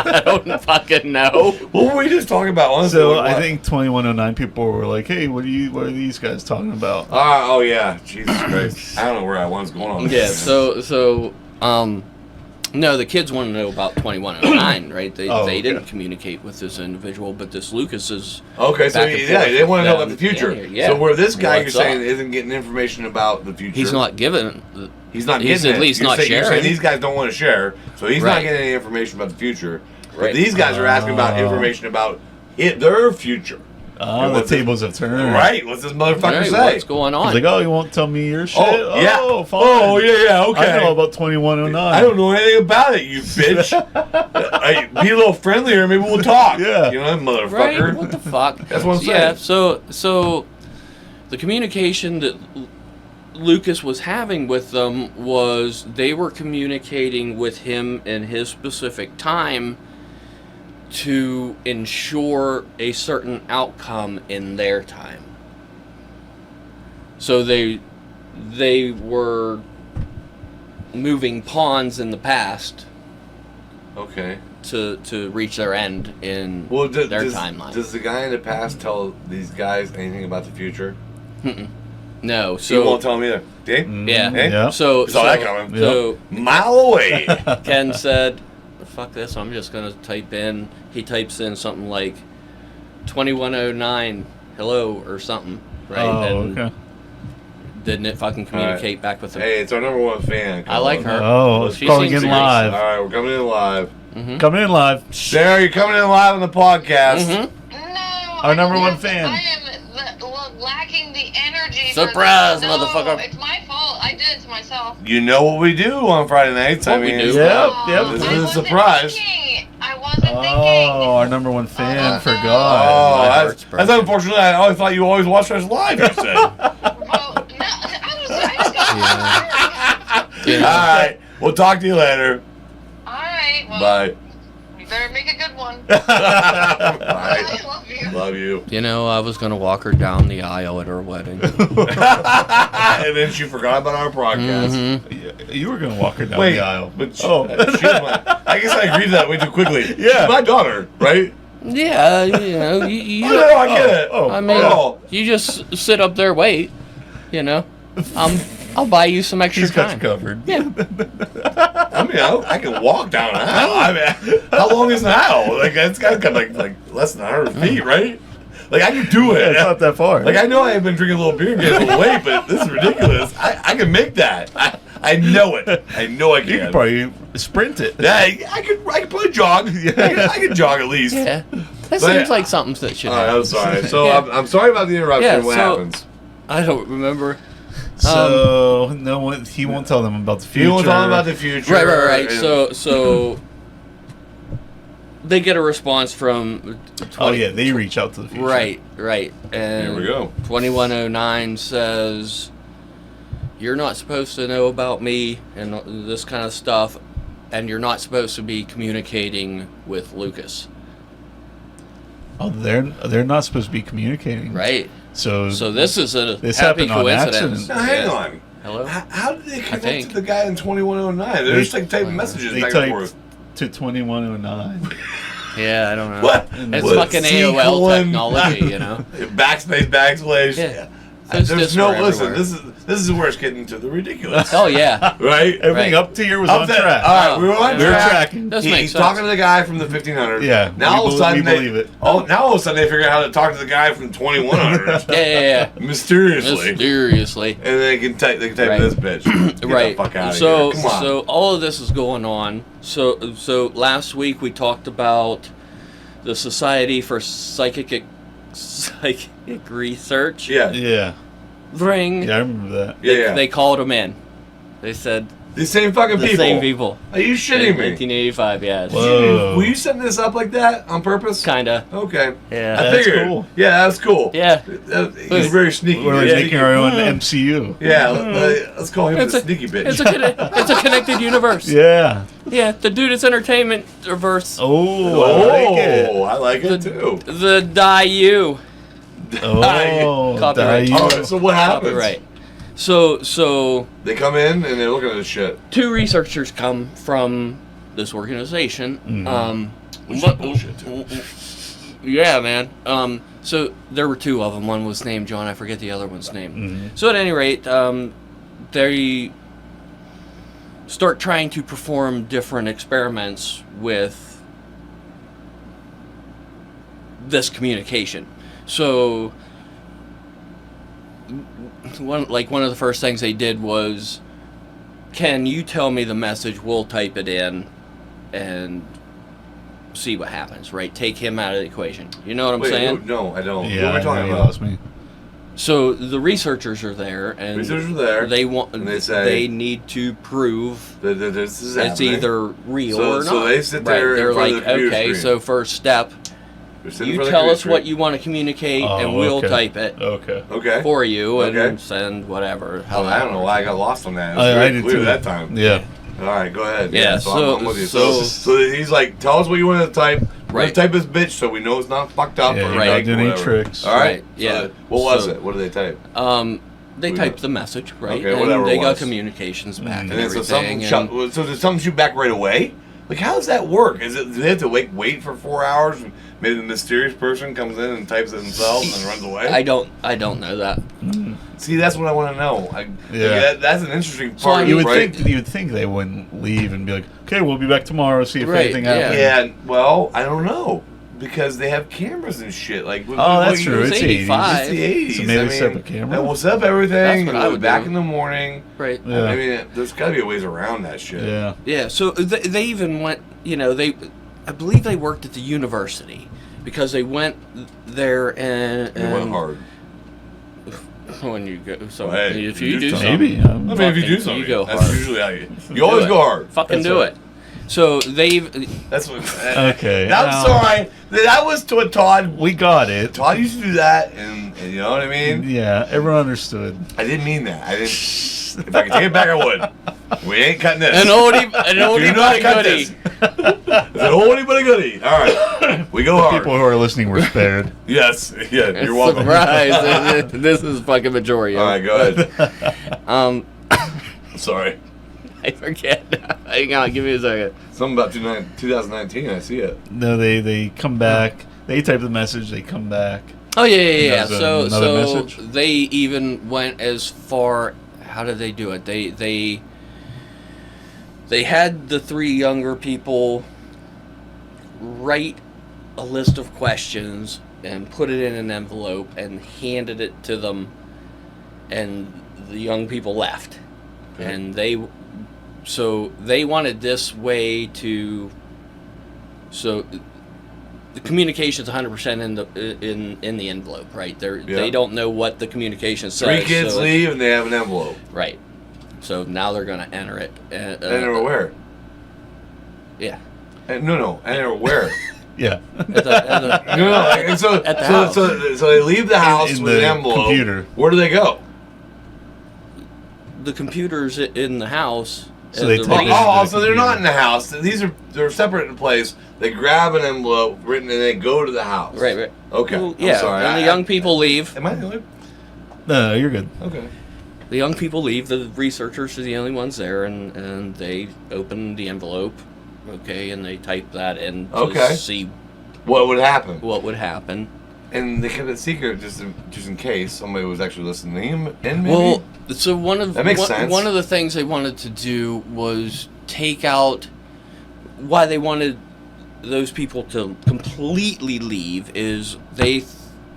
Speaker 2: I don't fucking know.
Speaker 3: What were we just talking about? Honestly,
Speaker 1: So
Speaker 3: like,
Speaker 1: I
Speaker 3: what?
Speaker 1: think 2109 people were like, "Hey, what are these guys talking about?"
Speaker 3: Oh yeah, Jesus Christ! I don't know where I was going on.
Speaker 2: Yeah, so no, the kids want to know about 2109, right? They
Speaker 1: Okay.
Speaker 2: didn't communicate with this individual, but this Lucas is
Speaker 3: Okay, so
Speaker 2: back and
Speaker 3: yeah,
Speaker 2: forth
Speaker 3: they want to know
Speaker 2: with
Speaker 3: about the
Speaker 2: them.
Speaker 3: future.
Speaker 2: Yeah.
Speaker 3: So where this guy
Speaker 2: What's
Speaker 3: you're saying
Speaker 2: up?
Speaker 3: isn't getting information about the future.
Speaker 2: He's not given.
Speaker 3: He's not
Speaker 2: he's
Speaker 3: getting
Speaker 2: at
Speaker 3: it.
Speaker 2: least
Speaker 3: You're
Speaker 2: not
Speaker 3: saying, You're
Speaker 2: sharing.
Speaker 3: saying these guys don't want to share, so he's not
Speaker 2: Right.
Speaker 3: getting any information about the future. But
Speaker 2: Right.
Speaker 3: these guys are asking about information about their future.
Speaker 1: Oh,
Speaker 3: And
Speaker 1: the
Speaker 3: what's this-
Speaker 1: tables have turned.
Speaker 3: Right? What's this motherfucker
Speaker 2: Right,
Speaker 3: say?
Speaker 2: what's going on?
Speaker 1: He's like, "Oh, you won't tell me your shit?
Speaker 3: Oh, yeah.
Speaker 1: Oh, fine.
Speaker 3: Oh, yeah, okay.
Speaker 1: I know about 2109.
Speaker 3: I don't know anything about it, you bitch. Be a little friendlier, maybe we'll talk.
Speaker 1: Yeah.
Speaker 3: You know, motherfucker.
Speaker 2: Right? What the fuck?
Speaker 3: That's what I'm
Speaker 2: Yeah.
Speaker 3: saying.
Speaker 2: So the communication that Lucas was having with them was they were communicating with him in his specific time to ensure a certain outcome in their time. So they were moving pawns in the past
Speaker 3: Okay.
Speaker 2: to reach their end in
Speaker 3: Well,
Speaker 2: their
Speaker 3: does,
Speaker 2: timeline.
Speaker 3: does the guy in the past tell these guys anything about the future?
Speaker 2: No,
Speaker 3: He
Speaker 2: so
Speaker 3: won't tell them either. Dave?
Speaker 2: yeah.
Speaker 3: Eh?
Speaker 1: Yeah.
Speaker 2: So
Speaker 3: Saw that coming.
Speaker 2: So
Speaker 3: Mile away.
Speaker 2: Ken said, "Fuck this! I'm just gonna type in." He types in something like 2109 hello or something, right?
Speaker 1: Oh,
Speaker 2: and
Speaker 1: okay.
Speaker 2: didn't it fucking communicate back with him?
Speaker 3: Hey, it's our number one fan.
Speaker 2: I like her.
Speaker 1: Oh,
Speaker 2: She
Speaker 1: calling
Speaker 2: seems
Speaker 1: in
Speaker 2: serious.
Speaker 1: live.
Speaker 3: All right, we're coming in live.
Speaker 1: Coming in live.
Speaker 3: Sarah, you're coming in live on the podcast.
Speaker 2: Mhm.
Speaker 5: No,
Speaker 1: Our number one
Speaker 5: I
Speaker 1: fan.
Speaker 5: am lacking the energy.
Speaker 2: Surprise,
Speaker 5: for this.
Speaker 2: motherfucker.
Speaker 5: No, it's my fault. I did it to myself.
Speaker 3: You know what we do on Friday nights.
Speaker 2: What
Speaker 3: I
Speaker 2: we
Speaker 3: mean,
Speaker 2: do.
Speaker 1: Yep,
Speaker 5: Oh,
Speaker 1: yep.
Speaker 3: This
Speaker 5: I
Speaker 3: is a
Speaker 5: wasn't
Speaker 3: surprise.
Speaker 5: thinking. I wasn't
Speaker 1: Oh,
Speaker 5: thinking.
Speaker 1: our number one fan
Speaker 5: Oh.
Speaker 1: forgot.
Speaker 3: Oh,
Speaker 2: My
Speaker 3: that's
Speaker 2: heart's broken.
Speaker 3: unfortunate. I always thought you always watched us live. You said.
Speaker 5: Well, no, I just got
Speaker 2: Yeah.
Speaker 3: All right, we'll talk to you later.
Speaker 5: All right. Well,
Speaker 3: Bye.
Speaker 5: you better make a good one.
Speaker 3: Bye.
Speaker 5: I love you.
Speaker 3: Love you.
Speaker 2: You know, I was gonna walk her down the aisle at her wedding.
Speaker 3: And then she forgot about our podcast.
Speaker 2: Mhm.
Speaker 1: You were gonna walk her down
Speaker 3: Wait,
Speaker 1: the aisle.
Speaker 3: but she,
Speaker 1: Oh.
Speaker 3: she was I guess I agreed to that way too quickly.
Speaker 1: Yeah.
Speaker 3: She's my daughter, right?
Speaker 2: Yeah, you know, you
Speaker 3: Oh, no, I get it.
Speaker 1: oh,
Speaker 2: I mean,
Speaker 3: oh.
Speaker 2: you just sit up there, wait. You know, I'll buy you some extra
Speaker 1: She's got you
Speaker 2: time.
Speaker 1: covered.
Speaker 2: Yeah.
Speaker 3: I mean, I can walk down an aisle. I mean, how long is an aisle? Like, it's got like less than 100 feet, right? Like, I can do
Speaker 1: Yeah,
Speaker 3: it.
Speaker 1: it's not that far.
Speaker 3: Like, I know I have been drinking a little beer and getting a little weight, but this is ridiculous. I can make that. I know it. I know I can.
Speaker 1: You could probably sprint it.
Speaker 3: Yeah, I could probably jog. I could jog at least.
Speaker 2: Yeah. That
Speaker 3: But-
Speaker 2: seems like something that should
Speaker 3: All right,
Speaker 2: happen.
Speaker 3: I'm sorry. So
Speaker 2: Yeah.
Speaker 3: I'm sorry about the interruption.
Speaker 2: Yeah,
Speaker 3: what
Speaker 2: so-
Speaker 3: happens?
Speaker 2: I don't remember.
Speaker 1: So no one, he won't tell them about the future.
Speaker 3: You won't tell them about the future.
Speaker 2: Right.
Speaker 3: and-
Speaker 2: So they get a response from.
Speaker 1: Oh yeah, they reach out to the future.
Speaker 2: Right. And
Speaker 3: Here we go.
Speaker 2: 2109 says, "You're not supposed to know about me and this kind of stuff, and you're not supposed to be communicating with Lucas."
Speaker 1: Oh, they're not supposed to be communicating.
Speaker 2: Right.
Speaker 1: So
Speaker 2: this is a
Speaker 1: this
Speaker 2: happy
Speaker 1: happened on
Speaker 2: coincidence.
Speaker 1: accident.
Speaker 3: Now, hang on.
Speaker 2: Hello.
Speaker 3: How did they connect
Speaker 2: think.
Speaker 3: to the guy in 2109? They're just like typing messages
Speaker 1: They
Speaker 3: back and
Speaker 1: typed
Speaker 3: forth.
Speaker 1: to 2109.
Speaker 2: Yeah, I don't know.
Speaker 3: What?
Speaker 2: It's
Speaker 3: What?
Speaker 2: fucking
Speaker 3: C
Speaker 2: AOL
Speaker 3: colon-
Speaker 2: technology, you know.
Speaker 3: Backspace.
Speaker 2: Yeah.
Speaker 3: There's
Speaker 2: Just
Speaker 3: no
Speaker 2: were
Speaker 3: listen.
Speaker 2: everywhere.
Speaker 3: This is where it's getting to the ridiculous,
Speaker 2: Oh yeah.
Speaker 3: right?
Speaker 1: Everything
Speaker 2: Right.
Speaker 1: up to here was
Speaker 3: Up
Speaker 1: on
Speaker 3: there-
Speaker 1: track.
Speaker 3: All right, we were on
Speaker 1: We were
Speaker 3: track.
Speaker 1: tracking.
Speaker 2: Does
Speaker 3: He's
Speaker 2: make sense.
Speaker 3: talking to the guy from the 1500s.
Speaker 1: Yeah,
Speaker 3: Now
Speaker 1: we
Speaker 3: all of a
Speaker 1: bel-
Speaker 3: sudden
Speaker 1: we believe it.
Speaker 3: now all of a sudden they figure out how to talk to the guy from 2100s
Speaker 2: Yeah.
Speaker 3: mysteriously,
Speaker 2: Mysteriously.
Speaker 3: and they can type
Speaker 2: Right.
Speaker 3: this bitch. Get
Speaker 2: Right.
Speaker 3: the fuck out of
Speaker 2: So
Speaker 3: here. Come on.
Speaker 2: so all of this is going on. So last week we talked about the Society for Psychic Research.
Speaker 3: yeah.
Speaker 1: Yeah,
Speaker 2: Ring.
Speaker 1: yeah, I remember that.
Speaker 3: Yeah.
Speaker 2: They called them in. They said
Speaker 3: The same fucking
Speaker 2: the
Speaker 3: people.
Speaker 2: same people.
Speaker 3: Are you
Speaker 2: In
Speaker 3: shitting me?
Speaker 2: 1985, yes.
Speaker 1: Whoa.
Speaker 3: Were you setting this up like that on purpose?
Speaker 2: Kinda.
Speaker 3: Okay.
Speaker 2: Yeah.
Speaker 3: I
Speaker 1: That's
Speaker 3: figured.
Speaker 1: cool.
Speaker 3: Yeah, that's cool.
Speaker 2: Yeah.
Speaker 3: He's very sneaky.
Speaker 1: We're like
Speaker 3: Yeah,
Speaker 1: making our own MCU.
Speaker 3: Yeah, let's call him
Speaker 2: It's
Speaker 3: the
Speaker 2: a-
Speaker 3: sneaky bitch.
Speaker 2: It's a connected universe.
Speaker 1: Yeah.
Speaker 2: Yeah, the dude is entertainment verse.
Speaker 1: Oh, I like it.
Speaker 3: I like it too.
Speaker 2: The Die-U.
Speaker 1: Oh,
Speaker 2: Copyright.
Speaker 1: Dai-Yu.
Speaker 3: Oh, so what happens?
Speaker 2: Copyright. So
Speaker 3: They come in and they're looking at this shit.
Speaker 2: two researchers come from this organization.
Speaker 3: Which
Speaker 2: what-
Speaker 3: is bullshit too.
Speaker 2: Yeah, man. So there were two of them. One was named John. I forget the other one's name.
Speaker 1: Mm-hmm.
Speaker 2: So at any rate, they start trying to perform different experiments with this communication. So one of the first things they did was, can you tell me the message? We'll type it in and see what happens, right? Take him out of the equation. You know what I'm
Speaker 3: Wait,
Speaker 2: saying?
Speaker 3: no, I don't.
Speaker 1: Yeah,
Speaker 3: what are we talking
Speaker 1: you
Speaker 3: about?
Speaker 1: lost me.
Speaker 2: So the researchers are there, and
Speaker 3: Researchers are there,
Speaker 2: They want.
Speaker 3: and they say-
Speaker 2: they need to prove
Speaker 3: This is
Speaker 2: it's
Speaker 3: happening.
Speaker 2: either real
Speaker 3: So-
Speaker 2: or not.
Speaker 3: so they sit there in
Speaker 2: They're
Speaker 3: front of
Speaker 2: like,
Speaker 3: the computer
Speaker 2: okay,
Speaker 3: screen.
Speaker 2: so first step,
Speaker 3: They're sitting in
Speaker 2: you
Speaker 3: front of the
Speaker 2: tell
Speaker 3: computer
Speaker 2: us what
Speaker 3: screen.
Speaker 2: you want to communicate,
Speaker 1: Oh,
Speaker 2: and we'll
Speaker 1: okay.
Speaker 2: type it
Speaker 1: Okay.
Speaker 3: Okay.
Speaker 2: for you and
Speaker 3: Okay.
Speaker 2: send whatever.
Speaker 3: Oh, I don't know why I got lost on that. It was
Speaker 1: I
Speaker 3: very
Speaker 1: did
Speaker 3: clear
Speaker 1: too.
Speaker 3: that time.
Speaker 1: Yeah.
Speaker 3: All right, go ahead.
Speaker 2: Yeah,
Speaker 3: I'm with you. So he's like, tell us what you want to type. We're
Speaker 2: Right.
Speaker 3: gonna type this bitch so we know it's not fucked up.
Speaker 1: Yeah,
Speaker 3: or
Speaker 1: you're
Speaker 2: not
Speaker 3: like
Speaker 1: doing any
Speaker 3: whatever.
Speaker 1: tricks.
Speaker 3: All right.
Speaker 2: Right, yeah.
Speaker 3: So what was
Speaker 2: So-
Speaker 3: it? What did they type?
Speaker 2: They
Speaker 3: We
Speaker 2: typed
Speaker 3: know.
Speaker 2: the message, right?
Speaker 3: Okay,
Speaker 2: and
Speaker 3: whatever
Speaker 2: they
Speaker 3: it
Speaker 2: got
Speaker 3: was.
Speaker 2: communications back
Speaker 3: And
Speaker 2: and
Speaker 3: then so
Speaker 2: everything.
Speaker 3: so does something shoot back right away? Like how does that work? Do they have to wait for 4 hours? And maybe the mysterious person comes in and types it themselves and runs away.
Speaker 2: I don't know that.
Speaker 3: See, that's what I want to know.
Speaker 1: Yeah.
Speaker 3: That's an interesting
Speaker 2: So
Speaker 3: part.
Speaker 1: You would
Speaker 3: right?
Speaker 1: think they wouldn't leave and be like, okay, we'll be back tomorrow. See if
Speaker 2: Right,
Speaker 1: anything
Speaker 2: yeah.
Speaker 1: happens.
Speaker 3: Yeah, well, I don't know because they have cameras and shit. Like,
Speaker 1: Oh, that's true.
Speaker 2: It's
Speaker 1: It's
Speaker 2: 85.
Speaker 3: It's the 80s.
Speaker 1: So maybe
Speaker 3: I
Speaker 1: set up a
Speaker 3: mean,
Speaker 1: camera?
Speaker 3: We'll set up everything.
Speaker 2: That's what I
Speaker 3: we'll
Speaker 2: would
Speaker 3: be back
Speaker 2: do.
Speaker 3: in the morning.
Speaker 2: Right.
Speaker 1: Yeah.
Speaker 3: I mean, there's got to be a ways around that shit.
Speaker 1: Yeah.
Speaker 2: Yeah, so they even went, I believe they worked at the university because they went there and
Speaker 3: They went hard.
Speaker 2: when you go, so
Speaker 3: Well, hey,
Speaker 2: if
Speaker 3: you
Speaker 2: you
Speaker 3: do
Speaker 2: do
Speaker 3: something.
Speaker 2: something,
Speaker 1: Maybe.
Speaker 3: I mean, if you do
Speaker 2: fucking-
Speaker 3: something,
Speaker 2: you go
Speaker 3: that's
Speaker 2: hard.
Speaker 3: usually how you always
Speaker 2: it.
Speaker 3: go hard.
Speaker 2: fucking
Speaker 1: That's
Speaker 2: do
Speaker 1: right.
Speaker 2: it. So they've,
Speaker 3: That's what.
Speaker 1: Okay,
Speaker 3: I'm
Speaker 1: now-
Speaker 3: sorry. That was to what Todd.
Speaker 1: We got it.
Speaker 3: Todd used to do that, and you know what I mean.
Speaker 1: Yeah, everyone understood.
Speaker 3: I didn't mean that. I didn't. If I could take it back, I would. We ain't cutting this.
Speaker 2: an oldie
Speaker 3: Do
Speaker 2: but
Speaker 3: not
Speaker 2: a
Speaker 3: cut
Speaker 2: goodie.
Speaker 3: this. It's an oldie but a goodie. All right, we go hard.
Speaker 1: People who are listening were spared.
Speaker 3: Yes, yeah, you're welcome.
Speaker 2: Surprise! This is fucking majority.
Speaker 3: All right, go ahead. Sorry.
Speaker 2: I forget. Hang on, give me a second.
Speaker 3: Something about 2019. I see it.
Speaker 1: No, they come back. They type the message. They come back.
Speaker 2: Oh yeah.
Speaker 1: There's
Speaker 2: So
Speaker 1: another message?
Speaker 2: they even went as far. How did they do it? They had the three younger people write a list of questions and put it in an envelope and handed it to them, and the young people left.
Speaker 3: Okay.
Speaker 2: And they wanted this way to. So the communication's 100% in the envelope, right? They don't know what the communication says.
Speaker 3: 3 kids
Speaker 2: so
Speaker 3: leave and they have an envelope.
Speaker 2: right. So now they're going to enter it.
Speaker 3: Enter where?
Speaker 2: Yeah.
Speaker 3: No. Enter where?
Speaker 1: Yeah.
Speaker 3: And so they leave the house
Speaker 1: in
Speaker 3: with
Speaker 1: the
Speaker 3: an envelope.
Speaker 1: computer.
Speaker 3: Where do they go?
Speaker 2: The computer's in the house.
Speaker 1: So they
Speaker 2: the
Speaker 1: take
Speaker 2: re-
Speaker 1: it-
Speaker 3: Oh,
Speaker 1: the
Speaker 3: so they're not
Speaker 1: computer.
Speaker 3: in the house. They're separate in place. They grab an envelope written and they go to the house.
Speaker 2: Right.
Speaker 3: Okay.
Speaker 2: Well,
Speaker 3: I'm
Speaker 2: yeah,
Speaker 3: sorry.
Speaker 2: and the young people leave.
Speaker 3: Am I the only?
Speaker 1: No, you're good.
Speaker 3: Okay.
Speaker 2: The young people leave. The researchers are the only ones there, and they open the envelope. Okay, and they type that in to see
Speaker 3: What would happen?
Speaker 2: what would happen.
Speaker 3: And they kept it secret just in case somebody was actually listening in. Maybe.
Speaker 2: Well, so
Speaker 3: That makes sense.
Speaker 2: one of the things they wanted to do was take out why they wanted those people to completely leave is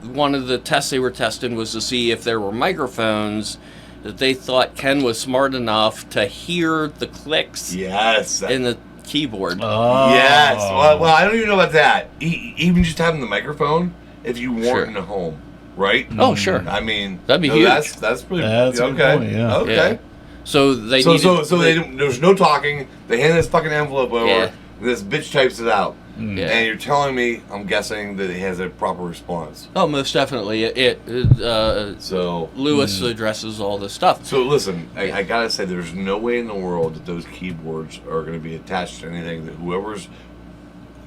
Speaker 2: one of the tests they were testing was to see if there were microphones that they thought Ken was smart enough to hear the clicks
Speaker 3: yes.
Speaker 2: in the keyboard.
Speaker 1: Oh.
Speaker 3: Yes. Well, I don't even know about that. Even just having the microphone, if you weren't
Speaker 2: Sure.
Speaker 3: in a home, right?
Speaker 2: Oh, sure.
Speaker 3: I mean,
Speaker 2: That'd be
Speaker 3: no,
Speaker 2: huge.
Speaker 3: That's pretty.
Speaker 1: That's a
Speaker 3: okay.
Speaker 1: good point, yeah.
Speaker 3: Okay.
Speaker 2: Yeah. So they
Speaker 3: So
Speaker 2: needed,
Speaker 3: they don't, there's no talking. They hand this fucking envelope over.
Speaker 2: Yeah.
Speaker 3: And this bitch types it out.
Speaker 2: Yeah.
Speaker 3: And you're telling me, I'm guessing that it has a proper response.
Speaker 2: Oh, most definitely.
Speaker 3: So
Speaker 2: Lewis addresses all this stuff.
Speaker 3: So listen, I gotta say, there's no way in the world that those keyboards are going to be attached to anything that whoever's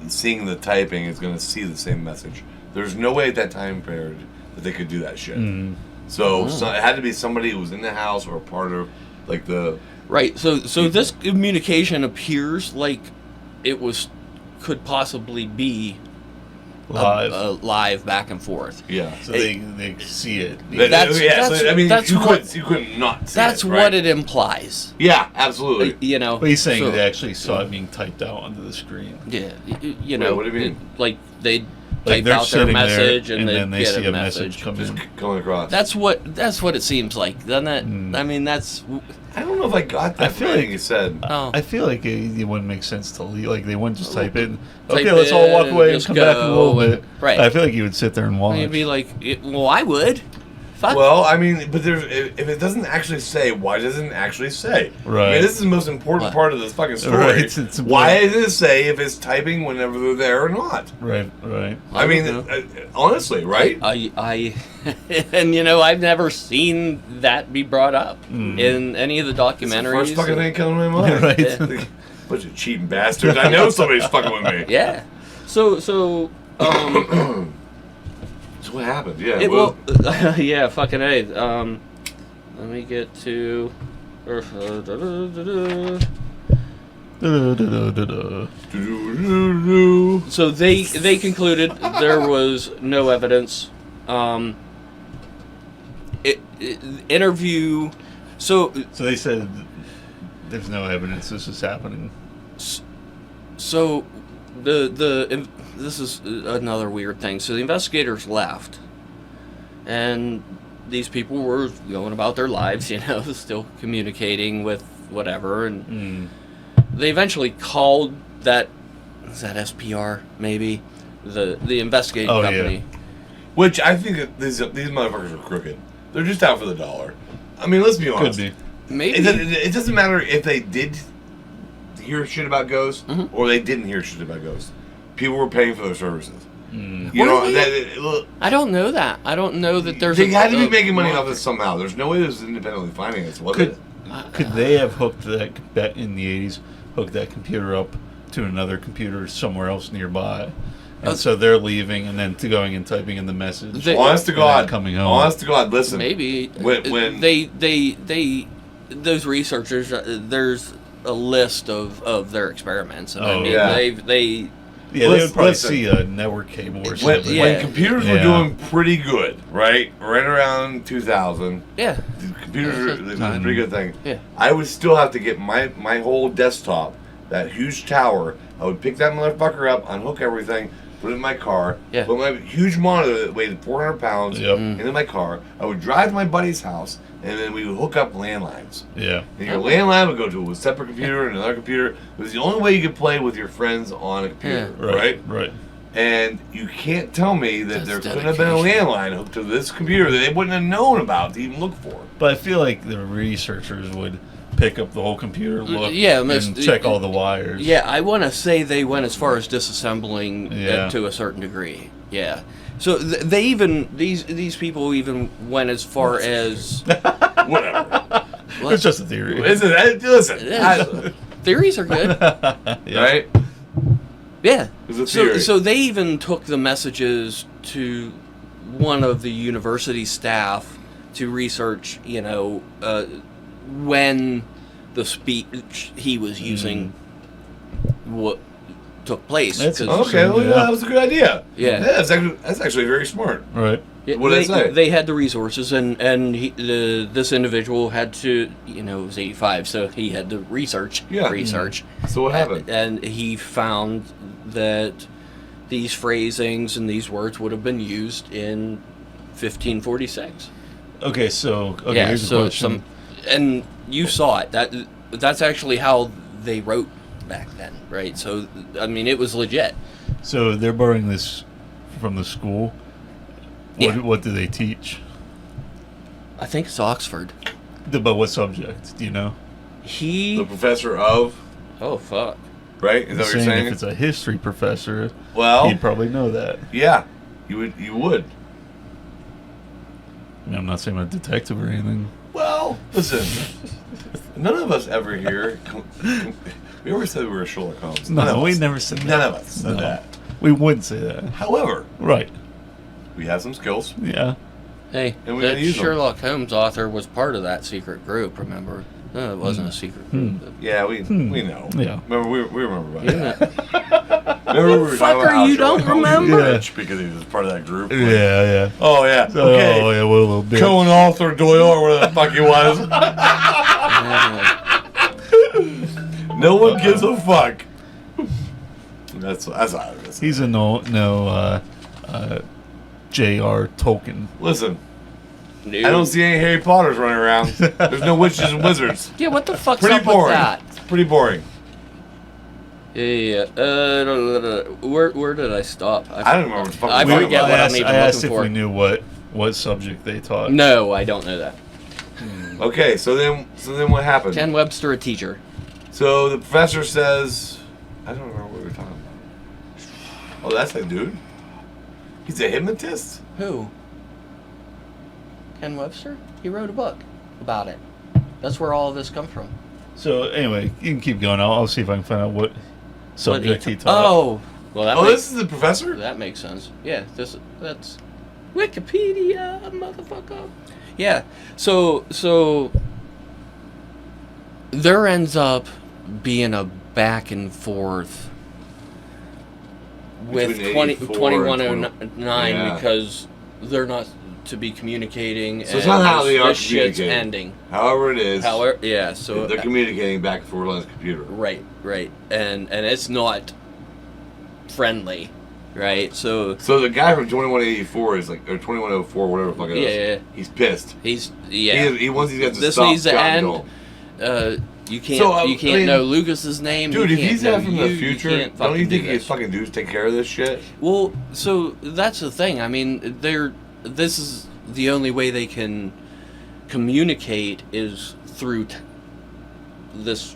Speaker 3: seeing the typing is going to see the same message. There's no way at that time period that they could do that shit. So it had to be somebody who was in the house or a part of, like the.
Speaker 2: Right. So this communication appears like it could possibly be
Speaker 1: Live.
Speaker 2: live back and forth.
Speaker 3: Yeah.
Speaker 1: So they see it.
Speaker 2: That's-
Speaker 3: I mean,
Speaker 2: that's
Speaker 3: you
Speaker 2: what-
Speaker 3: couldn't not see
Speaker 2: That's
Speaker 3: it,
Speaker 2: what
Speaker 3: right?
Speaker 2: it implies.
Speaker 3: Yeah, absolutely.
Speaker 2: You know.
Speaker 1: But he's saying
Speaker 2: so-
Speaker 1: they actually saw it being typed out onto the screen.
Speaker 2: Yeah. You
Speaker 3: Wait,
Speaker 2: know.
Speaker 3: what do you mean?
Speaker 2: Like they
Speaker 1: Like
Speaker 2: type
Speaker 1: they're
Speaker 2: out their
Speaker 1: sitting
Speaker 2: message
Speaker 1: there,
Speaker 2: and
Speaker 1: then
Speaker 2: they
Speaker 1: they
Speaker 2: get
Speaker 1: see
Speaker 2: a
Speaker 1: a
Speaker 2: message.
Speaker 1: come
Speaker 3: Just
Speaker 1: in.
Speaker 3: coming across.
Speaker 2: That's what it seems like, doesn't it? I mean, that's.
Speaker 3: I don't know if I got that.
Speaker 1: I feel
Speaker 3: right
Speaker 1: like-
Speaker 3: you said.
Speaker 2: Oh.
Speaker 1: I feel like it wouldn't make sense to leave. Like they wouldn't just type in.
Speaker 2: Type
Speaker 1: Okay, let's all walk
Speaker 2: in
Speaker 1: away
Speaker 2: and
Speaker 1: and
Speaker 2: just
Speaker 1: come back in a little
Speaker 2: go and-
Speaker 1: bit.
Speaker 2: right.
Speaker 1: I feel like you would sit there and watch.
Speaker 2: You'd be like, well, I would. Fuck.
Speaker 3: Well, I mean, but if it doesn't actually say, why doesn't it actually say?
Speaker 1: Right.
Speaker 3: I mean, this is the most important
Speaker 2: What?
Speaker 3: part of this fucking story.
Speaker 1: Right, it's
Speaker 3: why
Speaker 1: important.
Speaker 3: doesn't it say if it's typing whenever they're there or not?
Speaker 1: Right.
Speaker 3: I mean,
Speaker 2: don't know.
Speaker 3: honestly, right?
Speaker 2: I and you know, I've never seen that be brought up in any of the
Speaker 3: It's the
Speaker 2: documentaries.
Speaker 3: first fucking thing coming to my mind.
Speaker 1: Right.
Speaker 2: Yeah.
Speaker 3: Bunch of cheating bastards. I know somebody's fucking with me.
Speaker 2: Yeah. So
Speaker 3: So what happened? Yeah.
Speaker 2: it will. Yeah. Fucking A. Let me get to.
Speaker 1: Da-da-da-da-da-da.
Speaker 2: So they concluded there was no evidence. Interview. So
Speaker 1: So they said there's no evidence this is happening.
Speaker 2: So this is another weird thing. So the investigators left, and these people were going about their lives, you know, still communicating with whatever, and they eventually called that. Is that SPR maybe the investigating
Speaker 1: Oh,
Speaker 2: company?
Speaker 1: yeah.
Speaker 3: Which I think that these motherfuckers are crooked. They're just out for the dollar. I mean, let's be
Speaker 1: Could
Speaker 3: honest.
Speaker 1: be.
Speaker 2: Maybe.
Speaker 3: It doesn't matter if they did hear shit about ghosts
Speaker 2: Mm-hmm.
Speaker 3: or they didn't hear shit about ghosts. People were paying for their services.
Speaker 1: Mm.
Speaker 3: You
Speaker 2: Were
Speaker 3: know,
Speaker 2: they?
Speaker 3: look,
Speaker 2: I don't know that. I don't know that there's.
Speaker 3: they had to be
Speaker 2: a
Speaker 3: making money off
Speaker 2: market.
Speaker 3: this somehow. There's no way this was independently financed, was
Speaker 1: Could
Speaker 3: it?
Speaker 1: could they have hooked that in the 80s? Hooked that computer up to another computer somewhere else nearby, and so they're leaving and then going and typing in the message.
Speaker 2: They-
Speaker 3: Honest to
Speaker 1: and then
Speaker 3: God,
Speaker 1: coming home.
Speaker 3: honest to God, listen.
Speaker 2: Maybe
Speaker 3: When-
Speaker 2: they those researchers, there's a list of their experiments, and I
Speaker 1: Oh,
Speaker 2: mean
Speaker 3: yeah.
Speaker 2: they
Speaker 1: Yeah, they
Speaker 3: Listen-
Speaker 1: would probably
Speaker 3: listen.
Speaker 1: see a network cable or
Speaker 3: when,
Speaker 1: something.
Speaker 2: Yeah.
Speaker 3: when computers were
Speaker 1: Yeah.
Speaker 3: doing pretty good, right around 2000,
Speaker 2: yeah.
Speaker 3: the computers were, it was a
Speaker 1: Time.
Speaker 3: pretty good thing.
Speaker 2: Yeah.
Speaker 3: I would still have to get my whole desktop, that huge tower. I would pick that motherfucker up, unhook everything, put it in my car,
Speaker 2: Yeah.
Speaker 3: put my huge monitor that weighed 400 pounds
Speaker 1: Yep.
Speaker 3: into my car. I would drive to my buddy's house, and then we would hook up landlines.
Speaker 1: Yeah.
Speaker 3: And your landline would go to a separate computer and another computer. It was the only way you could play with your friends on a computer, right?
Speaker 1: Right.
Speaker 3: And you can't tell me that
Speaker 2: That's
Speaker 3: there couldn't have been a
Speaker 2: dedication.
Speaker 3: landline hooked to this computer that they wouldn't have known about to even look for.
Speaker 1: But I feel like the researchers would pick up the whole computer, look,
Speaker 2: Yeah,
Speaker 1: and check all the wires.
Speaker 2: Yeah, I want to say they went as far as disassembling
Speaker 1: Yeah.
Speaker 2: it to a certain degree. Yeah. So they even these people even went as far as
Speaker 3: Whatever.
Speaker 1: It's just a theory.
Speaker 3: Listen, listen.
Speaker 2: It is. Theories are good.
Speaker 1: Yeah.
Speaker 3: Right?
Speaker 2: Yeah.
Speaker 3: It's a theory.
Speaker 2: So they even took the messages to one of the university staff to research, when the speech he was using what took place.
Speaker 1: That's
Speaker 2: 'Cause-
Speaker 3: Okay, well,
Speaker 1: Yeah.
Speaker 3: that was a good idea.
Speaker 2: Yeah.
Speaker 3: That's actually very smart.
Speaker 1: Right.
Speaker 2: Yeah,
Speaker 3: What did it say?
Speaker 2: They had the resources, and this individual had to, it was 85, so he had to research.
Speaker 3: Yeah. So what happened?
Speaker 2: And he found that these phrasings and these words would have been used in 1546.
Speaker 1: Okay, so
Speaker 2: Yeah,
Speaker 1: here's a
Speaker 2: so
Speaker 1: question.
Speaker 2: and you saw it. That's actually how they wrote back then, right? So I mean, it was legit.
Speaker 1: So they're borrowing this from the school.
Speaker 2: Yeah.
Speaker 1: What do they teach?
Speaker 2: I think it's Oxford.
Speaker 1: But what subject? Do you know?
Speaker 3: The professor of,
Speaker 2: Oh fuck.
Speaker 3: right? Is that what you're saying?
Speaker 1: If it's a history professor,
Speaker 3: Well,
Speaker 1: he'd probably know that.
Speaker 3: yeah, you would.
Speaker 1: I mean, I'm not saying I'm a detective or anything.
Speaker 3: Well, listen. None of us ever here. We always said we were Sherlock Holmes. None
Speaker 1: No,
Speaker 3: of
Speaker 1: we
Speaker 3: us.
Speaker 1: never said that.
Speaker 3: None of us said
Speaker 1: No.
Speaker 3: that.
Speaker 1: We wouldn't say that.
Speaker 3: However,
Speaker 1: Right.
Speaker 3: we have some skills.
Speaker 1: Yeah.
Speaker 2: Hey,
Speaker 3: And we
Speaker 2: that
Speaker 3: gotta use 'em.
Speaker 2: Sherlock Holmes author was part of that secret group. Remember? No, it wasn't a secret group.
Speaker 3: Yeah, we know.
Speaker 1: Yeah.
Speaker 3: Remember, we remember about
Speaker 2: Yeah.
Speaker 3: that. Remember we were talking about
Speaker 2: Fucker,
Speaker 3: how
Speaker 2: you
Speaker 3: Sherlock
Speaker 2: don't
Speaker 3: Holmes was
Speaker 2: remember?
Speaker 3: rich because he was part of that group. Like,
Speaker 1: Yeah.
Speaker 3: oh yeah.
Speaker 1: Oh,
Speaker 3: Okay.
Speaker 1: yeah, what a little bit.
Speaker 3: Cohen Arthur Doyle or whatever the fuck he was. No one gives a fuck. That's how it is.
Speaker 1: He's a J.R. Tolkien.
Speaker 3: Listen, I don't see any Harry Potters running around. There's no witches and wizards.
Speaker 2: Yeah, what the fuck's
Speaker 3: Pretty
Speaker 2: up with
Speaker 3: boring.
Speaker 2: that?
Speaker 3: It's pretty boring.
Speaker 2: Yeah. Where did I stop?
Speaker 3: I don't remember what the fuck
Speaker 2: I
Speaker 3: we were
Speaker 2: forget
Speaker 3: talking
Speaker 2: what
Speaker 3: about.
Speaker 2: I'm even
Speaker 1: I asked
Speaker 2: looking
Speaker 1: if
Speaker 2: for.
Speaker 1: we knew what subject they taught.
Speaker 2: No, I don't know that.
Speaker 3: Okay, so then what happened?
Speaker 2: Ken Webster, a teacher.
Speaker 3: So the professor says, I don't remember what we were talking about. Oh, that's that dude? He's a hypnotist?
Speaker 2: Who? Ken Webster? He wrote a book about it. That's where all of this comes from.
Speaker 1: So anyway, you can keep going. I'll see if I can find out what subject he taught.
Speaker 2: Oh, well, that
Speaker 3: Oh,
Speaker 2: makes,
Speaker 3: this is the professor?
Speaker 2: that makes sense. Yeah, that's Wikipedia, motherfucker. Yeah. So there ends up being a back and forth with
Speaker 3: Between
Speaker 2: 2109
Speaker 3: Yeah.
Speaker 2: because they're not to be communicating.
Speaker 3: So somehow they are
Speaker 2: this shit's
Speaker 3: communicating.
Speaker 2: ending.
Speaker 3: However it is,
Speaker 2: However, yeah. So
Speaker 3: they're communicating back and forth on his computer.
Speaker 2: right, and it's not friendly, right? So
Speaker 3: So the guy from 2184 is like, or 2104, whatever the fuck it is.
Speaker 2: Yeah.
Speaker 3: He's pissed.
Speaker 2: he's
Speaker 3: He wants these guys to
Speaker 2: This
Speaker 3: stop
Speaker 2: needs to
Speaker 3: Scott
Speaker 2: end.
Speaker 3: Gold.
Speaker 2: You can't.
Speaker 3: So,
Speaker 2: you
Speaker 3: I
Speaker 2: can't
Speaker 3: mean,
Speaker 2: know Lucas's name.
Speaker 3: Dude,
Speaker 2: you
Speaker 3: if
Speaker 2: can't
Speaker 3: he's
Speaker 2: know
Speaker 3: that from
Speaker 2: you,
Speaker 3: the future,
Speaker 2: you can't
Speaker 3: don't you
Speaker 2: fucking
Speaker 3: think
Speaker 2: do
Speaker 3: his
Speaker 2: this.
Speaker 3: fucking dudes take care of this shit?
Speaker 2: Well, so that's the thing. I mean, this is the only way they can communicate is through this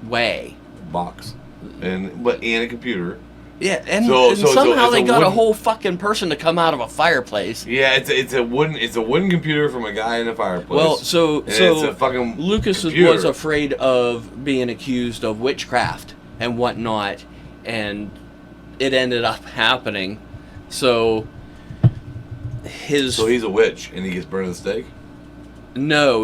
Speaker 2: way.
Speaker 3: Box. And a computer.
Speaker 2: Yeah, and,
Speaker 3: So-
Speaker 2: and
Speaker 3: so- so
Speaker 2: somehow
Speaker 3: it's
Speaker 2: they
Speaker 3: a
Speaker 2: got a
Speaker 3: wooden-
Speaker 2: whole fucking person to come out of a fireplace.
Speaker 3: Yeah, it's a wooden computer from a guy in a fireplace.
Speaker 2: Well, so
Speaker 3: and it's a fucking
Speaker 2: Lucas
Speaker 3: computer.
Speaker 2: was afraid of being accused of witchcraft and whatnot, and it ended up happening. So
Speaker 3: So he's a witch and he gets burned at the stake?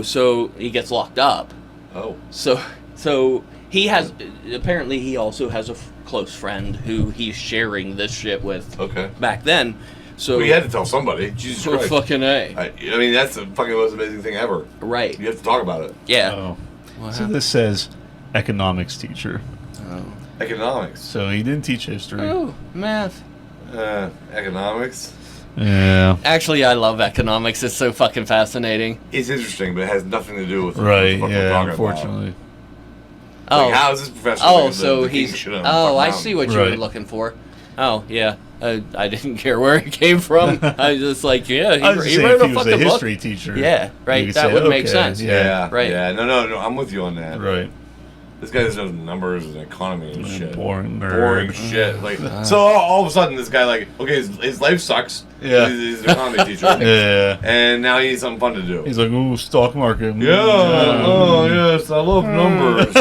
Speaker 2: so he gets locked up.
Speaker 3: Oh.
Speaker 2: So he has apparently he also has a close friend who he's sharing this shit with.
Speaker 3: Okay.
Speaker 2: Back then, so
Speaker 3: We had to tell somebody. Jesus
Speaker 2: so
Speaker 3: Christ.
Speaker 2: fucking A.
Speaker 3: I mean, that's the fucking most amazing thing ever.
Speaker 2: Right.
Speaker 3: You have to talk about it.
Speaker 2: Yeah.
Speaker 1: Oh.
Speaker 2: What
Speaker 1: So
Speaker 2: happened?
Speaker 1: this says economics teacher.
Speaker 2: Oh.
Speaker 3: Economics.
Speaker 1: So he didn't teach history.
Speaker 2: Oh, math.
Speaker 3: Economics.
Speaker 1: Yeah.
Speaker 2: Actually, I love economics. It's so fucking fascinating.
Speaker 3: It's interesting, but it has nothing to do with
Speaker 1: Right.
Speaker 3: what we're
Speaker 1: Yeah.
Speaker 3: talking
Speaker 1: Unfortunately.
Speaker 3: about.
Speaker 2: Oh,
Speaker 3: Like, how is this professor?
Speaker 2: oh,
Speaker 3: thinking
Speaker 2: so
Speaker 3: the king
Speaker 2: he's.
Speaker 3: shit on
Speaker 2: Oh,
Speaker 3: fucking
Speaker 2: I
Speaker 3: mountain?
Speaker 2: see what you were
Speaker 1: Right.
Speaker 2: looking for. Oh, yeah. I didn't care where he came from. I was just like, yeah,
Speaker 1: I was just
Speaker 2: he
Speaker 1: saying
Speaker 2: wrote
Speaker 1: if
Speaker 2: a
Speaker 1: he was
Speaker 2: fucking
Speaker 1: a
Speaker 2: book.
Speaker 1: history teacher.
Speaker 2: Yeah,
Speaker 1: you
Speaker 2: right.
Speaker 1: could
Speaker 2: That
Speaker 1: say,
Speaker 2: would make
Speaker 1: okay,
Speaker 2: sense.
Speaker 3: Yeah,
Speaker 2: Right.
Speaker 3: Yeah, no, I'm with you on that.
Speaker 1: Right.
Speaker 3: This guy just knows numbers and economy and shit.
Speaker 1: Boring nerd.
Speaker 3: Boring shit. Like, so all of a sudden, this guy, like, okay, his life sucks.
Speaker 1: Yeah.
Speaker 3: He's an economy teacher.
Speaker 1: Yeah.
Speaker 3: And now he needs something fun to do.
Speaker 1: He's like, ooh, stock market.
Speaker 3: Yeah, oh, yes, I love numbers.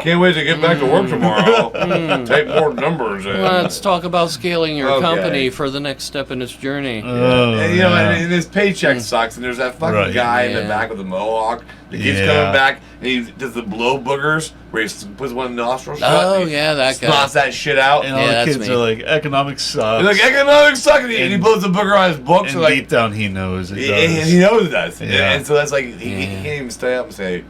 Speaker 3: Can't wait to get back to work tomorrow. Type more numbers in.
Speaker 2: Let's talk about scaling your
Speaker 3: Okay.
Speaker 2: company for the next step in its journey.
Speaker 3: And, you know, and his paycheck sucks, and there's that fucking
Speaker 1: Right.
Speaker 3: guy in the
Speaker 2: Yeah.
Speaker 3: back with the mohawk that keeps
Speaker 1: Yeah.
Speaker 3: coming back, and he does the blow boogers, where he puts one in the nostril shut.
Speaker 2: Oh,
Speaker 3: and he
Speaker 2: yeah, that guy.
Speaker 3: snots that shit out.
Speaker 1: And all
Speaker 2: Yeah,
Speaker 1: the
Speaker 2: that's
Speaker 1: kids
Speaker 2: me.
Speaker 1: are like, economics sucks.
Speaker 3: He's like, economics suck, and he blows the booger on his books,
Speaker 1: and
Speaker 3: and like,
Speaker 1: deep down he knoes it does.
Speaker 3: and he knows it does.
Speaker 1: Yeah.
Speaker 3: And so that's like, he can't even stay up and say,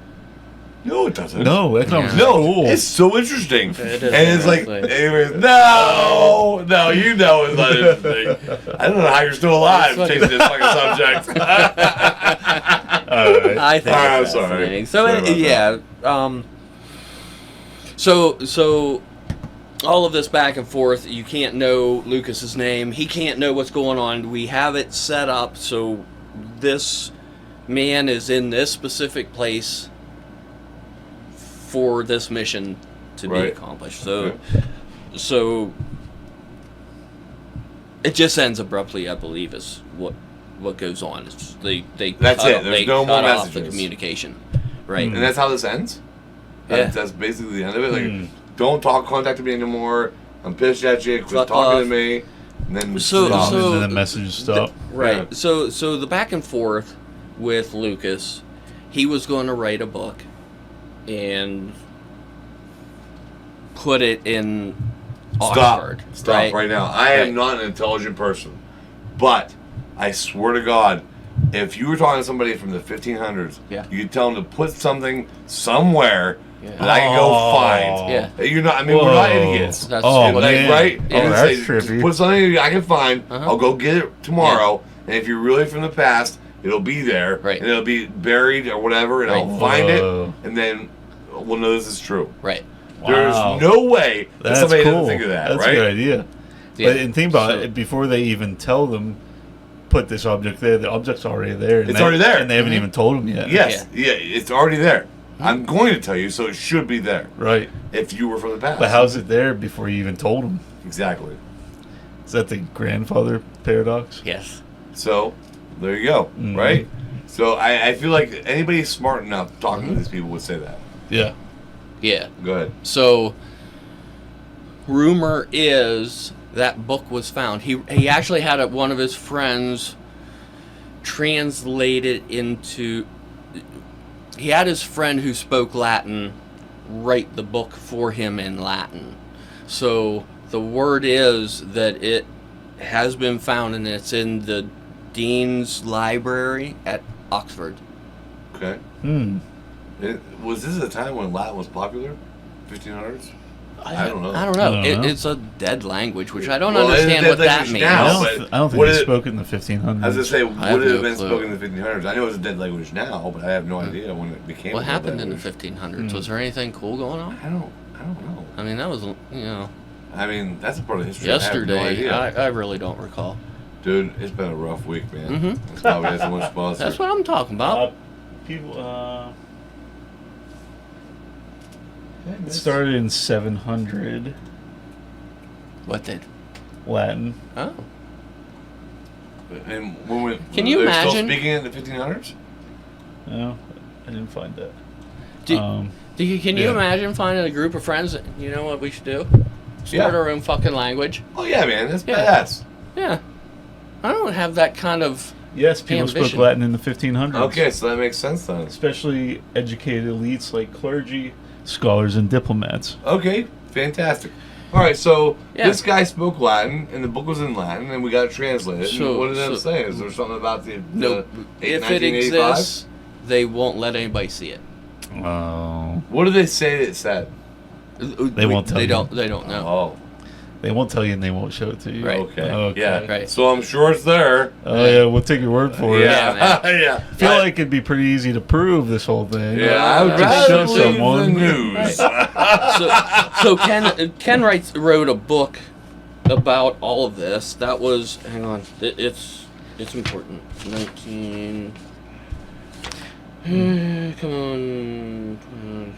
Speaker 3: no, it doesn't.
Speaker 1: No, economics
Speaker 2: Yeah.
Speaker 1: is
Speaker 3: No,
Speaker 1: cool.
Speaker 3: it's so interesting.
Speaker 2: It is
Speaker 3: and it's like,
Speaker 2: interesting.
Speaker 3: anyways, no, you know it's not interesting. I don't know how you're still alive
Speaker 2: It's
Speaker 3: chasing this fucking subject.
Speaker 1: All right.
Speaker 2: I think
Speaker 3: All right,
Speaker 2: it's
Speaker 3: I'm sorry.
Speaker 2: fascinating. So
Speaker 3: Sorry about
Speaker 2: yeah, so all of this back and forth, you can't know Lucas's name. He can't know what's going on. We have it set up so this man is in this specific place for this mission to be
Speaker 3: Right.
Speaker 2: accomplished. So it just ends abruptly, I believe, is what goes on. It's they
Speaker 3: That's
Speaker 2: cut
Speaker 3: it.
Speaker 2: off-
Speaker 3: There's
Speaker 2: they
Speaker 3: no more
Speaker 2: cut off the
Speaker 3: messages.
Speaker 2: communication, right?
Speaker 3: And that's how this ends?
Speaker 2: Yeah.
Speaker 3: That's basically the end of it? Like, don't contact me anymore. I'm pissed at you. Quit
Speaker 2: Fuck
Speaker 3: talking
Speaker 2: off.
Speaker 3: to me. And then
Speaker 2: So-
Speaker 3: stop.
Speaker 2: so-
Speaker 1: and then the message stop.
Speaker 2: Right.
Speaker 3: Yeah.
Speaker 2: So the back and forth with Lucas, he was going to write a book and put it in Oxford.
Speaker 3: Stop right now. I am not an intelligent person. But I swear to God, if you were talking to somebody from the 1500s,
Speaker 2: Yeah.
Speaker 3: you could tell them to put something somewhere
Speaker 2: Yeah.
Speaker 3: that I can go
Speaker 1: Oh.
Speaker 3: find.
Speaker 2: Yeah.
Speaker 3: You're not. I mean, we're not
Speaker 1: Whoa.
Speaker 3: idiots.
Speaker 2: That's
Speaker 1: Oh,
Speaker 3: And,
Speaker 2: what
Speaker 3: like,
Speaker 1: man.
Speaker 3: right?
Speaker 2: Yeah.
Speaker 3: And
Speaker 1: Oh,
Speaker 3: say,
Speaker 1: that's trippy.
Speaker 3: put something I can find.
Speaker 2: Uh-huh.
Speaker 3: I'll go get it tomorrow. And if you're really from the past, it'll be there.
Speaker 2: Right.
Speaker 3: And it'll be buried or whatever, and I'll
Speaker 2: Right.
Speaker 3: find it,
Speaker 1: Whoa.
Speaker 3: and then we'll know this is true.
Speaker 2: Right.
Speaker 3: There's
Speaker 1: Wow.
Speaker 3: no way that
Speaker 1: That's
Speaker 3: somebody
Speaker 1: cool.
Speaker 3: doesn't think of that,
Speaker 1: That's
Speaker 3: right?
Speaker 1: a good idea.
Speaker 2: Yeah.
Speaker 1: But and think about
Speaker 2: So-
Speaker 1: it, before they even tell them, put this object there, the object's already there. And
Speaker 3: It's already there.
Speaker 1: And they haven't
Speaker 2: Mhm.
Speaker 1: even told them yet.
Speaker 3: Yes, yeah, it's already there. I'm going to tell you, so it should be there
Speaker 1: Right.
Speaker 3: if you were from the past.
Speaker 1: But how's it there before you even told them?
Speaker 3: Exactly.
Speaker 1: Is that the grandfather paradox?
Speaker 2: Yes.
Speaker 3: So there you go,
Speaker 1: Mhm.
Speaker 3: right? So I feel like anybody smart enough talking to these people would say that.
Speaker 1: Yeah.
Speaker 2: Yeah.
Speaker 3: Go ahead.
Speaker 2: So, rumor is that book was found. He actually had one of his friends translate it into. He had his friend who spoke Latin write the book for him in Latin. So the word is that it has been found and it's in the Dean's Library at Oxford.
Speaker 3: Okay. Was this a time when Latin was popular? 1500s? I don't know.
Speaker 2: I don't know.
Speaker 1: I don't know.
Speaker 2: It's a dead language, which I don't
Speaker 3: Well, it's a
Speaker 2: understand
Speaker 3: dead
Speaker 2: what that
Speaker 3: language
Speaker 2: means.
Speaker 3: now.
Speaker 1: I
Speaker 3: but
Speaker 1: don't think
Speaker 3: what
Speaker 1: they
Speaker 3: is it-
Speaker 1: spoke in the 1500s.
Speaker 3: I was gonna say, would
Speaker 2: have
Speaker 3: it have
Speaker 2: no
Speaker 3: been
Speaker 2: clue.
Speaker 3: spoken in the 1500s? I know it's a dead language now, but I have no idea when it became.
Speaker 2: What
Speaker 3: a dead
Speaker 2: happened in the
Speaker 3: language.
Speaker 2: 1500s? Was there anything cool going on?
Speaker 3: I don't know.
Speaker 2: I mean, that was,
Speaker 3: I mean, that's a part of history. I
Speaker 2: yesterday.
Speaker 3: have no idea.
Speaker 2: I really don't recall.
Speaker 3: Dude, it's been a rough week, man.
Speaker 2: Mhm.
Speaker 3: That's why we had so much sponsors.
Speaker 2: That's what I'm talking about.
Speaker 1: People. It started in 700
Speaker 2: What did?
Speaker 1: Latin.
Speaker 2: Oh.
Speaker 3: And when we,
Speaker 2: Can you
Speaker 3: they're still
Speaker 2: imagine-
Speaker 3: speaking in the 1500s?
Speaker 1: No, I didn't find that.
Speaker 2: Do,
Speaker 1: Um,
Speaker 2: can you
Speaker 1: yeah.
Speaker 2: imagine finding a group of friends that, you know what we should do? Start
Speaker 3: Yeah.
Speaker 2: our own fucking language.
Speaker 3: Oh yeah, man, that's
Speaker 2: Yeah.
Speaker 3: badass.
Speaker 2: Yeah. I don't have that kind of.
Speaker 1: yes, people spoke
Speaker 2: Ambition.
Speaker 1: Latin in the 1500s.
Speaker 3: Okay, so that makes sense then.
Speaker 1: Especially educated elites like clergy, scholars, and diplomats.
Speaker 3: Okay, fantastic. All right, so
Speaker 2: Yeah.
Speaker 3: this guy spoke Latin, and the book was in Latin, and we got it translated.
Speaker 2: So-
Speaker 3: and what did it
Speaker 2: so-
Speaker 3: say? Is there something about the
Speaker 2: No. If it
Speaker 3: 1985?
Speaker 2: exists, they won't let anybody see it.
Speaker 1: Oh,
Speaker 3: What did they say it said?
Speaker 1: They won't tell
Speaker 2: They
Speaker 1: you.
Speaker 2: don't. They don't know.
Speaker 3: Oh,
Speaker 1: they won't tell you and they won't show it to you.
Speaker 2: Right.
Speaker 3: okay.
Speaker 1: Okay.
Speaker 3: Yeah,
Speaker 2: Right.
Speaker 3: So I'm sure it's there.
Speaker 1: Oh yeah, we'll take your word for it.
Speaker 3: Yeah, yeah.
Speaker 1: I feel like it'd be pretty easy to prove this whole thing.
Speaker 3: Yeah, I would
Speaker 1: To
Speaker 3: rather
Speaker 1: show
Speaker 3: believe
Speaker 1: someone.
Speaker 3: the news.
Speaker 2: So Ken wrote a book about all of this. That was, hang on, it's important. 19. Come on.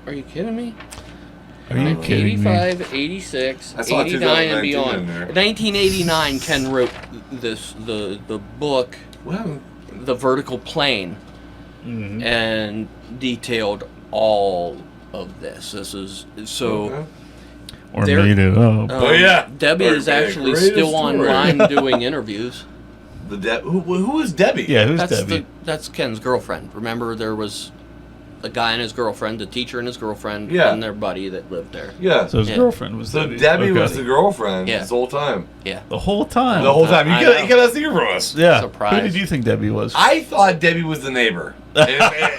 Speaker 2: Are you kidding me?
Speaker 1: Are you kidding me?
Speaker 2: 85, 86,
Speaker 3: I saw
Speaker 2: 89 and
Speaker 3: 2019 in
Speaker 2: beyond.
Speaker 3: there.
Speaker 2: 1989, Ken wrote the book,
Speaker 3: Well,
Speaker 2: The Vertical Plane,
Speaker 1: Mhm.
Speaker 2: and detailed all of this. This is so.
Speaker 3: okay.
Speaker 1: Or
Speaker 2: There-
Speaker 1: made it up.
Speaker 3: Oh, yeah.
Speaker 2: Debbie
Speaker 3: That'd
Speaker 2: is
Speaker 3: be a
Speaker 2: actually
Speaker 3: greatest
Speaker 2: still
Speaker 3: story.
Speaker 2: online doing interviews.
Speaker 3: Who is Debbie?
Speaker 1: Yeah, who's Debbie?
Speaker 2: That's Ken's girlfriend. Remember, there was a guy and his girlfriend, the teacher and his girlfriend,
Speaker 3: Yeah.
Speaker 2: and their buddy that lived there.
Speaker 3: Yeah.
Speaker 1: So his
Speaker 2: Yeah.
Speaker 1: girlfriend was
Speaker 3: So
Speaker 1: Debbie.
Speaker 3: Debbie was
Speaker 1: Okay.
Speaker 3: the girlfriend
Speaker 2: Yeah.
Speaker 3: this whole time.
Speaker 2: Yeah.
Speaker 1: The whole time.
Speaker 3: The whole time. You
Speaker 2: I
Speaker 3: got
Speaker 2: know.
Speaker 3: you got us here from us.
Speaker 1: Yeah.
Speaker 2: Surprise.
Speaker 1: Who did you think Debbie was?
Speaker 3: I thought Debbie was the neighbor. And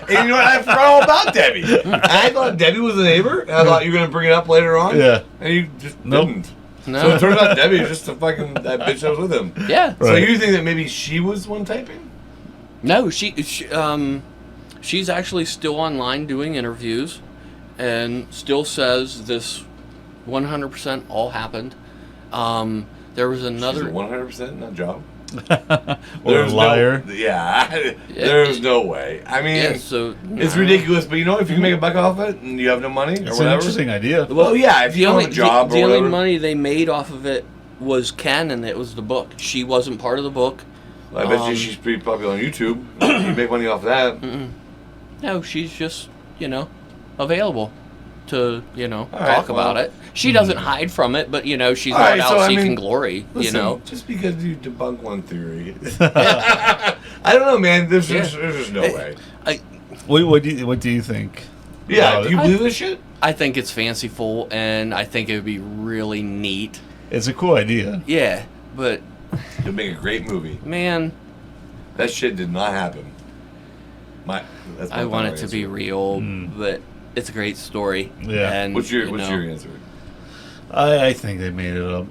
Speaker 3: you know what? I forgot all about Debbie. I thought Debbie was the neighbor. And I thought you were going to bring it up later on.
Speaker 1: Yeah.
Speaker 3: And you just
Speaker 1: Nope.
Speaker 3: didn't. So
Speaker 2: No.
Speaker 3: it turns out Debbie is just a fucking that bitch that was with him.
Speaker 2: Yeah.
Speaker 3: So
Speaker 1: Right.
Speaker 3: you think that maybe she was one typing?
Speaker 2: No, she's actually still online doing interviews, and still says this 100% all happened. There was another.
Speaker 3: 100% nut job.
Speaker 1: Or a liar.
Speaker 3: There's no way. I mean,
Speaker 2: Yeah, so
Speaker 3: it's ridiculous. But you know, if you can make a buck off it and you have no money or
Speaker 1: It's an
Speaker 3: whatever.
Speaker 1: interesting idea.
Speaker 3: Well, yeah, if you don't have a job
Speaker 2: the
Speaker 3: or
Speaker 2: only
Speaker 3: whatever.
Speaker 2: money they made off of it was Ken, and it was the book. She wasn't part of the book.
Speaker 3: I bet you she's pretty popular on YouTube. You make money off that.
Speaker 2: No, she's just available to
Speaker 3: right,
Speaker 2: talk about
Speaker 3: well.
Speaker 2: it. She doesn't hide from it, but she's
Speaker 3: All
Speaker 2: not
Speaker 3: right,
Speaker 2: out
Speaker 3: so, I
Speaker 2: seeking
Speaker 3: mean,
Speaker 2: glory.
Speaker 3: Listen, just because you debunk one theory, I don't know, man. There's just no way.
Speaker 1: What do you think?
Speaker 3: Yeah,
Speaker 1: about
Speaker 3: do you
Speaker 1: it?
Speaker 3: believe this shit?
Speaker 2: I think it's fanciful, and I think it would be really neat.
Speaker 1: It's a cool idea.
Speaker 2: Yeah, but
Speaker 3: It'd make a great movie.
Speaker 2: man,
Speaker 3: That shit did not happen. That's my
Speaker 2: I want it
Speaker 3: final
Speaker 2: to be
Speaker 3: answer.
Speaker 2: real,
Speaker 1: Hmm.
Speaker 2: but it's a great story.
Speaker 1: Yeah.
Speaker 2: And,
Speaker 3: What's your
Speaker 2: you know,
Speaker 3: answer?
Speaker 1: I think they made it up.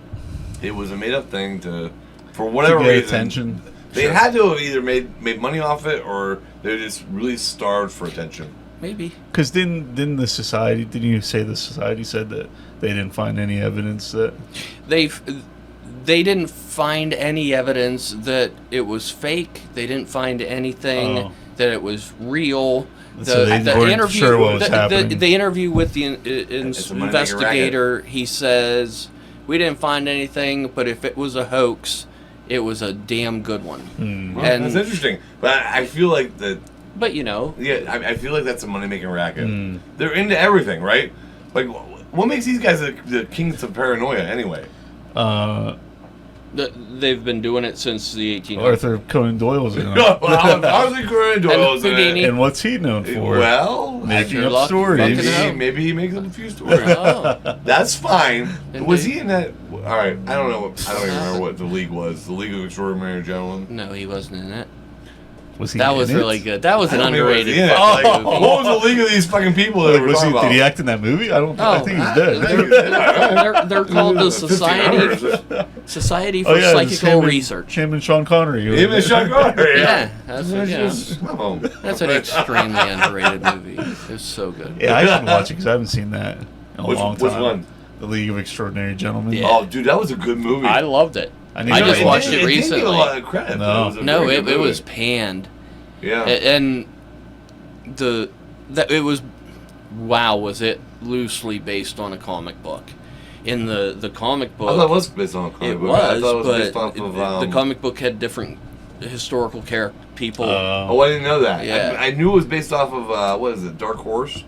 Speaker 3: It was a made up thing for
Speaker 1: To
Speaker 3: whatever
Speaker 1: get
Speaker 3: reason.
Speaker 1: attention.
Speaker 3: They had to have either made money off it or they just really starved for attention.
Speaker 2: Maybe.
Speaker 1: Because didn't the society? Didn't you say the society said that they didn't find any evidence that?
Speaker 2: They didn't find any evidence that it was fake. They didn't find anything
Speaker 1: Oh.
Speaker 2: that it was real.
Speaker 1: So they weren't sure what was happening.
Speaker 2: The interview with the
Speaker 3: It's a money-making
Speaker 2: investigator, he says, "We didn't find anything, but if it was a hoax, it was a damn good one."
Speaker 3: Well,
Speaker 2: And-
Speaker 3: that's interesting. But I feel like that.
Speaker 2: But
Speaker 3: Yeah, I feel like that's a money making racket.
Speaker 1: Mm.
Speaker 3: They're into everything, right? Like, what makes these guys the kings of paranoia anyway?
Speaker 2: they've been doing it since the 1800s.
Speaker 1: Arthur Conan Doyle's in it.
Speaker 3: Obviously, Conan Doyle's in
Speaker 2: Houdini.
Speaker 3: it.
Speaker 1: And what's he known for?
Speaker 3: Well,
Speaker 1: Making
Speaker 2: You're
Speaker 1: up
Speaker 2: lucky
Speaker 1: stories.
Speaker 2: fucking
Speaker 3: maybe,
Speaker 2: hell.
Speaker 3: maybe he makes up a few stories.
Speaker 2: Oh.
Speaker 3: That's fine.
Speaker 2: Indeed.
Speaker 3: Was he in that? All right, I don't know. I don't even remember what the league was. The League of Extraordinary Gentlemen.
Speaker 2: No, he wasn't in it.
Speaker 1: Was he?
Speaker 2: That
Speaker 1: in
Speaker 2: was
Speaker 1: it?
Speaker 2: really good. That was
Speaker 3: I
Speaker 2: an
Speaker 3: don't remember
Speaker 2: underrated
Speaker 3: if he was in it.
Speaker 2: fucking
Speaker 3: Like,
Speaker 2: movie.
Speaker 3: what was the league of these fucking people that
Speaker 1: Like,
Speaker 3: we're
Speaker 1: was
Speaker 3: talking
Speaker 1: he?
Speaker 3: about?
Speaker 1: Did he act in that movie? I don't. I think he's
Speaker 3: I
Speaker 1: dead.
Speaker 3: think he's dead.
Speaker 2: They're called the
Speaker 3: 15
Speaker 2: Society for
Speaker 1: Oh yeah, it's
Speaker 2: Psychical
Speaker 1: him and-
Speaker 2: Research.
Speaker 1: Him and Sean Connery.
Speaker 3: Him and Sean Connery.
Speaker 2: Yeah, that's
Speaker 3: That's
Speaker 2: an extremely underrated movie. It's so good.
Speaker 1: Yeah, I should watch it because I haven't seen that in a long time.
Speaker 3: Which one?
Speaker 1: The League of Extraordinary Gentlemen.
Speaker 2: Yeah.
Speaker 3: Oh, dude, that was a good movie.
Speaker 2: I loved it.
Speaker 1: I need
Speaker 2: I
Speaker 1: to
Speaker 2: just
Speaker 1: go
Speaker 2: watched
Speaker 1: watch
Speaker 2: it
Speaker 3: It didn't
Speaker 2: recently.
Speaker 3: get a lot of credit.
Speaker 1: No.
Speaker 3: but it was a
Speaker 2: No,
Speaker 3: very
Speaker 2: it
Speaker 3: good
Speaker 2: was
Speaker 3: movie.
Speaker 2: panned,
Speaker 3: Yeah.
Speaker 2: and it was was it loosely based on a comic book. In the comic book,
Speaker 3: I thought it was based on a comic
Speaker 2: it
Speaker 3: book.
Speaker 2: was,
Speaker 3: I thought it was
Speaker 2: but
Speaker 3: based off of.
Speaker 2: the comic book had different historical people.
Speaker 3: Oh, I didn't know that.
Speaker 2: Yeah.
Speaker 3: I knew it was based off of what is it, Dark Horse?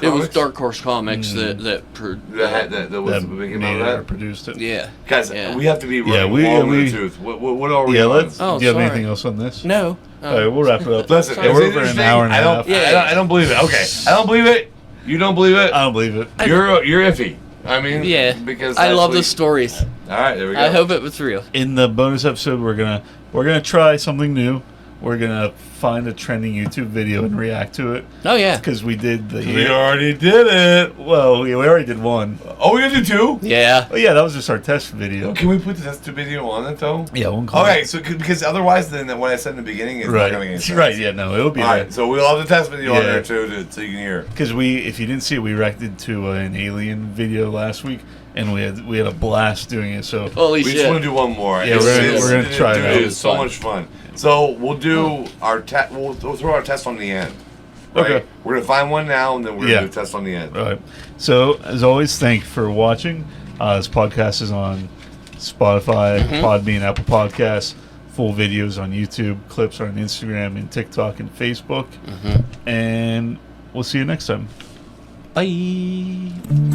Speaker 2: It was
Speaker 3: Comics?
Speaker 2: Dark Horse Comics that
Speaker 3: that was
Speaker 1: that
Speaker 3: making
Speaker 1: made
Speaker 3: all
Speaker 1: it or
Speaker 3: that.
Speaker 1: produced it.
Speaker 2: yeah.
Speaker 3: Guys,
Speaker 2: Yeah.
Speaker 3: we have to be
Speaker 1: Yeah,
Speaker 3: running
Speaker 1: we-
Speaker 3: long in
Speaker 1: we-
Speaker 3: the tooth. What are we
Speaker 1: Yeah,
Speaker 3: on?
Speaker 1: let's.
Speaker 2: Oh,
Speaker 1: do you have
Speaker 2: sorry.
Speaker 1: anything else on this?
Speaker 2: No.
Speaker 1: All right, we'll wrap it up.
Speaker 3: Listen,
Speaker 2: Sorry.
Speaker 3: is
Speaker 1: We're
Speaker 3: it
Speaker 1: over an
Speaker 3: interesting?
Speaker 1: hour and a
Speaker 3: I don't,
Speaker 1: half.
Speaker 2: Yeah.
Speaker 3: I don't believe it. Okay, I don't believe it. You don't believe it.
Speaker 1: I don't believe it.
Speaker 3: You're iffy. I mean,
Speaker 2: Yeah.
Speaker 3: because
Speaker 2: I love the
Speaker 3: actually-
Speaker 2: stories.
Speaker 3: All right, there we go.
Speaker 2: I hope it was real.
Speaker 1: In the bonus episode, we're gonna try something new. We're gonna find a trending YouTube video and react to it
Speaker 2: Oh yeah.
Speaker 1: because we did the.
Speaker 3: we already did it.
Speaker 1: Well, we already did one.
Speaker 3: Oh, we gonna do two?
Speaker 2: Yeah.
Speaker 1: Oh yeah, that was just our test video.
Speaker 3: Can we put the test video on it though?
Speaker 1: Yeah, one call.
Speaker 3: Okay, so because otherwise, then what I said in the beginning is not gonna make any
Speaker 1: Right.
Speaker 3: sense.
Speaker 1: Right. Yeah. No, it'll be
Speaker 3: All right, so we'll have the test video on
Speaker 1: Yeah.
Speaker 3: there too, so you can hear.
Speaker 1: because if you didn't see it, we reacted to an alien video last week, and we had a blast doing it. So
Speaker 2: Holy
Speaker 3: We
Speaker 2: shit.
Speaker 3: just want to do one more.
Speaker 1: Yeah, we're gonna try
Speaker 3: dude,
Speaker 1: that.
Speaker 3: It was so
Speaker 2: Fun.
Speaker 3: much fun. So we'll do our test. We'll throw our test on the end. Right?
Speaker 1: Okay.
Speaker 3: We're gonna find one now, and then we're
Speaker 1: Yeah.
Speaker 3: gonna do a test on the end.
Speaker 1: All right. So as always, thank you for watching. This podcast is on Spotify, Podbean, Apple Podcasts. Full videos on YouTube. Clips are on Instagram and TikTok and Facebook. And we'll see you next time.
Speaker 2: Bye.